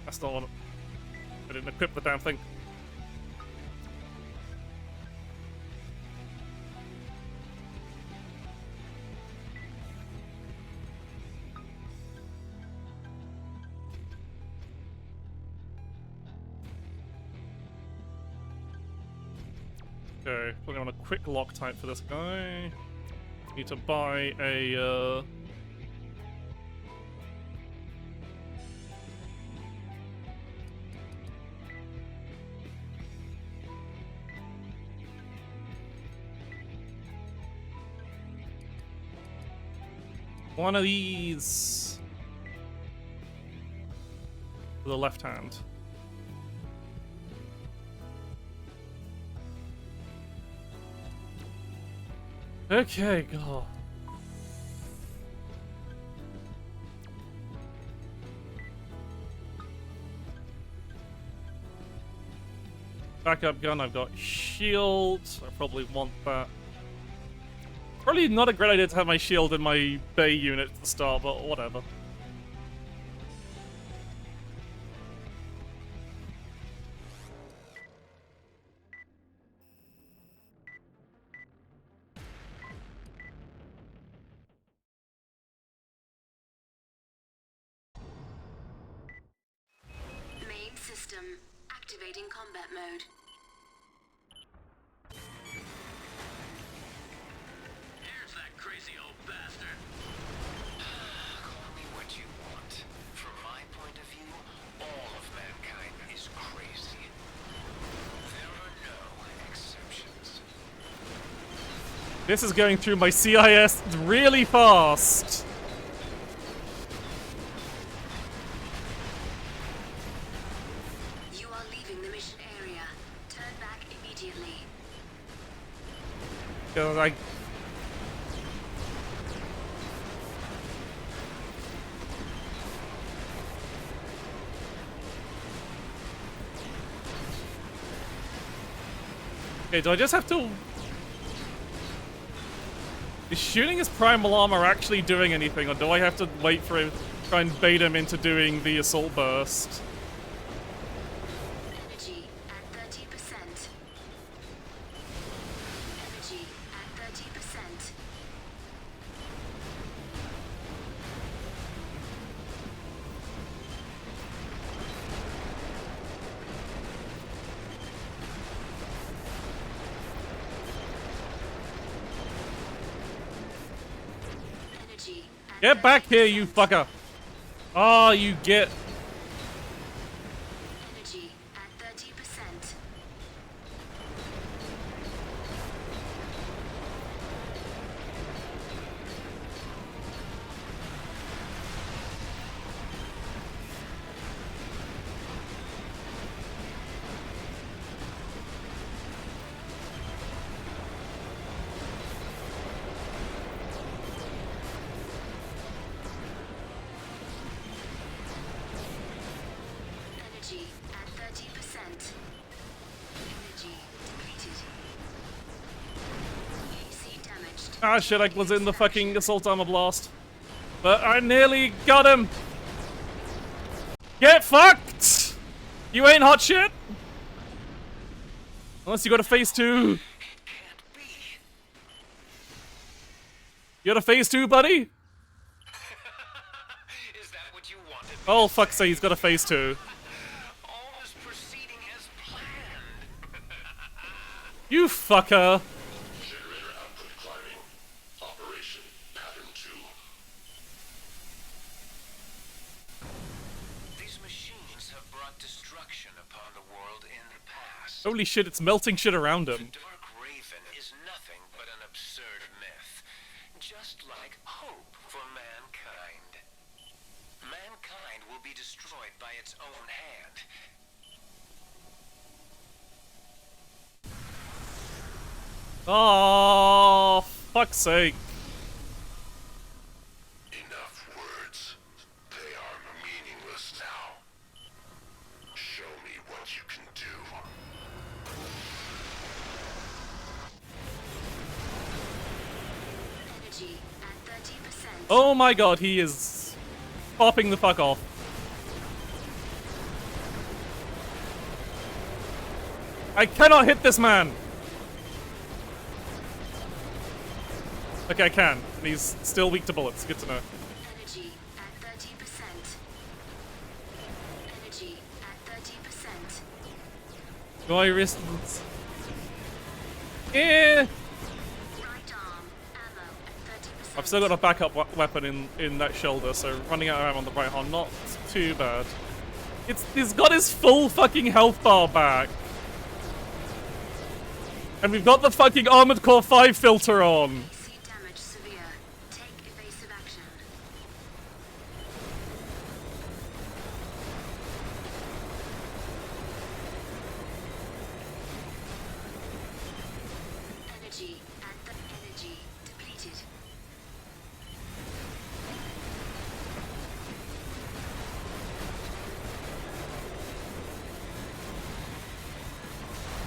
A: That's not what I didn't equip the damn thing. Okay, putting on a quick lock type for this guy. Need to buy a. One of these for the left hand. Okay, God. Backup gun, I've got shield. I probably want that. Probably not a great idea to have my shield in my bay unit at the start, but whatever.
D: Main system activating combat mode.
C: Here's that crazy old bastard.
E: Call me what you want. From my point of view, all of mankind is crazy. There are no exceptions.
A: This is going through my CIS really fast.
D: You are leaving the mission area. Turn back immediately.
A: 'Cause I. Okay, do I just have to... Is shooting his primal armor actually doing anything, or do I have to wait for him, try and bait him into doing the assault burst?
D: Energy at 30%. Energy at 30%. Energy at
A: Get back here, you fucker! Ah, you get...
D: energy at 30%. Energy at 30%. Energy depleted. AC damaged.
A: Ah shit, I was in the fucking assault armor blast. But I nearly got him! Get fucked! You ain't hot shit! Unless you got a phase 2.
E: Can't be.
A: You got a phase 2, buddy?
E: Is that what you wanted?
A: Oh, fuck's sake, he's got a phase 2.
E: All is proceeding as planned.
A: You fucker!
F: Generator output climbing. Operation pattern 2.
E: These machines have brought destruction upon the world in the past.
A: Holy shit, it's melting shit around
E: The
A: him.
E: Dark Raven is nothing but an absurd myth. destroyed by its own hand.
A: Oh, fuck's sake.
F: Enough words. They are meaningless now. Show me what you can do.
D: Energy at 30%.
A: Oh my god, he is popping the fuck off. I cannot hit this man. Okay, I can. And he's still weak to bullets. Good to know.
D: Energy at 30%. Energy at 30%.
A: Do I risk? Eh.
D: Right arm, ammo at 30%.
A: I've still got a backup weapon in that shoulder, so running out of ammo on the right arm, not too bad. He's got his full fucking health bar back. And we've got the fucking Armored Core 5 filter on.
D: AC damage severe. Take evasive action. Energy at the energy depleted.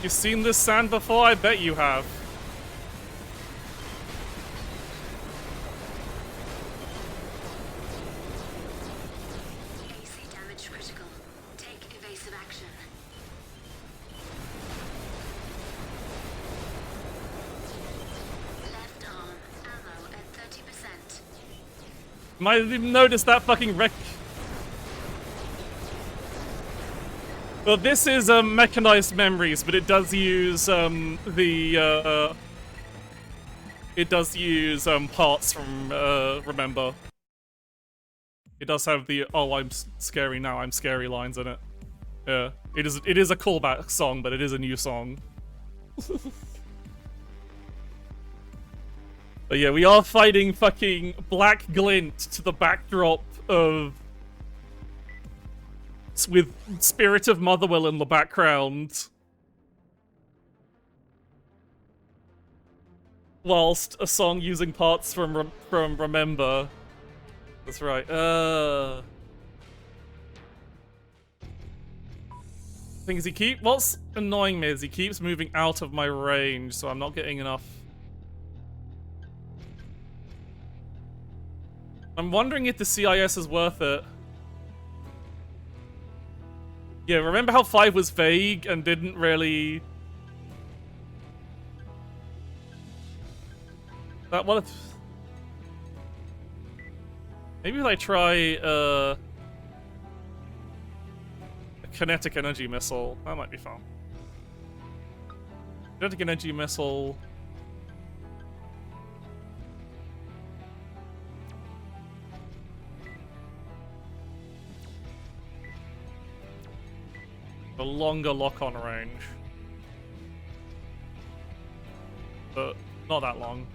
A: You've seen this sand before? I bet you have.
D: AC damage critical. Take evasive action. Left arm, ammo at 30%.
A: Might have even noticed that fucking wreck. Well, this is mechanized memories, but it does use it does use parts from Remember. It does have the "Oh, I'm scary now, I'm scary" lines in it. Yeah, it is a callback song, but it is a new song. But yeah, we are fighting fucking Black Glint to the backdrop of with Spirit of Motherwell in the background. Whilst a song using parts from Remember. That's right. Thing is, what's annoying me is he keeps moving out of my range, so I'm not getting enough. I'm wondering if the CIS is worth it. Yeah, remember how 5 was vague and didn't really... What if... Maybe if I try a kinetic energy missile, that might be fun. Kinetic energy missile... A longer lock-on range. But not that long.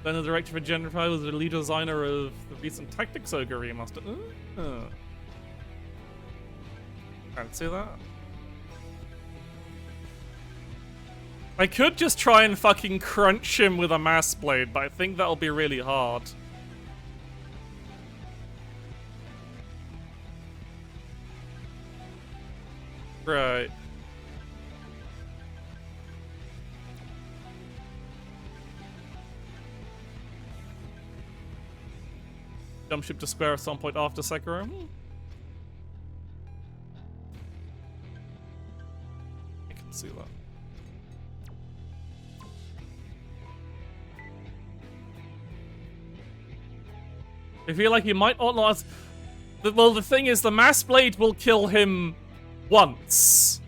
A: Then the director for Gen 5 was the lead designer of the recent Tactics Ogre remaster. Can't see that. I could just try and fucking crunch him with a mass blade, but I think that'll be really hard. Right. Jump ship to square at some point after Sekiro. I can see that. I feel like he might not. Well, the thing is, the mass blade will kill him once.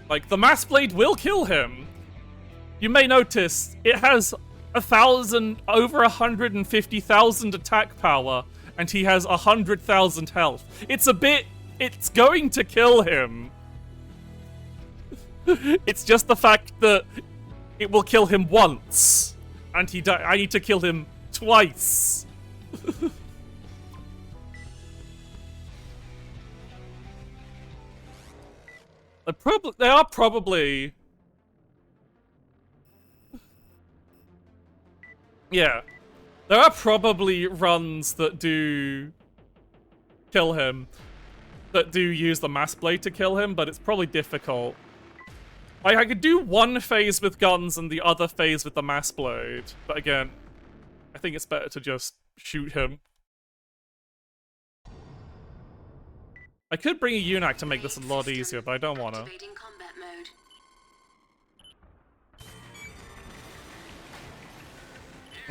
A: Like, the mass blade will kill him. You may notice it has over 150,000 attack power, and he has 100,000 health. It's going to kill him. It's just the fact that it will kill him once, and I need to kill him twice. They are probably... Yeah. There are probably runs that do kill him, that do use the mass blade to kill him, but it's probably difficult. Like, I could do one phase with guns and the other phase with the mass blade, but again, I think it's better to just shoot him. I could bring a UNAC to make this a lot easier, but I don't want to.
D: Activating combat mode.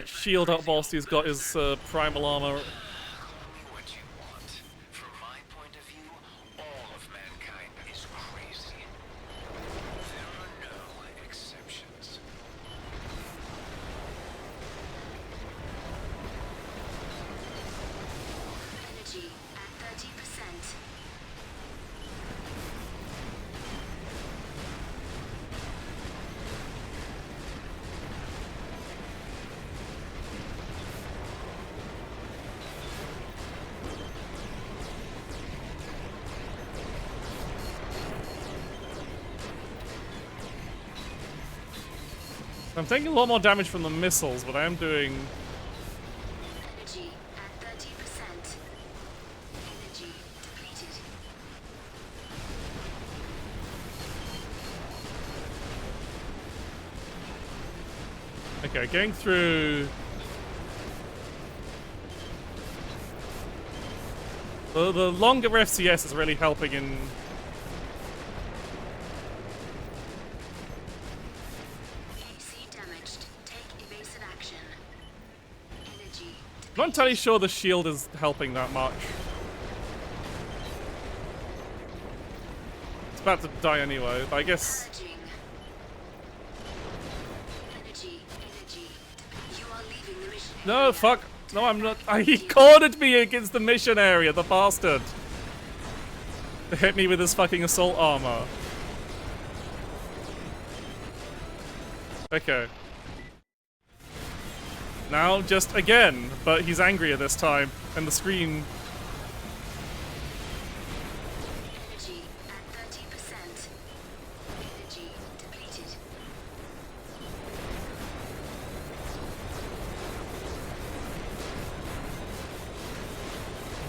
A: Shield up whilst he's got his primal armor.
E: Call me what you want. From my point of view, all of mankind is crazy. There are no exceptions.
D: Energy at 30%.
A: I'm taking a lot more damage from the missiles, but I am doing...
D: Energy at 30%. Energy depleted.
A: Okay, going through... The longer FCS is really helping in...
D: AC damaged. Take evasive action. Energy
A: I'm not entirely sure the shield is helping that much. It's about to die anyway, but I guess...
D: purging. Energy. You are leaving the mission.
A: No, fuck! No, I'm not. He cornered me against the mission area, the bastard! Hit me with his fucking assault armor. Okay. Now, just again, but he's angrier this time, and the screen...
D: Energy at 30%. Energy depleted.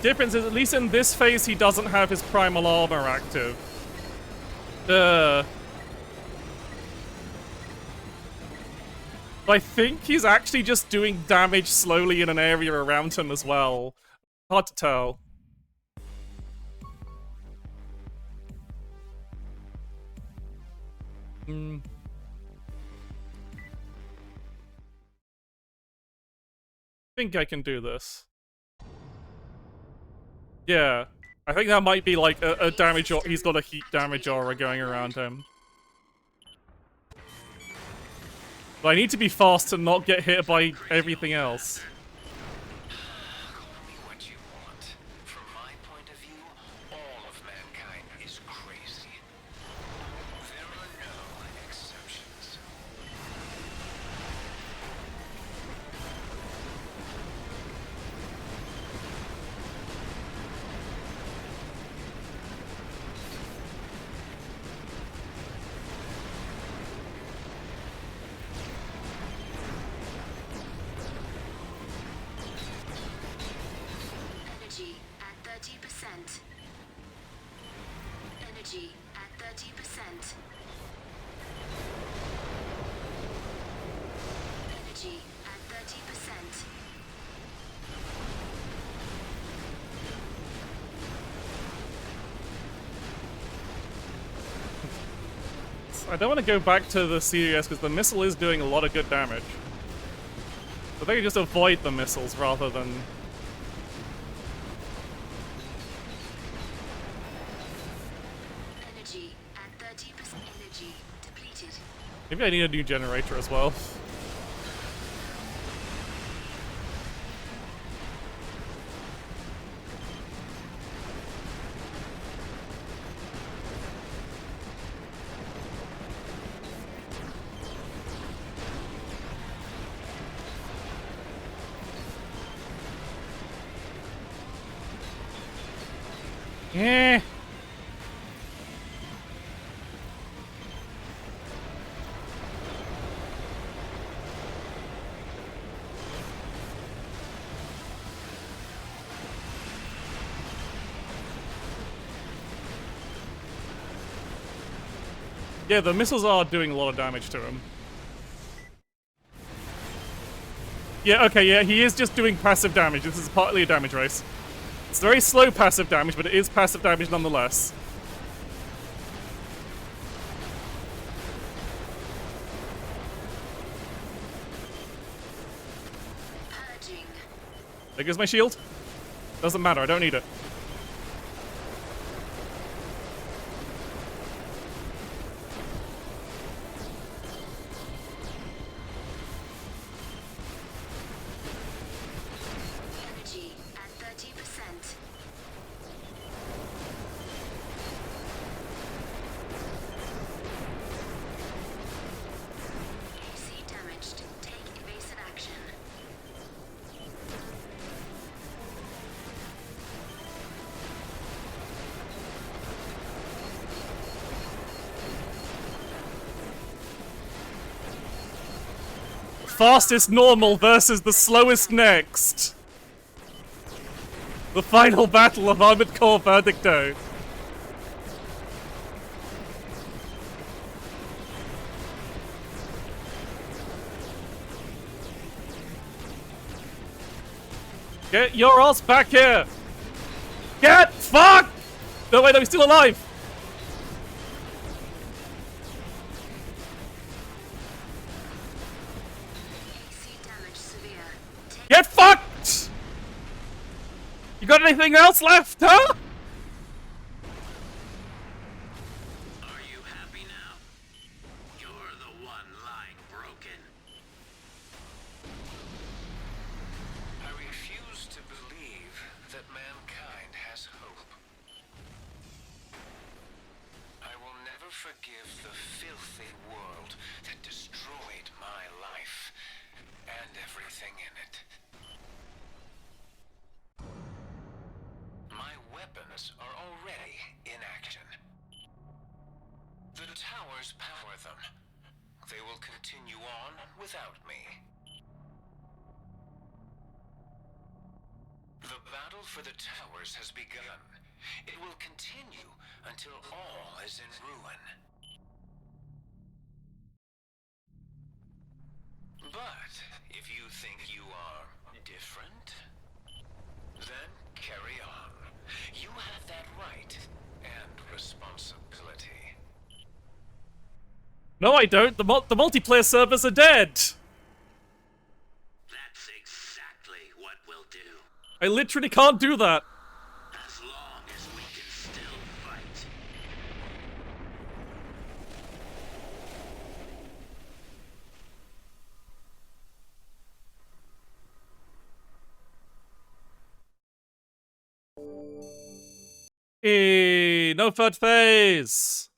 A: Difference is, at least in this phase, he doesn't have his primal armor active. I think he's actually just doing damage slowly in an area around him as well. Hard to tell. I think I can do this. Yeah. I think that might be like a damage aura. He's got a heat damage aura going around him. But I need to be fast to not get hit by everything else.
E: Call me what you want. From my point of view, all of mankind is crazy. There are no exceptions.
D: Energy at 30%. Energy at 30%. Energy at 30%.
A: I don't want to go back to the CDS because the missile is doing a lot of good damage. So they can just avoid the missiles rather than...
D: Energy at 30%. Energy depleted.
A: Maybe I need a new generator as well. Eh. Yeah, the missiles are doing a lot of damage to him. Yeah, okay, yeah, he is just doing passive damage. This is partly a damage race. It's very slow passive damage, but it is passive damage nonetheless.
D: Purging.
A: There goes my shield. Doesn't matter, I don't need it.
D: Energy at 30%. AC damaged. Take evasive action.
A: Fastest normal versus the slowest next. The final battle of Armored Core Verdicto. Get your ass back here! Get fucked! No, wait, no, he's still alive!
D: AC damage severe. Take
A: Get fucked! You got anything else left, huh?
C: Are you happy now? You're the one lying broken.
E: I refuse to believe that mankind has hope. I will never forgive the filthy world that destroyed my life and everything in it. My weapons are already in action. The towers power them. They will continue on without me. The battle for the towers has begun. It will continue until all is in ruin. But if you think you are different, then carry on. You have that right and responsibility.
A: No, I don't. The multiplayer servers are dead.
C: That's exactly what we'll do.
A: I literally can't do that.
C: As long as we can still fight.
A: No third phase.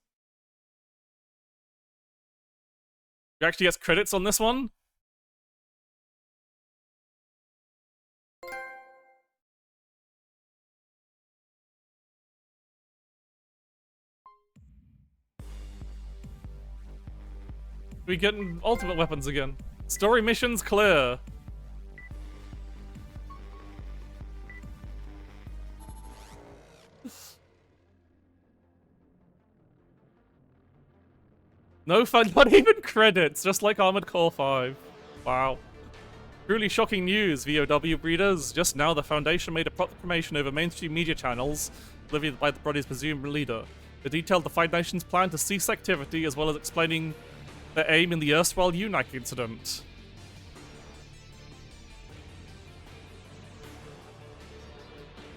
A: You actually get credits on this one? We getting ultimate weapons again. Story missions clear. No fun, not even credits, just like Armored Core 5. Wow. Truly shocking news, VOW breeders. Just now, the Foundation made a proclamation over mainstream media channels delivered by the body's presumed leader. It detailed the Five Nations' plan to cease activity, as well as explaining their aim in the erstwhile UNAC incident.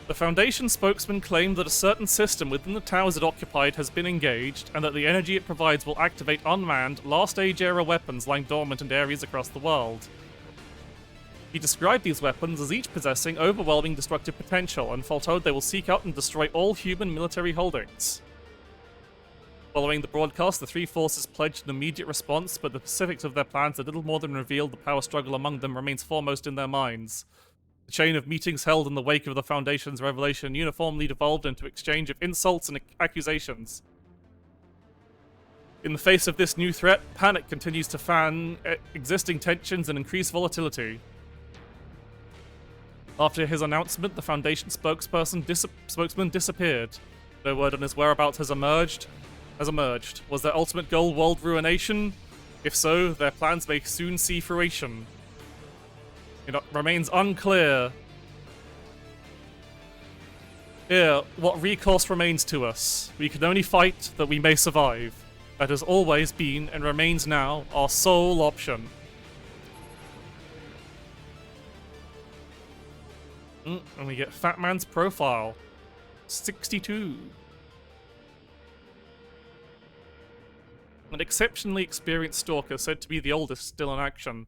A: The Foundation spokesman claimed that a certain system within the towers it occupied has been engaged, and that the energy it provides will activate unmanned, last-age-era weapons lying dormant in areas across the world. He described these weapons as each possessing overwhelming destructive potential, and foretold they will seek out and destroy all human military holdings. Following the broadcast, the three forces pledged an immediate response, but the specifics of their plans are little more than revealed. The power struggle among them remains foremost in their minds. The chain of meetings held in the wake of the Foundation's revelation uniformly devolved into exchange of insults and accusations. In the face of this new threat, panic continues to fan existing tensions and increase volatility. After his announcement, the Foundation spokesman disappeared. No word on his whereabouts has emerged. Was their ultimate goal world ruination? If so, their plans may soon see fruition. It remains unclear. Here, what recourse remains to us? We can only fight that we may survive. That has always been, and remains now, our sole option. And we get Fat Man's profile. 62. An exceptionally experienced stalker, said to be the oldest still in action.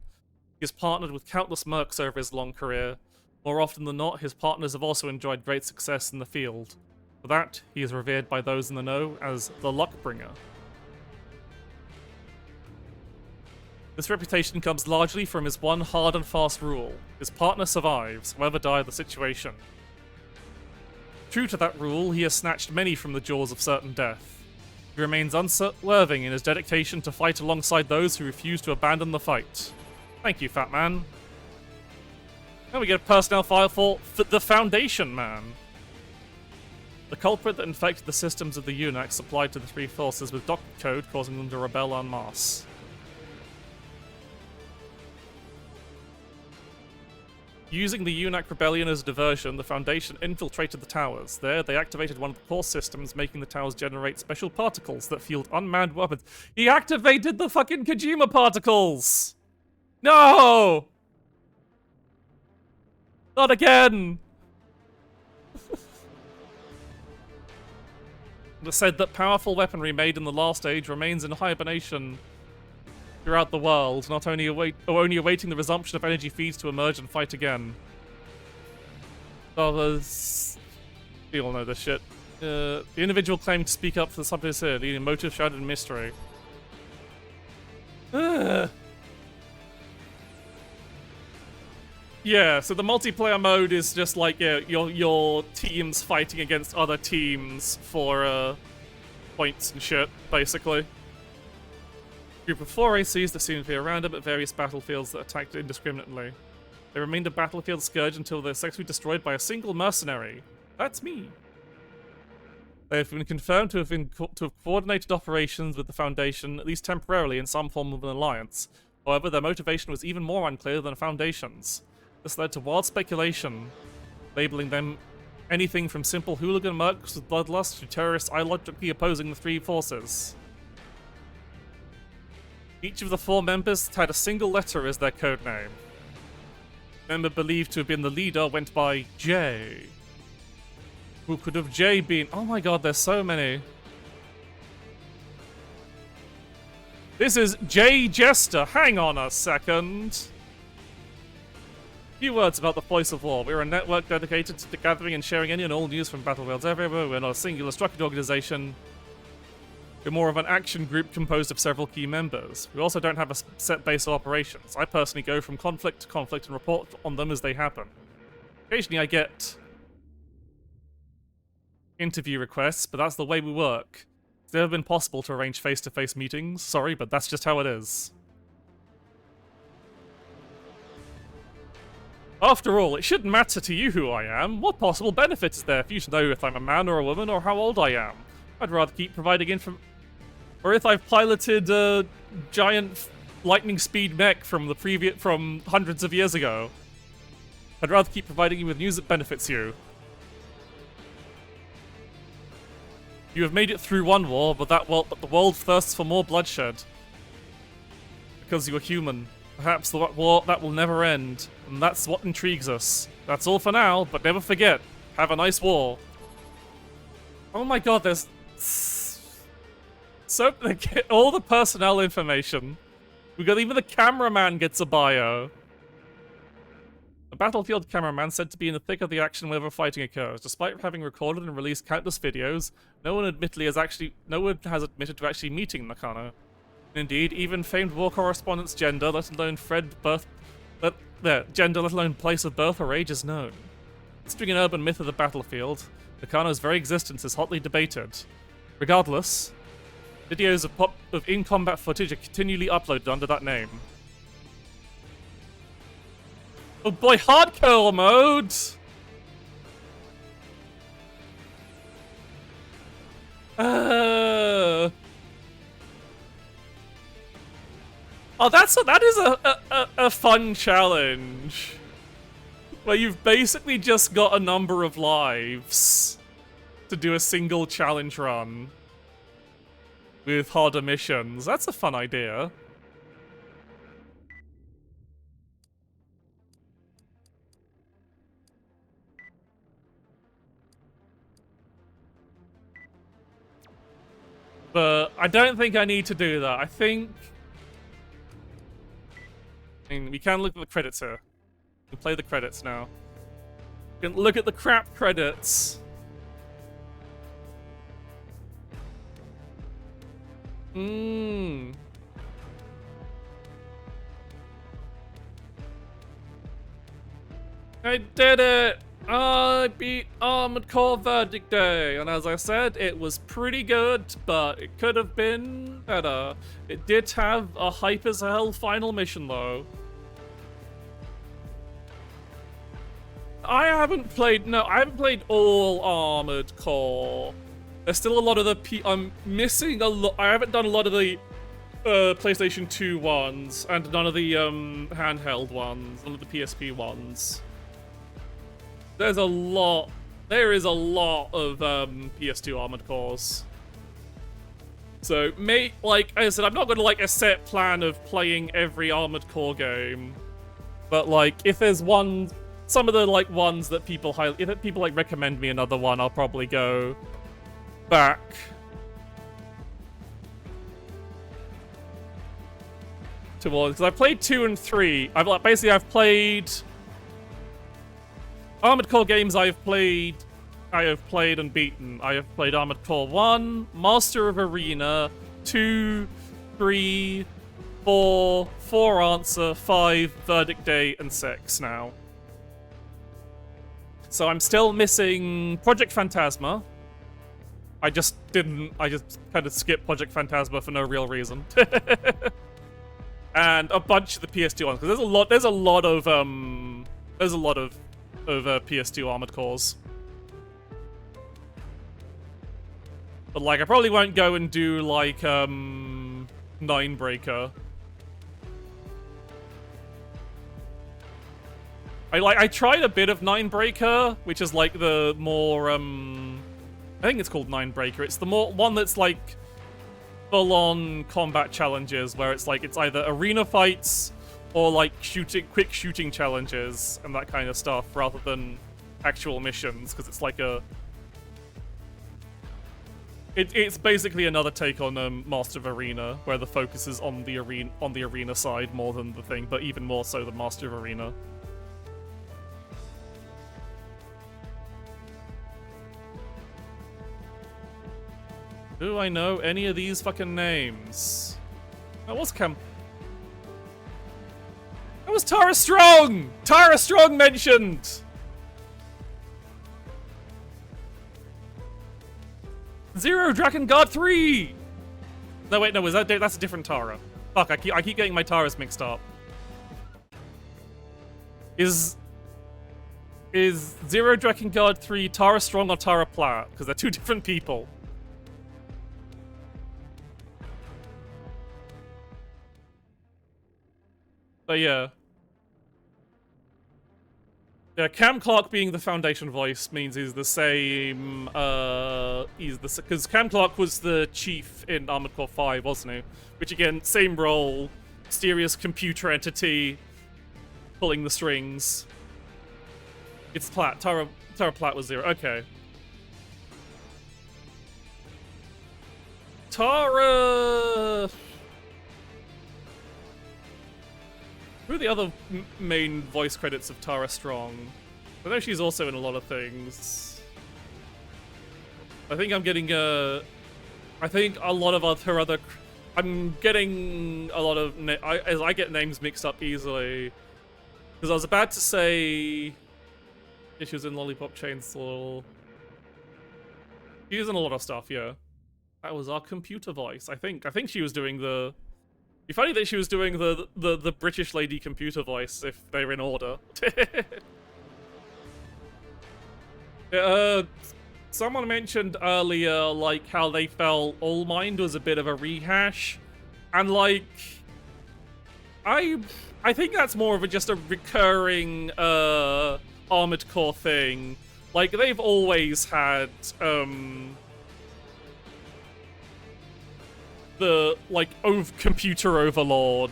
A: He has partnered with countless mercs over his long career. More often than not, his partners have also enjoyed great success in the field. For that, he is revered by those in the know as the Luckbringer. This reputation comes largely from his one hard and fast rule. His partner survives, however dire the situation. True to that rule, he has snatched many from the jaws of certain death. He remains unswerving in his dedication to fight alongside those who refuse to abandon the fight. Thank you, Fat Man. Now we get a personnel file for the Foundation Man. The culprit that infected the systems of the UNAC supplied to the three forces with docket code, causing them to rebel en masse. Using the UNAC rebellion as a diversion, the Foundation infiltrated the towers. There, they activated one of the core systems, making the towers generate special particles that field unmanned weapons. He activated the fucking Kojima particles! No! Not again! It said that powerful weaponry made in the last age remains in hibernation throughout the world, only awaiting the resumption of energy feeds to emerge and fight again. Others, we all know this shit. The individual claimed to speak up for the subject here, leading motive shrouded in mystery. Yeah, so the multiplayer mode is just like your teams fighting against other teams for points and shit, basically. Group of 4 ACs that seem to be around him at various battlefields that attacked indiscriminately. They remained a battlefield scourge until they're successfully destroyed by a single mercenary. That's me. They have been confirmed to have coordinated operations with the Foundation, at least temporarily, in some form of an alliance. However, their motivation was even more unclear than the Foundation's. This led to wild speculation, labeling them anything from simple hooligan mercs with bloodlust to terrorists ideologically opposing the three forces. Each of the 4 members had a single letter as their codename. The member believed to have been the leader went by J. Who could have J been? Oh my god, there's so many. This is J Jester. Hang on a second. Few words about the Voice of War. We're a network dedicated to gathering and sharing any and all news from battlefields everywhere. We're not a singular structured organization. We're more of an action group composed of several key members. We also don't have a set base of operations. I personally go from conflict to conflict and report on them as they happen. Occasionally I get interview requests, but that's the way we work. It's never been possible to arrange face-to-face meetings. Sorry, but that's just how it is. After all, it shouldn't matter to you who I am. What possible benefit is there for you to know if I'm a man or a woman or how old I am? I'd rather keep providing information. Or if I've piloted a giant lightning speed mech from hundreds of years ago. I'd rather keep providing you with news that benefits you. You have made it through one war, but the world thirsts for more bloodshed. Because you are human. Perhaps the war that will never end, and that's what intrigues us. That's all for now, but never forget, have a nice war. Oh my god, there's so they get all the personnel information. We got even the cameraman gets a bio. A battlefield cameraman said to be in the thick of the action whenever fighting occurs. Despite having recorded and released countless videos, no one has admitted to actually meeting Nakano. Indeed, even famed war correspondent's gender, let alone their gender, let alone place of birth or age, is known. Considering an urban myth of the battlefield, Nakano's very existence is hotly debated. Regardless, videos of in-combat footage are continually uploaded under that name. Oh boy, hardcore mode! Oh, that is a fun challenge. Where you've basically just got a number of lives to do a single challenge run with harder missions. That's a fun idea. But I don't think I need to do that. I mean, we can look at the credits here. We can play the credits now. We can look at the crap credits. I did it! I beat Armored Core Verdict Day, and as I said, it was pretty good, but it could have been better. It did have a hype as hell final mission, though. I haven't played all Armored Core. There's still a lot of the I'm missing a lot. I haven't done a lot of the PlayStation 2 ones, and none of the handheld ones, none of the PSP ones. There is a lot of PS2 Armored Cores. So, like I said, I'm not going to like a set plan of playing every Armored Core game. But like, if there's some of the like ones that if people like recommend me another one, I'll probably go back. Towards, because I played 2 and 3. I've played Armored Core games I have played and beaten. I have played Armored Core 1, Master of Arena, 2, 3, 4, 4 Answer, 5, Verdict Day, and 6 now. So I'm still missing Project Phantasma. I just kind of skipped Project Phantasma for no real reason. And a bunch of the PS2 ones, because there's a lot of PS2 Armored Cores. But like, I probably won't go and do like Ninebreaker. I tried a bit of Ninebreaker, which is like the more I think it's called Ninebreaker. It's the one that's like full-on combat challenges, where it's either arena fights or like quick shooting challenges and that kind of stuff, rather than actual missions, because it's like it's basically another take on Master of Arena, where the focus is on the arena side more than the thing, but even more so than Master of Arena. Do I know any of these fucking names? That was Tara Strong! Tara Strong mentioned! Zero Dragon Guard 3! No, wait, no, that's a different Tara. Fuck, I keep getting my Taras mixed up. Is Zero Dragon Guard 3 Tara Strong or Tara Platt? Because they're two different people. But yeah. Yeah, Cam Clark being the Foundation voice means he's the same, because Cam Clark was the chief in Armored Core 5, wasn't he? Which again, same role, mysterious computer entity, pulling the strings. It's Platt, Tara Platt was Zero, okay. Tara... Who are the other main voice credits of Tara Strong? I know she's also in a lot of things. I think I'm getting I think a lot of her other... I'm getting a lot of... I get names mixed up easily. Because I was about to say issues in Lollipop Chainsaw. She was in a lot of stuff, yeah. That was our computer voice, I think. I think she was doing the... It'd be funny that she was doing the British lady computer voice if they're in order. Someone mentioned earlier, like, how they felt All Mind was a bit of a rehash. And, like... I think that's more of just a recurring, Armored Core thing. Like, they've always had, the, like, computer overlord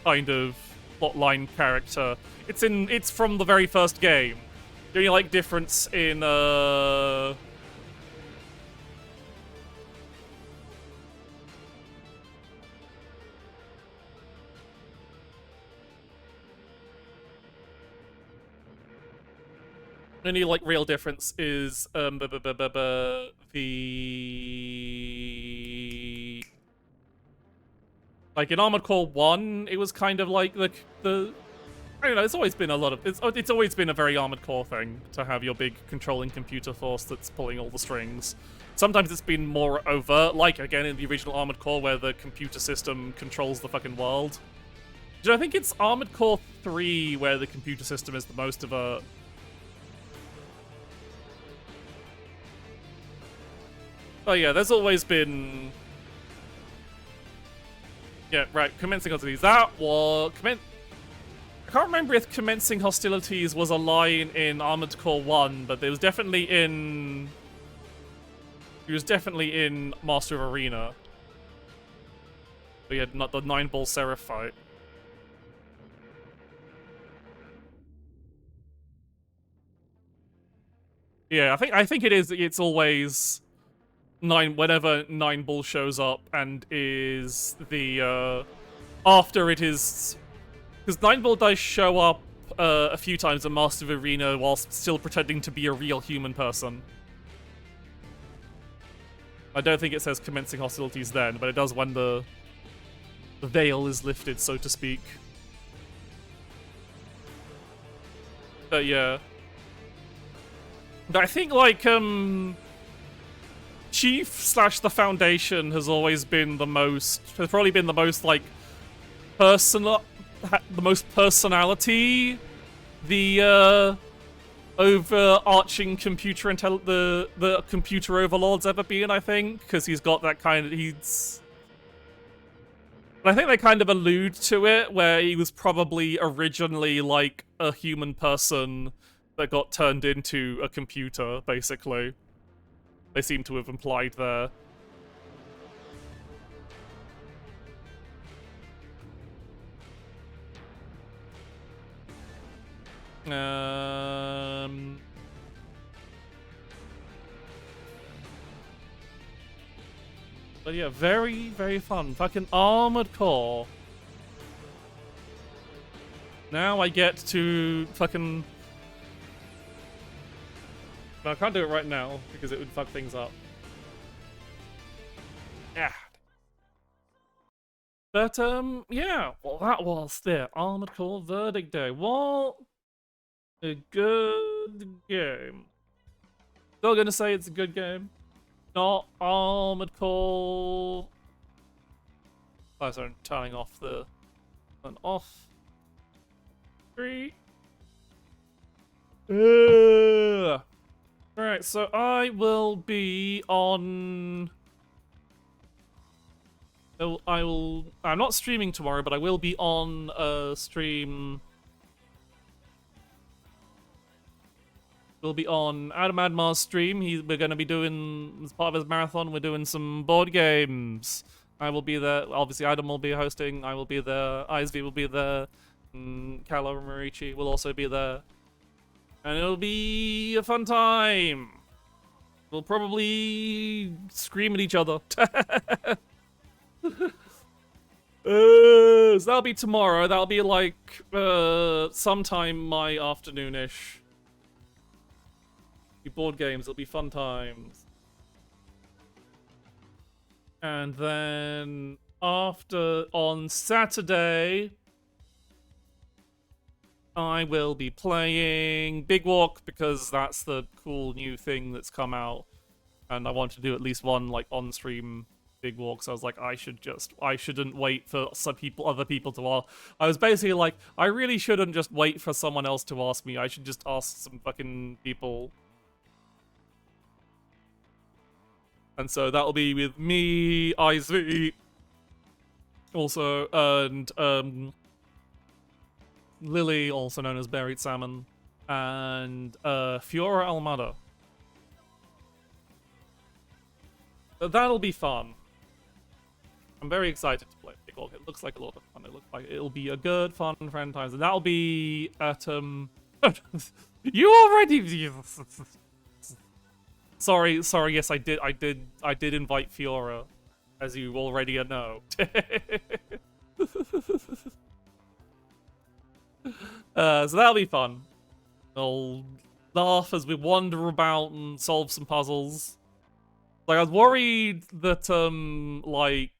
A: kind of plotline character. It's from the very first game. The only, like, difference in, only, like, real difference is, the... Like, in Armored Core 1, it was kind of like the I don't know, it's always been a lot of... It's always been a very Armored Core thing to have your big controlling computer force that's pulling all the strings. Sometimes it's been more overt, like, again, in the original Armored Core, where the computer system controls the fucking world. I think it's Armored Core 3 where the computer system is the most of a... Oh yeah, there's always been... Yeah, right, commencing hostilities. That was... I can't remember if commencing hostilities was a line in Armored Core 1, but it was definitely in... It was definitely in Master of Arena. But yeah, not the 9-ball Seraph fight. Yeah, I think it is. It's always whenever 9-ball shows up and is the after it is, because 9-ball does show up a few times in Master of Arena whilst still pretending to be a real human person. I don't think it says commencing hostilities then, but it does when the veil is lifted, so to speak. But yeah. But I think, like, Chief / the Foundation has always been the most... Has probably been the most, like, personal... The most personality... The, overarching computer the computer overlord's ever been, I think. Because he's got that kind of... He's... I think they kind of allude to it, where he was probably originally, like, a human person that got turned into a computer, basically. They seem to have implied there. But yeah, very, very fun. Fucking Armored Core. Now I get to fucking... No, I can't do it right now, because it would fuck things up. Yeah. But, yeah. Well, that was the Armored Core Verdict Day. What a good game. Still gonna say it's a good game. Not Armored Core... Oh, sorry, I'm turning off the... Turn off. 3. Alright, so I will be on... I'm not streaming tomorrow, but I will be on a stream... We'll be on Adam Admar's stream. We're going to be doing, as part of his marathon, we're doing some board games. I will be there. Obviously, Adam will be hosting. I will be there. ISV will be there. Carlo Marici will also be there. And it'll be a fun time. We'll probably scream at each other. So that'll be tomorrow. That'll be like sometime my afternoonish. Board games, it'll be fun times. And then after, on Saturday, I will be playing Big Walk because that's the cool new thing that's come out, and I want to do at least one like on-stream Big Walk. So I was like, I shouldn't wait for other people to ask. I was basically like, I really shouldn't just wait for someone else to ask me. I should just ask some fucking people. And so that'll be with me, IZ, also, and Lily, also known as Buried Salmon, and Fiora Almada. That'll be fun. I'm very excited to play Big Walk. It looks like a lot of fun. It looks like it'll be a good, fun friend times, and that'll be at You already. Sorry. Yes, I did invite Fiora, as you already know. So that'll be fun. We'll laugh as we wander about and solve some puzzles. Like, I was worried that, like,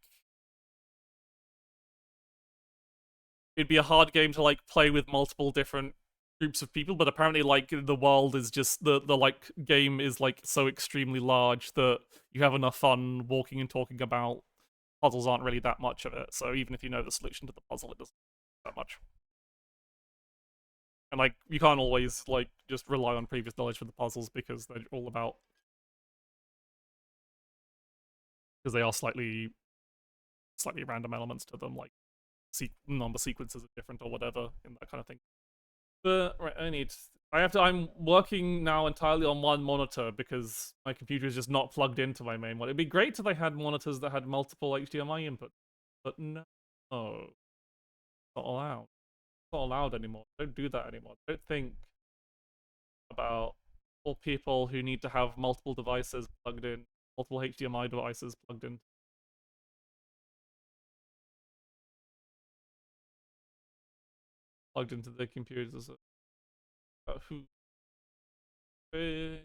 A: it'd be a hard game to, like, play with multiple different groups of people, but apparently, like, the world is just, the like, game is, like, so extremely large that you have enough fun walking and talking about. Puzzles aren't really that much of it, so even if you know the solution to the puzzle, it doesn't that much. And, like, you can't always, like, just rely on previous knowledge for the puzzles because they're all about... Because they are slightly random elements to them, like number sequences are different or whatever, and that kind of thing. But, right, I'm working now entirely on one monitor because my computer is just not plugged into my main one. It'd be great if they had monitors that had multiple HDMI input, but no. Not allowed. It's not allowed anymore. Don't do that anymore. Don't think about all people who need to have multiple devices plugged in, multiple HDMI devices plugged in. Plugged into their computers. Who? I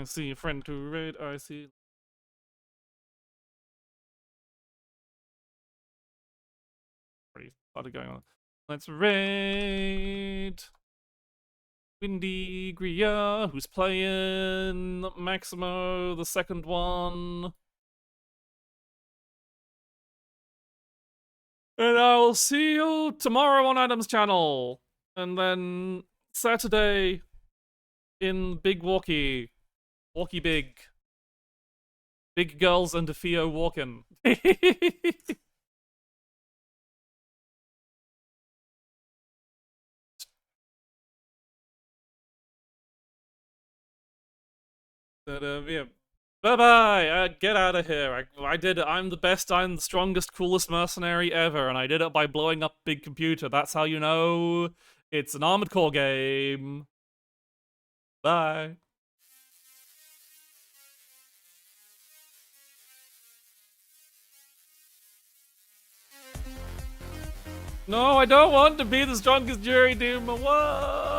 A: see a friend to raid. I see. Already started going on. Let's raid Windy Gria, who's playing Maximo, the second one. And I will see you tomorrow on Adam's channel. And then Saturday in Big Walkie. Walkie Big. Big girls and a Theo walking. Yeah. Bye-bye! Get out of here. I did it. I'm the best, I'm the strongest, coolest mercenary ever, and I did it by blowing up a big computer. That's how you know it's an Armored Core game. Bye. No, I don't want to be the strongest jury doom. What?